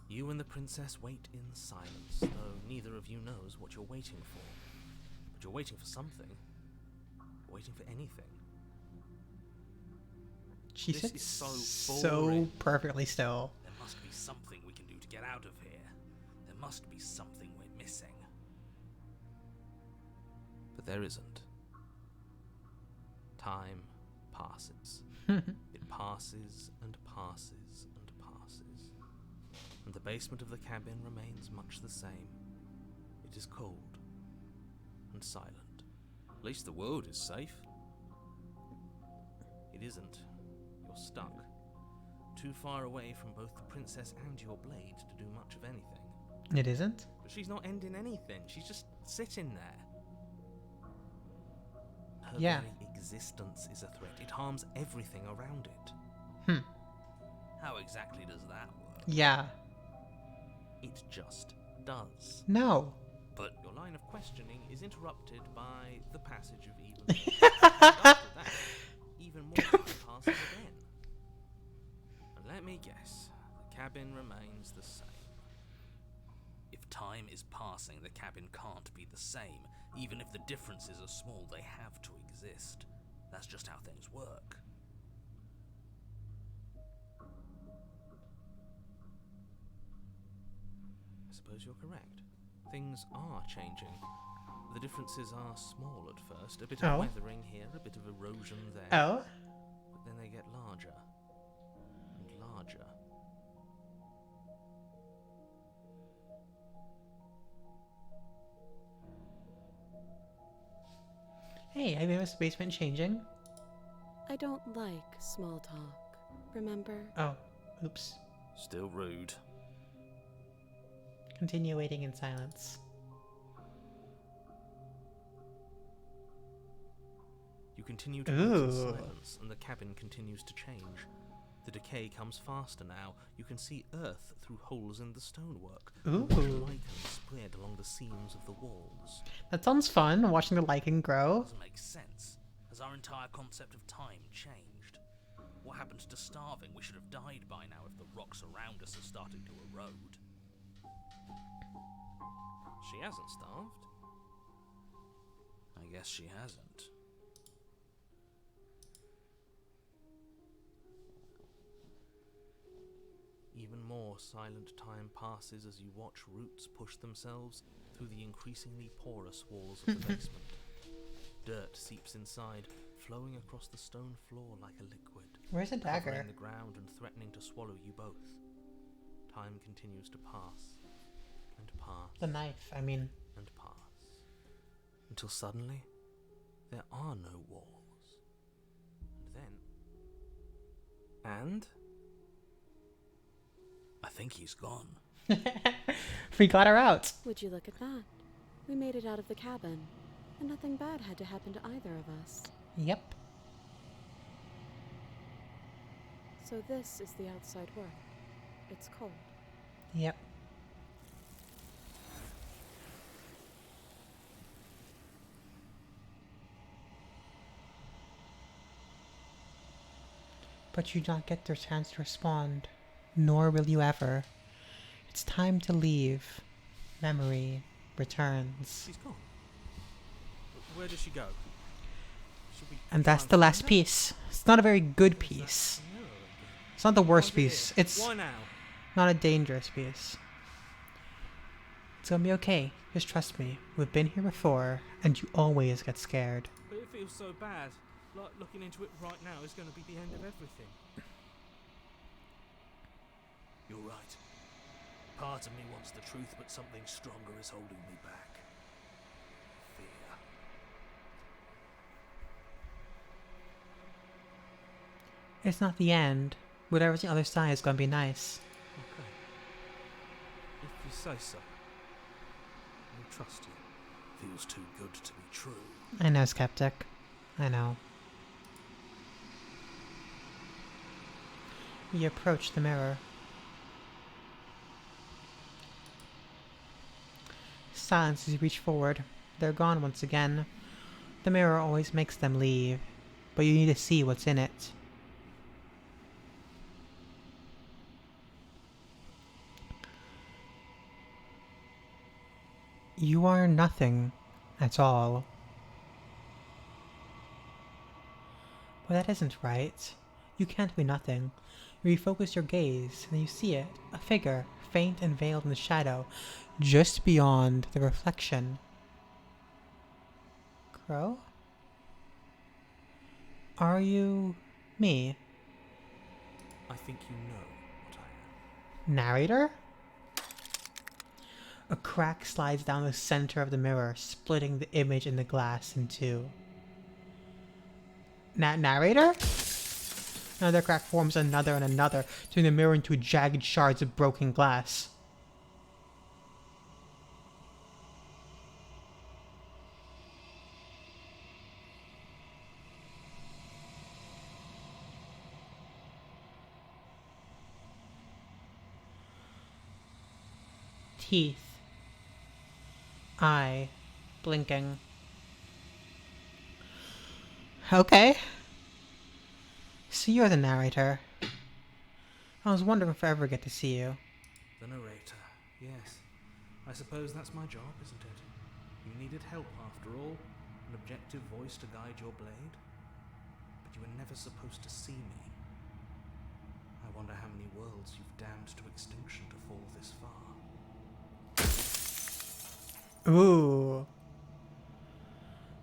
You and the princess wait in silence, though neither of you knows what you're waiting for. But you're waiting for something. Waiting for anything. She This sits is so so boring. perfectly still. There must be something we can do to get out of here. There must be something we're missing. But there isn't. Time passes. It passes and passes and passes. And the basement of the cabin remains much the same. It is cold and silent. At least the world is safe. It isn't. You're stuck. Too far away from both the princess and your blade to do much of anything. It isn't? But she's not ending anything. She's just sitting there. Her Yeah. very existence is a threat. It harms everything around it. How exactly does that work? Yeah. It just does. No. But your line of questioning is interrupted by the passage of even after that, even more time passes again. And let me guess, the cabin remains the same. If time is passing, the cabin can't be the same. Even if the differences are small, they have to exist. That's just how things work. I suppose you're correct. Things are changing. The differences are small at first. A bit of Oh. weathering here, a bit of erosion there. Oh? But then they get larger and larger. Hey, have you noticed the basement changing? I don't like small talk. Remember? Oh. Oops. Still rude. Continue waiting in silence. You continue to wait in Ooh. silence, and the cabin continues to change. The decay comes faster now. You can see earth through holes in the stonework. Ooh. Lichen spread along the seams of the walls. That sounds fun, watching the lichen grow. Doesn't make sense. Has our entire concept of time changed? What happened to starving? We should have died by now if the rocks around us are starting to erode. She hasn't starved. I guess she hasn't. Even more silent time passes as you watch roots push themselves through the increasingly porous walls of the basement. Dirt seeps inside, flowing across the stone floor like a liquid, Where's the dagger? covering the ground and threatening to swallow you both. Time continues to pass, and pass, The knife, I mean. and pass, until suddenly there are no walls. And I think he's gone. We got her out. Would you look at that? We made it out of the cabin, and nothing bad had to happen to either of us. Yep. So this is the outside world. It's cold. Yep. But you do not get the chance to respond, nor will you ever. It's time to leave. Memory returns. She's gone. Where does she go? Should we And try that's the last find her? piece. It's not a very good Or is that piece. the mirror again? It's not the worst How's it piece. here? It's Why now? not a dangerous piece. It's gonna be okay. Just trust me. We've been here before, and you always get scared. But it feels so bad. Like looking into it right now is going to be the end of everything. You're right. Part of me wants the truth, but something stronger is holding me back. Fear. It's not the end. Whatever's the other side is gonna be nice. Okay. If you say so. I'll trust you. Feels too good to be true. I know, Skeptic. I know. You approach the mirror. Silence as you reach forward. They're gone once again. The mirror always makes them leave, but you need to see what's in it. You are nothing at all. But that isn't right. You can't be nothing. You refocus your gaze, and you see it, a figure, faint and veiled in the shadow, just beyond the reflection. Crow? Are you me? I think you know what I am. Narrator? A crack slides down the center of the mirror, splitting the image in the glass in two. Narrator? Another crack forms another and another, turning the mirror into jagged shards of broken glass. Teeth. Eye. Blinking. Okay. So you're the narrator. I was wondering if I ever get to see you. The narrator. Yes. I suppose that's my job, isn't it? You needed help after all. An objective voice to guide your blade. But you were never supposed to see me. I wonder how many worlds you've damned to extinction to fall this far. Ooh.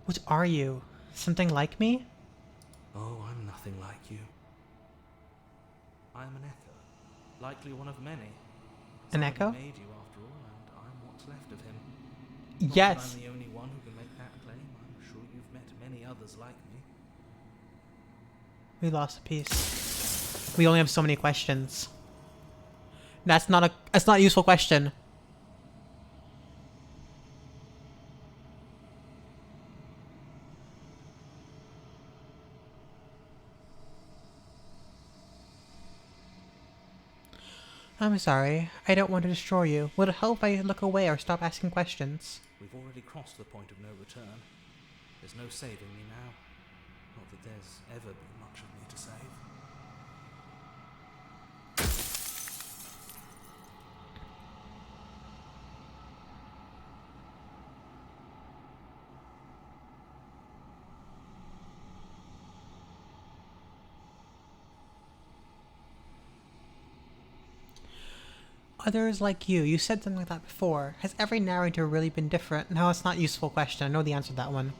What are you? Something like me? Oh, I'm nothing like you. I am an echo. Likely one of many. An Somebody echo? made you after all, and I'm what's left of him. Not that Yes. I'm the only one who can make that claim. I'm sure you've met many others like me. We lost a piece. We only have so many questions. That's not a useful question. I'm sorry. I don't want to destroy you. Would it help if I look away or stop asking questions? We've already crossed the point of no return. There's no saving me now. Not that there's ever been much of me to save. Others like you said something like that before. Has every narrator really been different? No, it's not a useful question. I know the answer to that one.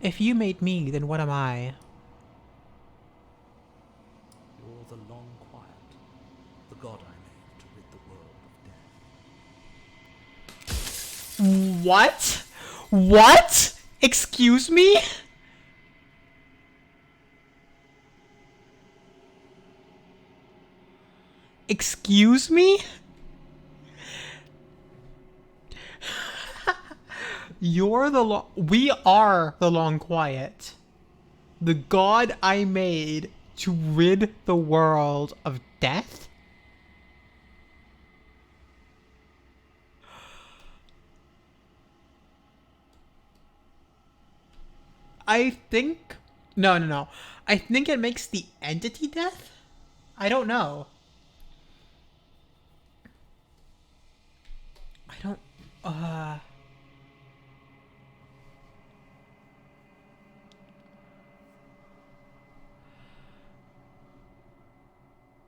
If you made me, then what am I? You're the long quiet, the god I made to rid the world of death. What? What? Excuse me? Excuse me? We are the long quiet. The god I made to rid the world of death? I think... No, no, no. I think it makes the entity death? I don't know. I don't... Uh...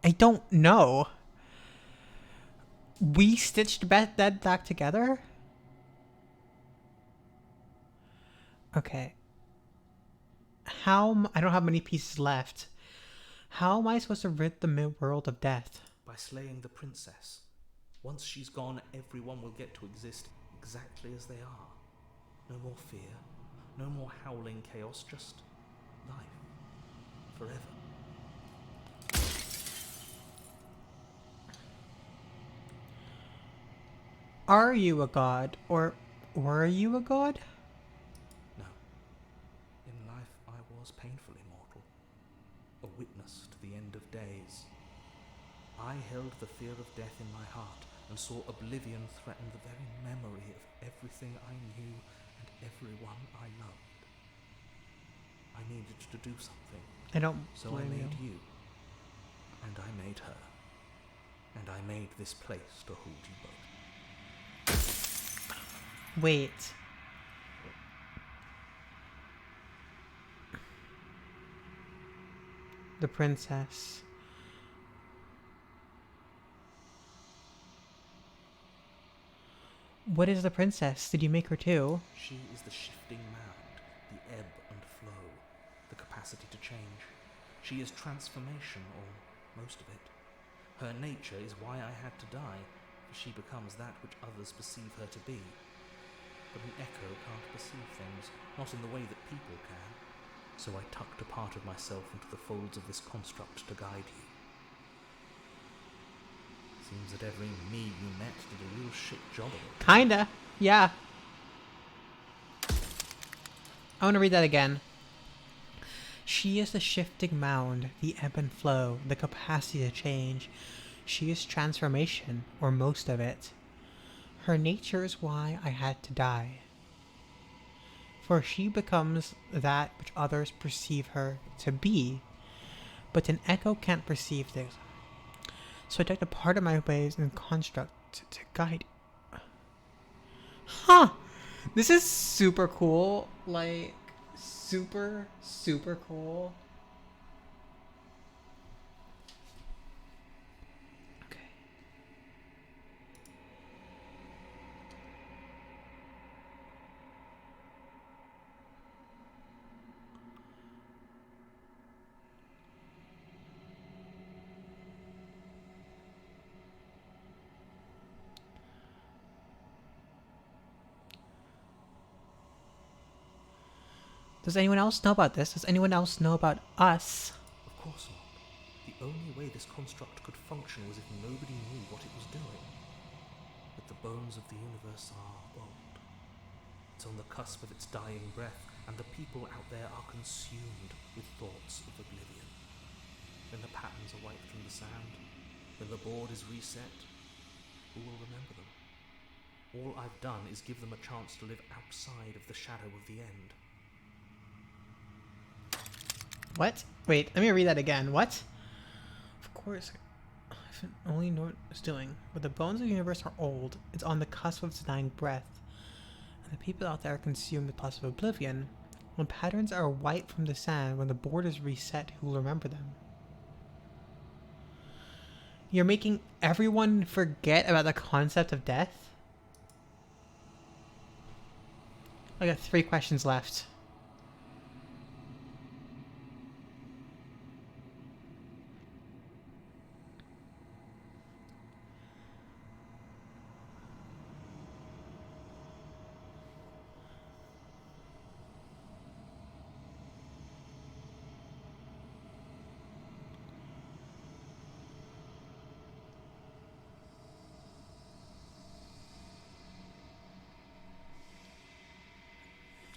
I don't know. We stitched that back together? Okay. I don't have many pieces left. How am I supposed to rid the world of death? By slaying the princess. Once she's gone, everyone will get to exist exactly as they are. No more fear, no more howling chaos, just life. Forever. Are you a god? Or were you a god? No. In life I was painfully mortal. A witness to the end of days. I held the fear of death in my heart and saw oblivion threaten the very memory of everything I knew and everyone I loved. I needed to do something. I don't So I blame made you. you. And I made her. And I made this place to hold you both. Wait. The princess. What is the princess? Did you make her too? She is the shifting mound, the ebb and flow, the capacity to change. She is transformation, or most of it. Her nature is why I had to die, for she becomes that which others perceive her to be. But an echo can't perceive things, not in the way that people can. So I tucked a part of myself into the folds of this construct to guide you. Seems that every me you met did a real shit job of it. Kinda. Yeah. I want to read that again. She is the shifting mound, the ebb and flow, the capacity to change. She is transformation, or most of it. Her nature is why I had to die. For she becomes that which others perceive her to be. But an echo can't perceive this. So I took a part of my ways and construct to guide. Huh! This is super cool. Like, super, super cool. Okay. Does anyone else know about this? Does anyone else know about us? Of course not. The only way this construct could function was if nobody knew what it was doing. But the bones of the universe are old. It's on the cusp of its dying breath, and the people out there are consumed with thoughts of oblivion. When the patterns are wiped from the sand, when the board is reset, who will remember them? All I've done is give them a chance to live outside of the shadow of the end. What? Wait, let me read that again. What? Of course, I only know what it's doing. But the bones of the universe are old. It's on the cusp of its dying breath. And the people out there are consumed with thoughts of oblivion. When patterns are wiped from the sand, when the board is reset, who will remember them? You're making everyone forget about the concept of death? I got 3 questions left.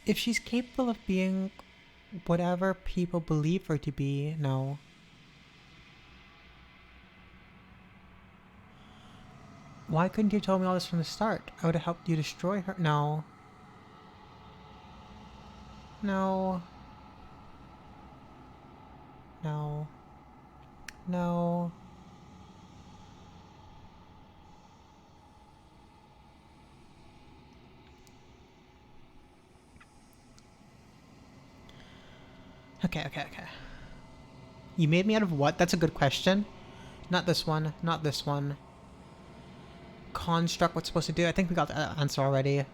If she's capable of being whatever people believe her to be, no. Why couldn't you have told me all this from the start? I would have helped you destroy her. No. No. No. No. Okay. You made me out of what? That's a good question. Not this one. Not this one. Construct, what's supposed to do? I think we got the answer already.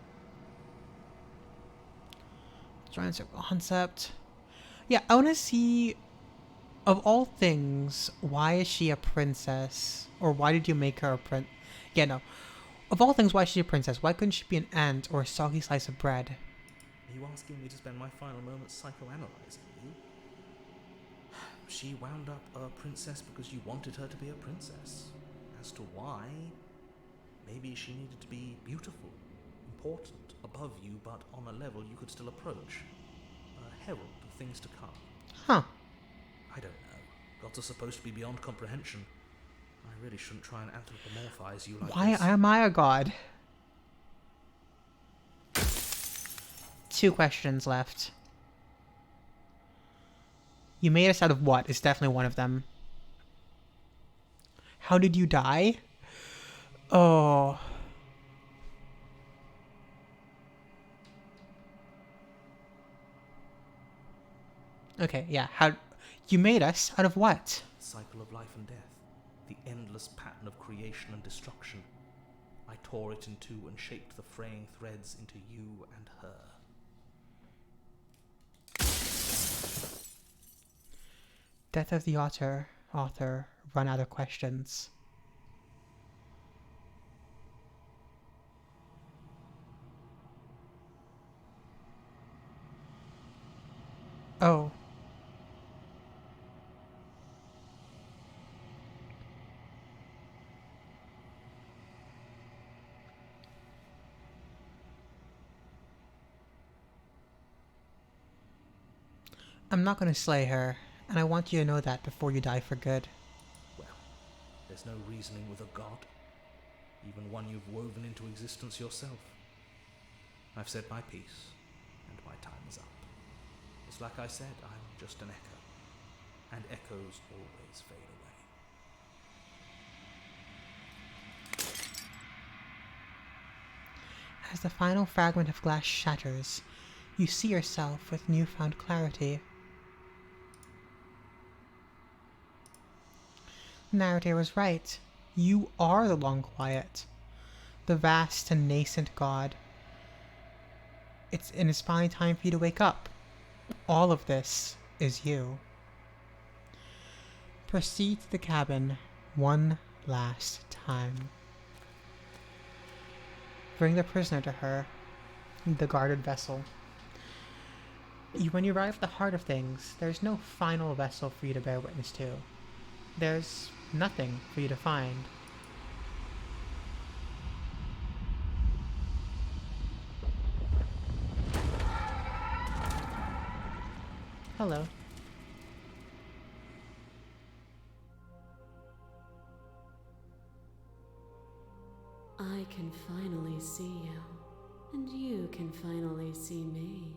Try and answer concept. Yeah, I want to see, of all things, why is she a princess? Or why did you make her a prince? Yeah, no. Of all things, why is she a princess? Why couldn't she be an ant or a soggy slice of bread? Are you asking me to spend my final moments psychoanalyzing you? She wound up a princess because you wanted her to be a princess. As to why, maybe she needed to be beautiful, important, above you, but on a level you could still approach. A herald of things to come. Huh. I don't know. Gods are supposed to be beyond comprehension. I really shouldn't try and anthropomorphize you like Why this. am I a god? 2 questions left. You made us out of what is definitely one of them. How did you die? Oh. Okay, yeah. How you made us out of what? Cycle of life and death. The endless pattern of creation and destruction. I tore it in two and shaped the fraying threads into you and her. Death of the author. Run out of questions. Oh. I'm not going to slay her, and I want you to know that before you die for good. Well, there's no reasoning with a god. Even one you've woven into existence yourself. I've said my piece, and my time is up. It's like I said, I'm just an echo. And echoes always fade away. As the final fragment of glass shatters, you see yourself with newfound clarity. The narrator was right. You are the Long Quiet, the vast and nascent god. It's finally time for you to wake up. All of this is you. Proceed to the cabin one last time. Bring the prisoner to her, the guarded vessel. When you arrive at the heart of things, there's no final vessel for you to bear witness to. There's nothing for you to find. Hello. I can finally see you, and you can finally see me.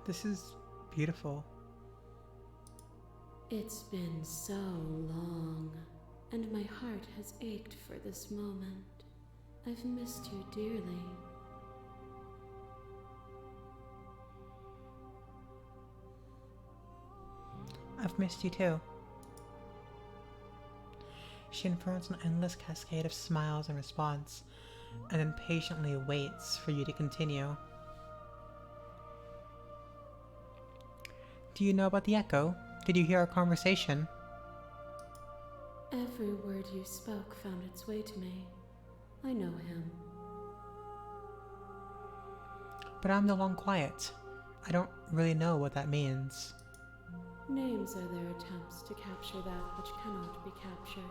This is beautiful. It's been so long, and my heart has ached for this moment. I've missed you dearly. I've missed you too. She unfurls an endless cascade of smiles in response, and then patiently waits for you to continue. Do you know about the echo? Did you hear our conversation? Every word you spoke found its way to me. I know him. But I'm the Long Quiet. I don't really know what that means. Names are their attempts to capture that which cannot be captured.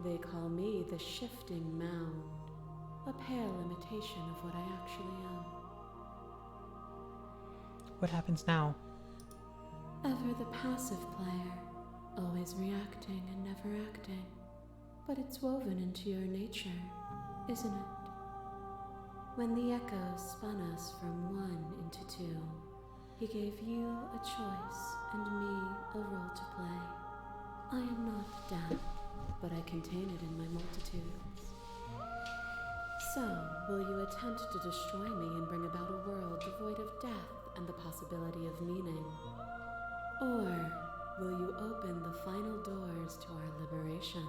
They call me the Shifting Mound, a pale imitation of what I actually am. What happens now? Ever the passive player, always reacting and never acting. But it's woven into your nature, isn't it? When the echoes spun us from one into two, he gave you a choice and me a role to play. I am not death, but I contain it in my multitudes. So, will you attempt to destroy me and bring about a world devoid of death and the possibility of meaning? Or will you open the final doors to our liberation?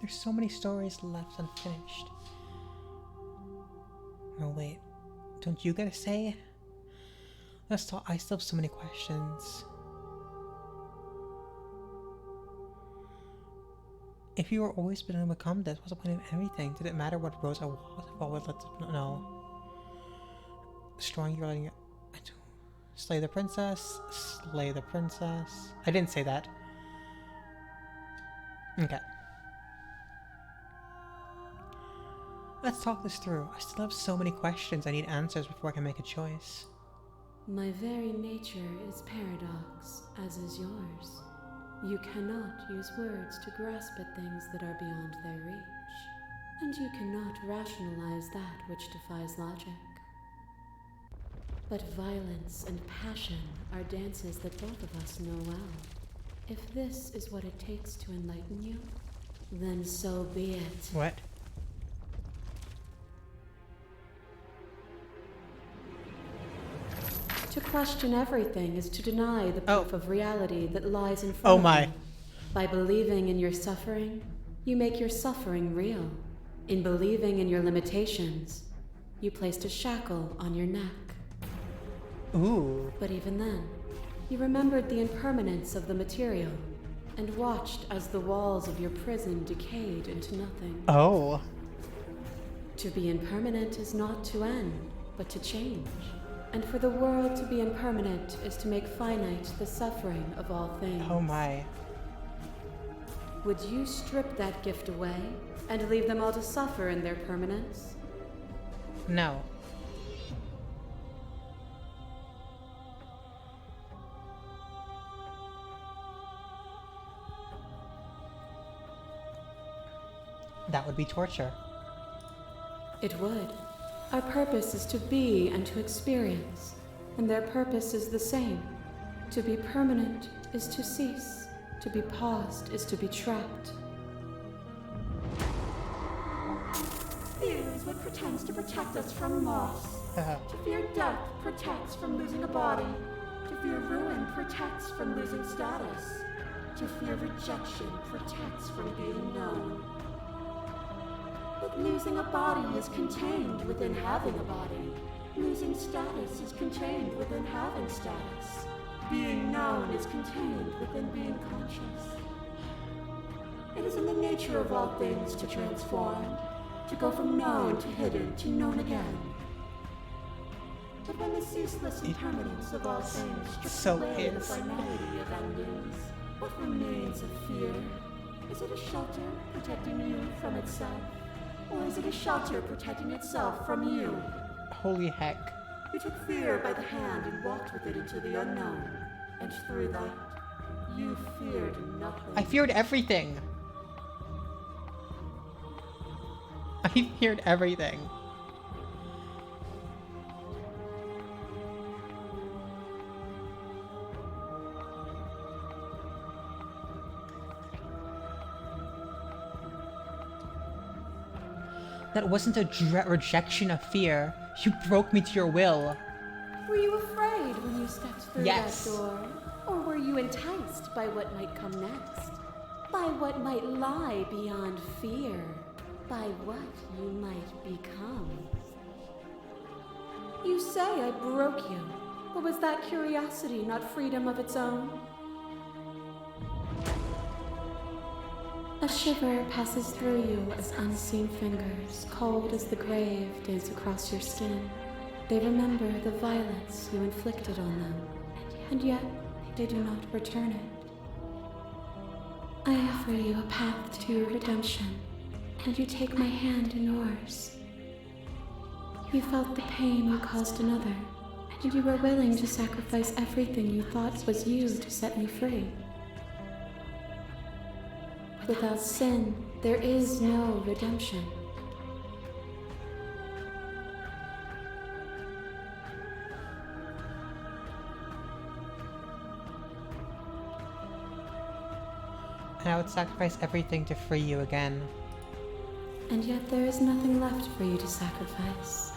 There's so many stories left unfinished. Oh wait, don't you get a say? Let's talk. I still have so many questions. If you were always been able to become this, what's the point of everything? Did it matter what rose I was? If I would let them know. Strong, you're letting it. Slay the princess. Slay the princess. I didn't say that. Okay. Let's talk this through. I still have so many questions. I need answers before I can make a choice. My very nature is paradox, as is yours. You cannot use words to grasp at things that are beyond their reach, and you cannot rationalize that which defies logic. But violence and passion are dances that both of us know well. If this is what it takes to enlighten you, then so be it. What? To question everything is to deny the proof of reality that lies in front Oh of my. you. By believing in your suffering, you make your suffering real. In believing in your limitations, you placed a shackle on your neck. Ooh. But even then, you remembered the impermanence of the material and watched as the walls of your prison decayed into nothing. Oh. To be impermanent is not to end, but to change. And for the world to be impermanent is to make finite the suffering of all things. Oh my. Would you strip that gift away and leave them all to suffer in their permanence? No. That would be torture. It would. Our purpose is to be and to experience, and their purpose is the same. To be permanent is to cease. To be paused is to be trapped. Fear is what pretends to protect us from loss. To fear death protects from losing a body. To fear ruin protects from losing status. To fear rejection protects from being known. But losing a body is contained within having a body. Losing status is contained within having status. Being known is contained within being conscious. It is in the nature of all things to transform, to go from known to hidden to known again. But when the ceaseless impermanence of all things strips So away the is. finality of endings, what remains of fear? Is it a shelter protecting you from itself? Or is it a shelter protecting itself from you? Holy heck. You took fear by the hand and walked with it into the unknown. And through that, you feared nothing. I feared everything. I feared everything. That wasn't a rejection of fear. You broke me to your will. Were you afraid when you stepped through Yes. that door? Or were you enticed by what might come next? By what might lie beyond fear? By what you might become? You say I broke you, but was that curiosity not freedom of its own? A shiver passes through you as unseen fingers, cold as the grave, dance across your skin. They remember the violence you inflicted on them, and yet they do not return it. I offer you a path to redemption, and you take my hand in yours. You felt the pain you caused another, and you were willing to sacrifice everything you thought was you to set me free. Without sin, there is no redemption. And I would sacrifice everything to free you again. And yet there is nothing left for you to sacrifice,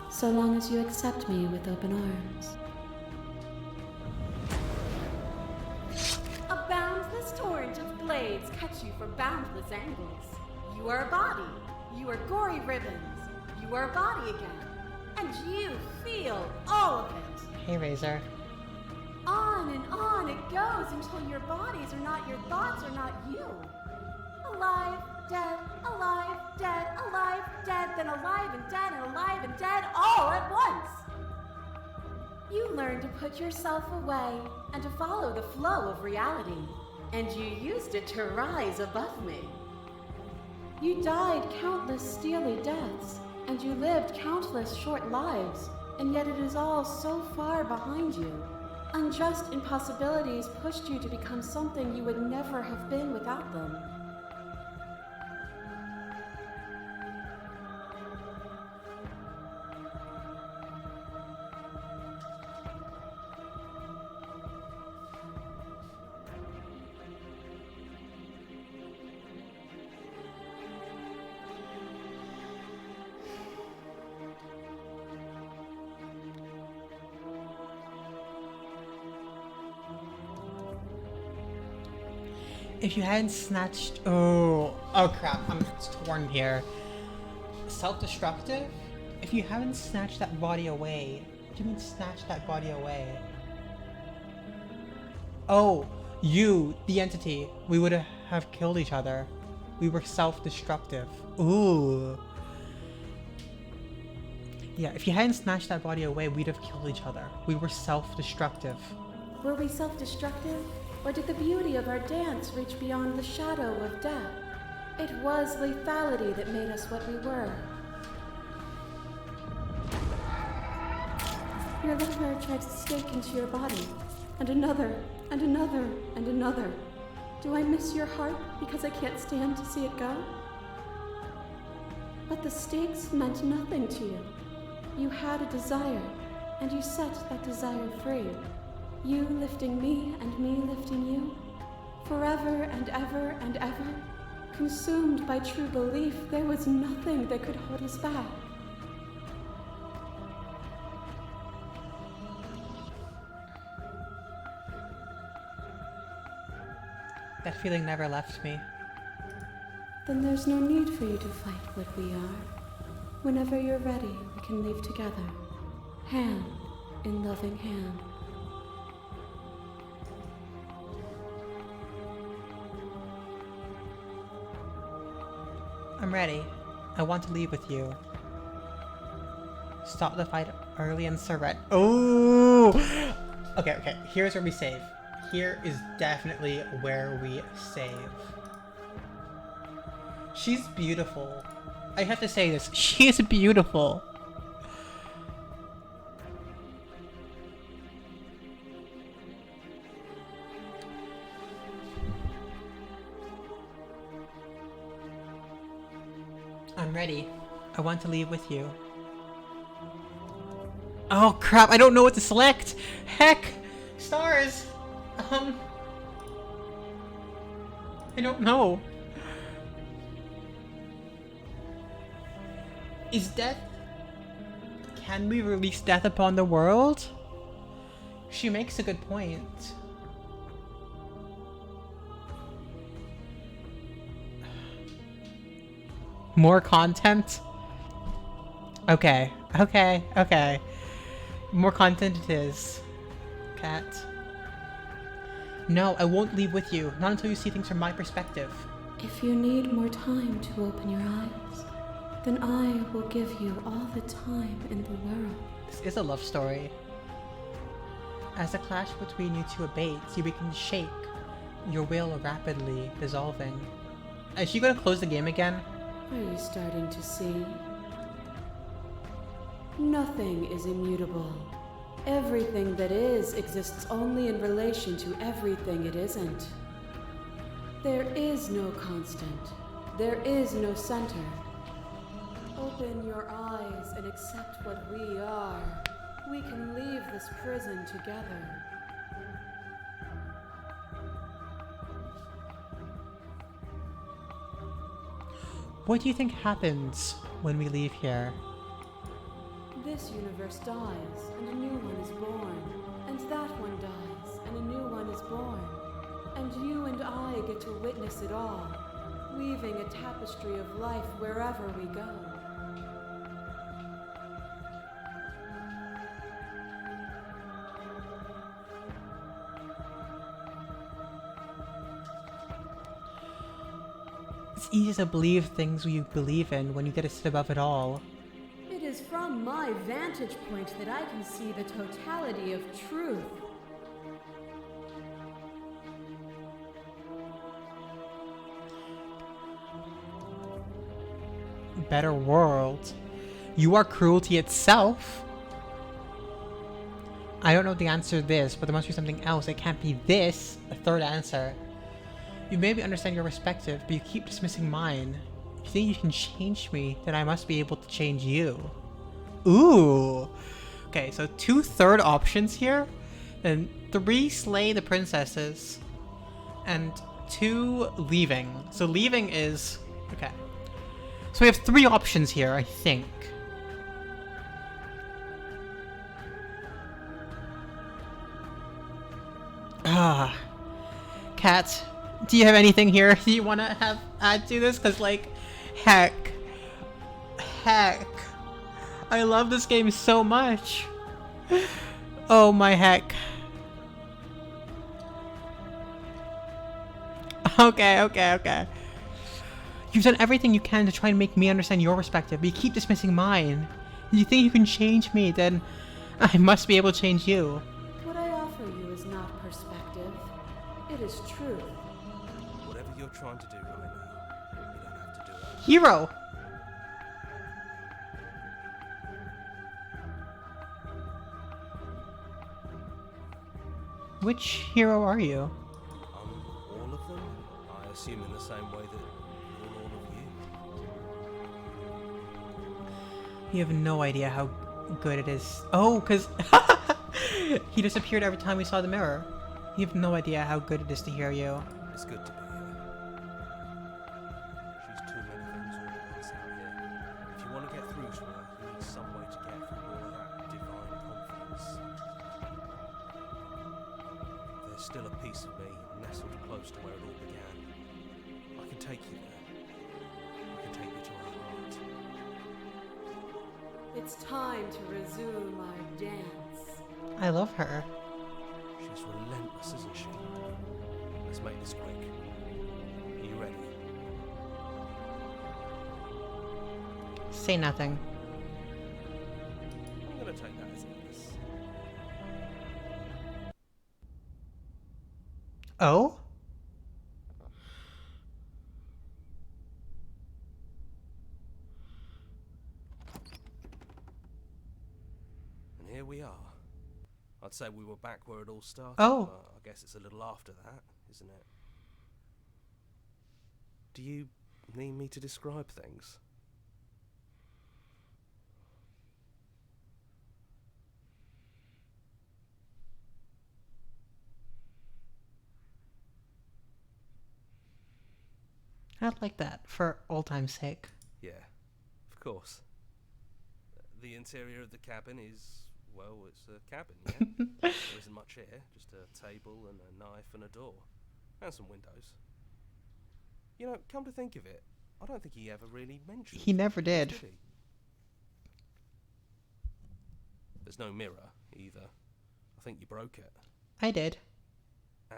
so long as you accept me with open arms. A boundless torrent of blades cut you from boundless angles. You are a body. You are gory ribbons. You are a body again. And you feel all of it. Hey, Razor. On and on it goes until your bodies are not your thoughts, are not you. Alive, dead, then alive and dead, all at once. You learn to put yourself away and to follow the flow of reality, and you used it to rise above me. You died countless steely deaths, and you lived countless short lives, and yet it is all so far behind you. Unjust impossibilities pushed you to become something you would never have been without them. If you hadn't snatched... Oh crap, I'm torn here. Self-destructive? If you haven't snatched that body away... What do you mean snatch that body away? Oh, you, the entity. We would have killed each other. We were self-destructive. Ooh. Yeah, if you hadn't snatched that body away, we'd have killed each other. We were self-destructive. Were we self-destructive? Or did the beauty of our dance reach beyond the shadow of death? It was lethality that made us what we were. Your lover tried to stake into your body, and another, and another, and another. Do I miss your heart because I can't stand to see it go? But the stakes meant nothing to you. You had a desire, and you set that desire free. You lifting me and me lifting you, forever and ever and ever, consumed by true belief there was nothing that could hold us back. That feeling never left me. Then there's no need for you to fight what we are. Whenever you're ready, we can leave together, hand in loving hand. I'm ready. I want to leave with you. Stop the fight early and surrender. Oh! Okay. Here's where we save. Here is definitely where we save. She's beautiful. I have to say this. She is beautiful. I'm ready. I want to leave with you. Oh crap, I don't know what to select! Heck! Stars! I don't know. Is death... Can we release death upon the world? She makes a good point. More content? Okay. More content it is. Cat. No, I won't leave with you. Not until you see things from my perspective. If you need more time to open your eyes, then I will give you all the time in the world. This is a love story. As the clash between you two abates, you begin to shake, your will rapidly dissolving. Is she gonna close the game again? Are you starting to see? Nothing is immutable. Everything that is exists only in relation to everything it isn't. There is no constant. There is no center. Open your eyes and accept what we are. We can leave this prison together. What do you think happens when we leave here? This universe dies, and a new one is born. And that one dies, and a new one is born. And you and I get to witness it all, weaving a tapestry of life wherever we go. It's easy to believe things you believe in when you get to sit above it all. It is from my vantage point that I can see the totality of truth. Better world. You are cruelty itself. I don't know the answer to this, but there must be something else. It can't be this. The third answer. You maybe understand your perspective, but you keep dismissing mine. If you think you can change me, then I must be able to change you. Ooh. Okay, so 2 third options here. And 3 slay the princesses. And 2 leaving. So leaving is... Okay. So we have 3 options here, I think. Ah. Kat, do you have anything here you want to add to this? Because, like, heck. I love this game so much. Oh my heck. Okay. You've done everything you can to try and make me understand your perspective, but you keep dismissing mine. If you think you can change me, then I must be able to change you. What I offer you is not perspective. It is truth. Whatever you're trying to do right now, you don't have to do it. Hero! Which hero are you? All of them? I assume in the same way that you're all of you. You have no idea how good it is. Oh, because he disappeared every time we saw the mirror. You have no idea how good it is to hear you. It's good to be here. She's too many things all at once out here. If you want to get through to her, you need some way to get through all of that divine confidence. There's still a piece of me nestled close to where it all began. I can take you there. I can take you to her heart. It's time to resume our dance. I love her. She's relentless, isn't she? Let's make this quick. Are you ready? Say nothing. I'm gonna take that as a yes. Oh? And here we are. I'd say we were back where it all started. Oh. But I guess it's a little after that, isn't it? Do you need me to describe things? I'd like that, for old time's sake. Yeah, of course. The interior of the cabin is, well, it's a cabin, yeah? There isn't much here, just a table and a knife and a door. And some windows. You know, come to think of it, I don't think he ever really mentioned He never this, did. he? There's no mirror, either. I think you broke it. I did.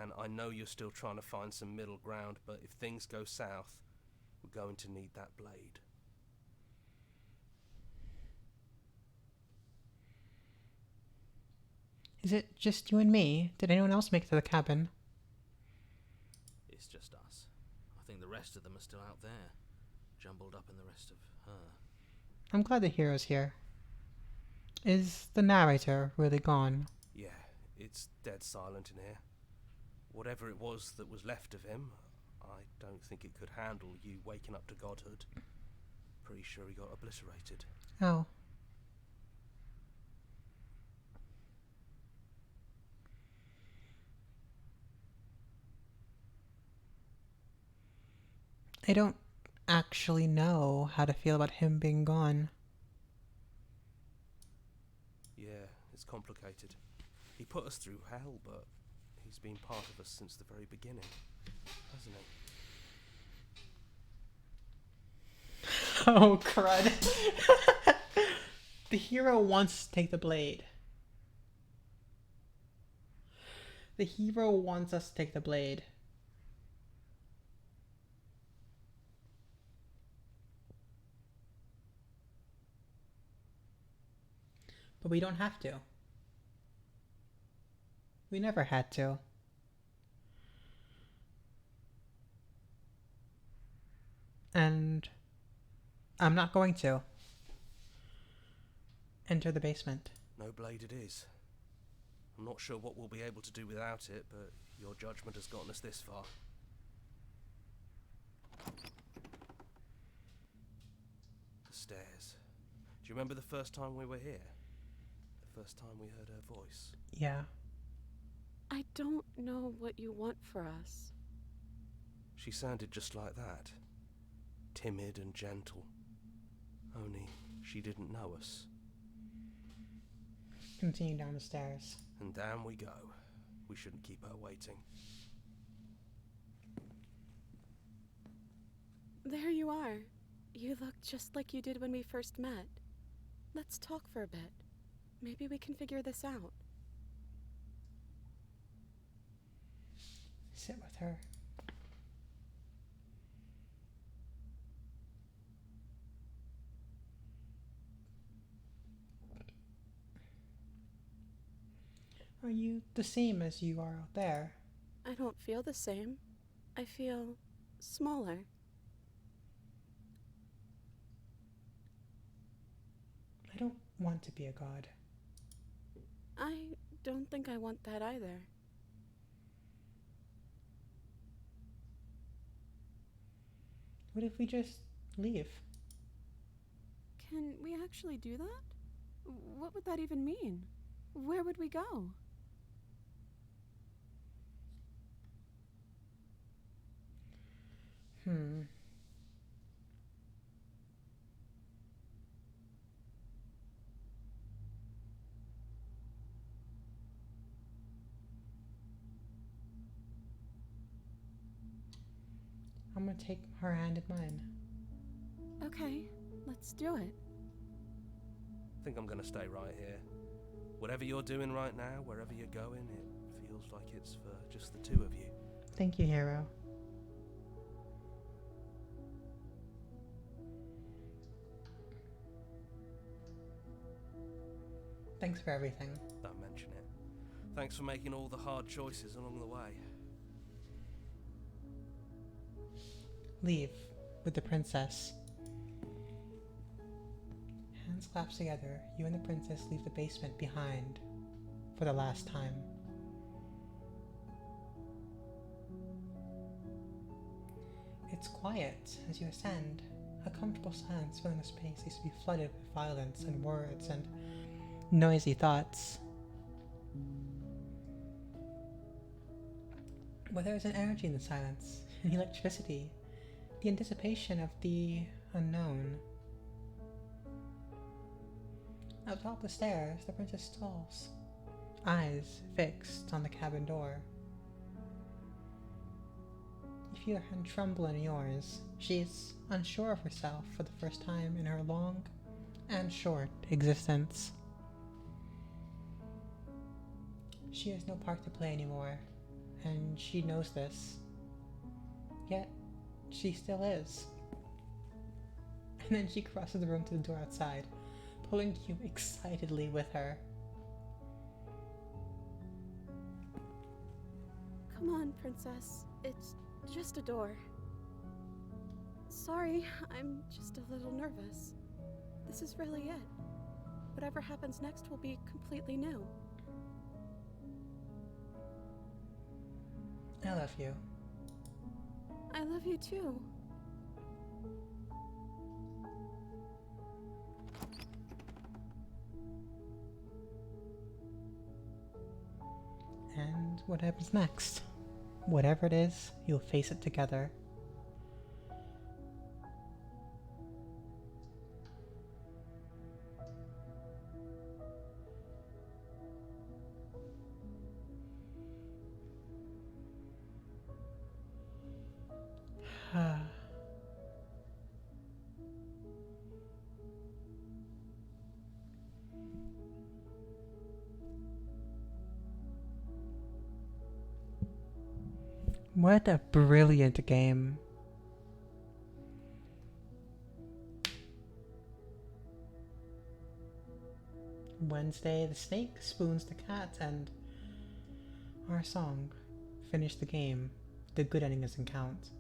And I know you're still trying to find some middle ground, but if things go south, we're going to need that blade. Is it just you and me? Did anyone else make it to the cabin? It's just us. I think the rest of them are still out there, jumbled up in the rest of her. I'm glad the hero's here. Is the narrator really gone? Yeah, it's dead silent in here. Whatever it was that was left of him, I don't think it could handle you waking up to godhood. Pretty sure he got obliterated. Oh. I don't actually know how to feel about him being gone. Yeah, it's complicated. He put us through hell, but he's been part of us since the very beginning, hasn't he? Oh, crud. The hero wants to take the blade. The hero wants us to take the blade. But we don't have to. We never had to. And I'm not going to. Enter the basement. No blade it is. I'm not sure what we'll be able to do without it, but your judgment has gotten us this far. The stairs. Do you remember the first time we were here? The first time we heard her voice? Yeah. I don't know what you want for us. She sounded just like that. Timid and gentle. Only she didn't know us. Continue down the stairs. And down we go. We shouldn't keep her waiting. There you are. You look just like you did when we first met. Let's talk for a bit. Maybe we can figure this out. Sit with her. Are you the same as you are out there? I don't feel the same. I feel smaller. I don't want to be a god. I don't think I want that either. What if we just leave? Can we actually do that? What would that even mean? Where would we go? I'm gonna take her hand in mine. Okay, let's do it. I think I'm gonna stay right here. Whatever you're doing right now, wherever you're going, it feels like it's for just the two of you. Thank you, hero. Thanks for everything. Don't mention it. Thanks for making all the hard choices along the way. Leave with the princess. Hands clasped together, you and the princess leave the basement behind for the last time. It's quiet as you ascend, a comfortable silence filling the space used to be flooded with violence and words and noisy thoughts. But there is an energy in the silence, an electricity, the anticipation of the unknown. Atop the stairs, the princess stalls, eyes fixed on the cabin door. You feel her hand tremble in yours. She's unsure of herself for the first time in her long and short existence. She has no part to play anymore, and she knows this. Yet, she still is. And then she crosses the room to the door outside, pulling you excitedly with her. Come on, princess. It's just a door. Sorry, I'm just a little nervous. This is really it. Whatever happens next will be completely new. I love you. I love you too. And what happens next? Whatever it is, you'll face it together. What a brilliant game. Wednesday, the snake spoons the cat, and our song. Finish the game. The good ending doesn't count.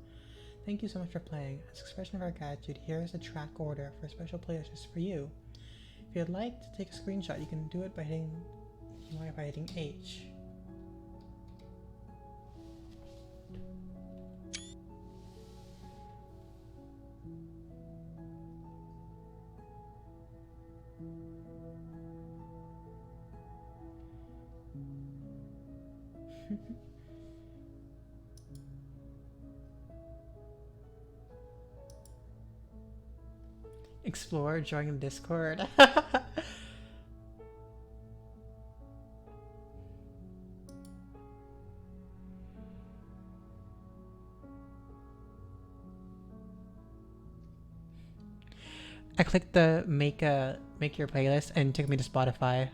Thank you so much for playing. As an expression of our gratitude, here is a track order for a special playlist just for you. If you'd like to take a screenshot, you can do it by hitting H. Explore, join Discord. I clicked the make your playlist and it took me to Spotify.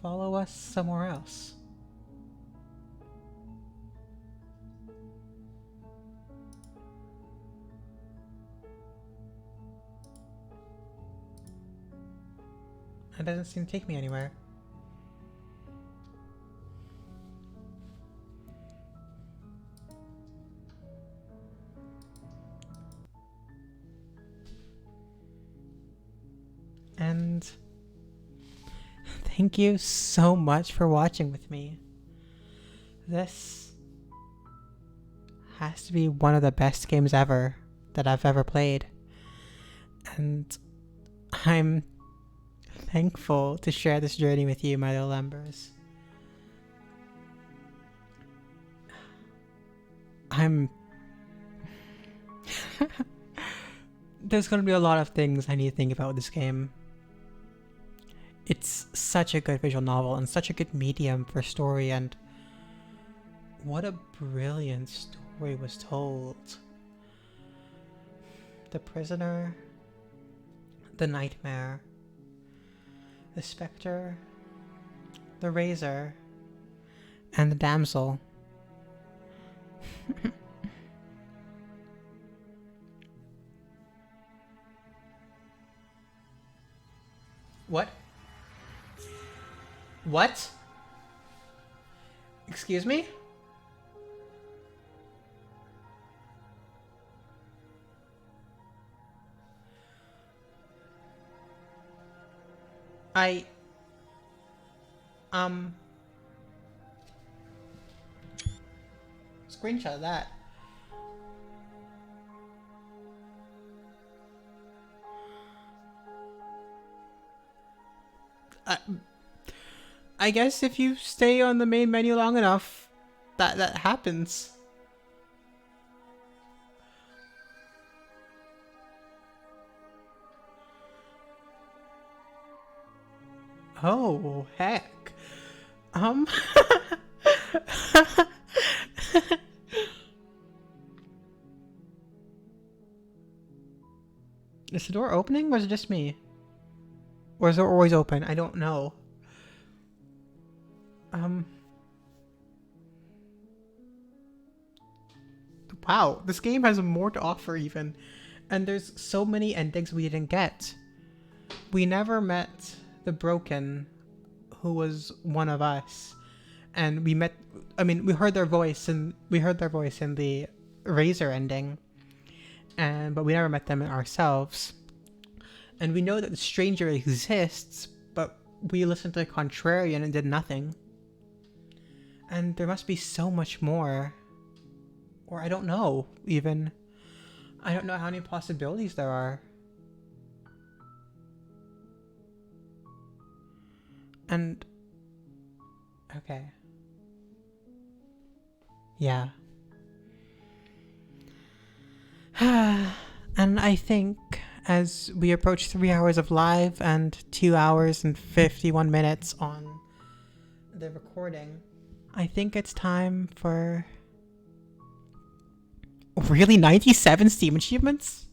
Follow us somewhere else. It doesn't seem to take me anywhere. And thank you so much for watching with me. This has to be one of the best games ever that I've ever played. And I'm thankful to share this journey with you, my little embers. There's gonna be a lot of things I need to think about with this game. It's such a good visual novel and such a good medium for story, and what a brilliant story was told. The prisoner, the nightmare, the specter, the razor, and the damsel. What? What? Excuse me? Screenshot that. I guess if you stay on the main menu long enough, that happens. Oh, heck. Is the door opening or is it just me? Or is it always open? I don't know. Wow, this game has more to offer even. And there's so many endings we didn't get. We never met the broken who was one of us, and we heard their voice in the Razor ending, but we never met them ourselves. And we know that the stranger exists, but we listened to the Contrarian and did nothing. And there must be so much more. Or I don't know, even. I don't know how many possibilities there are. And... okay. Yeah. And I think as we approach 3 hours of live and 2 hours and 51 minutes on the recording, I think it's time for... really? 97 Steam achievements?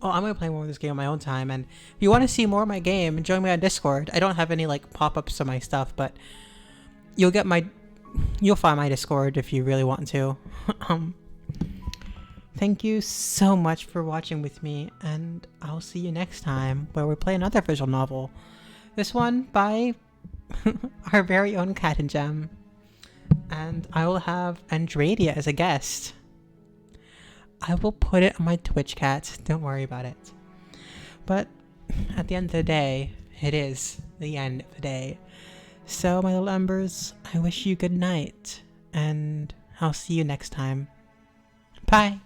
Oh, I'm gonna play more of this game on my own time, and if you want to see more of my game, join me on Discord. I don't have any like pop-ups of my stuff, but you'll find my Discord if you really want to. Thank you so much for watching with me, and I'll see you next time where we play another visual novel. This one by our very own Cat and Gem. And I will have Andradia as a guest. I will put it on my Twitch, Cat. Don't worry about it. But at the end of the day, it is the end of the day. So, my little embers, I wish you good night, and I'll see you next time. Bye!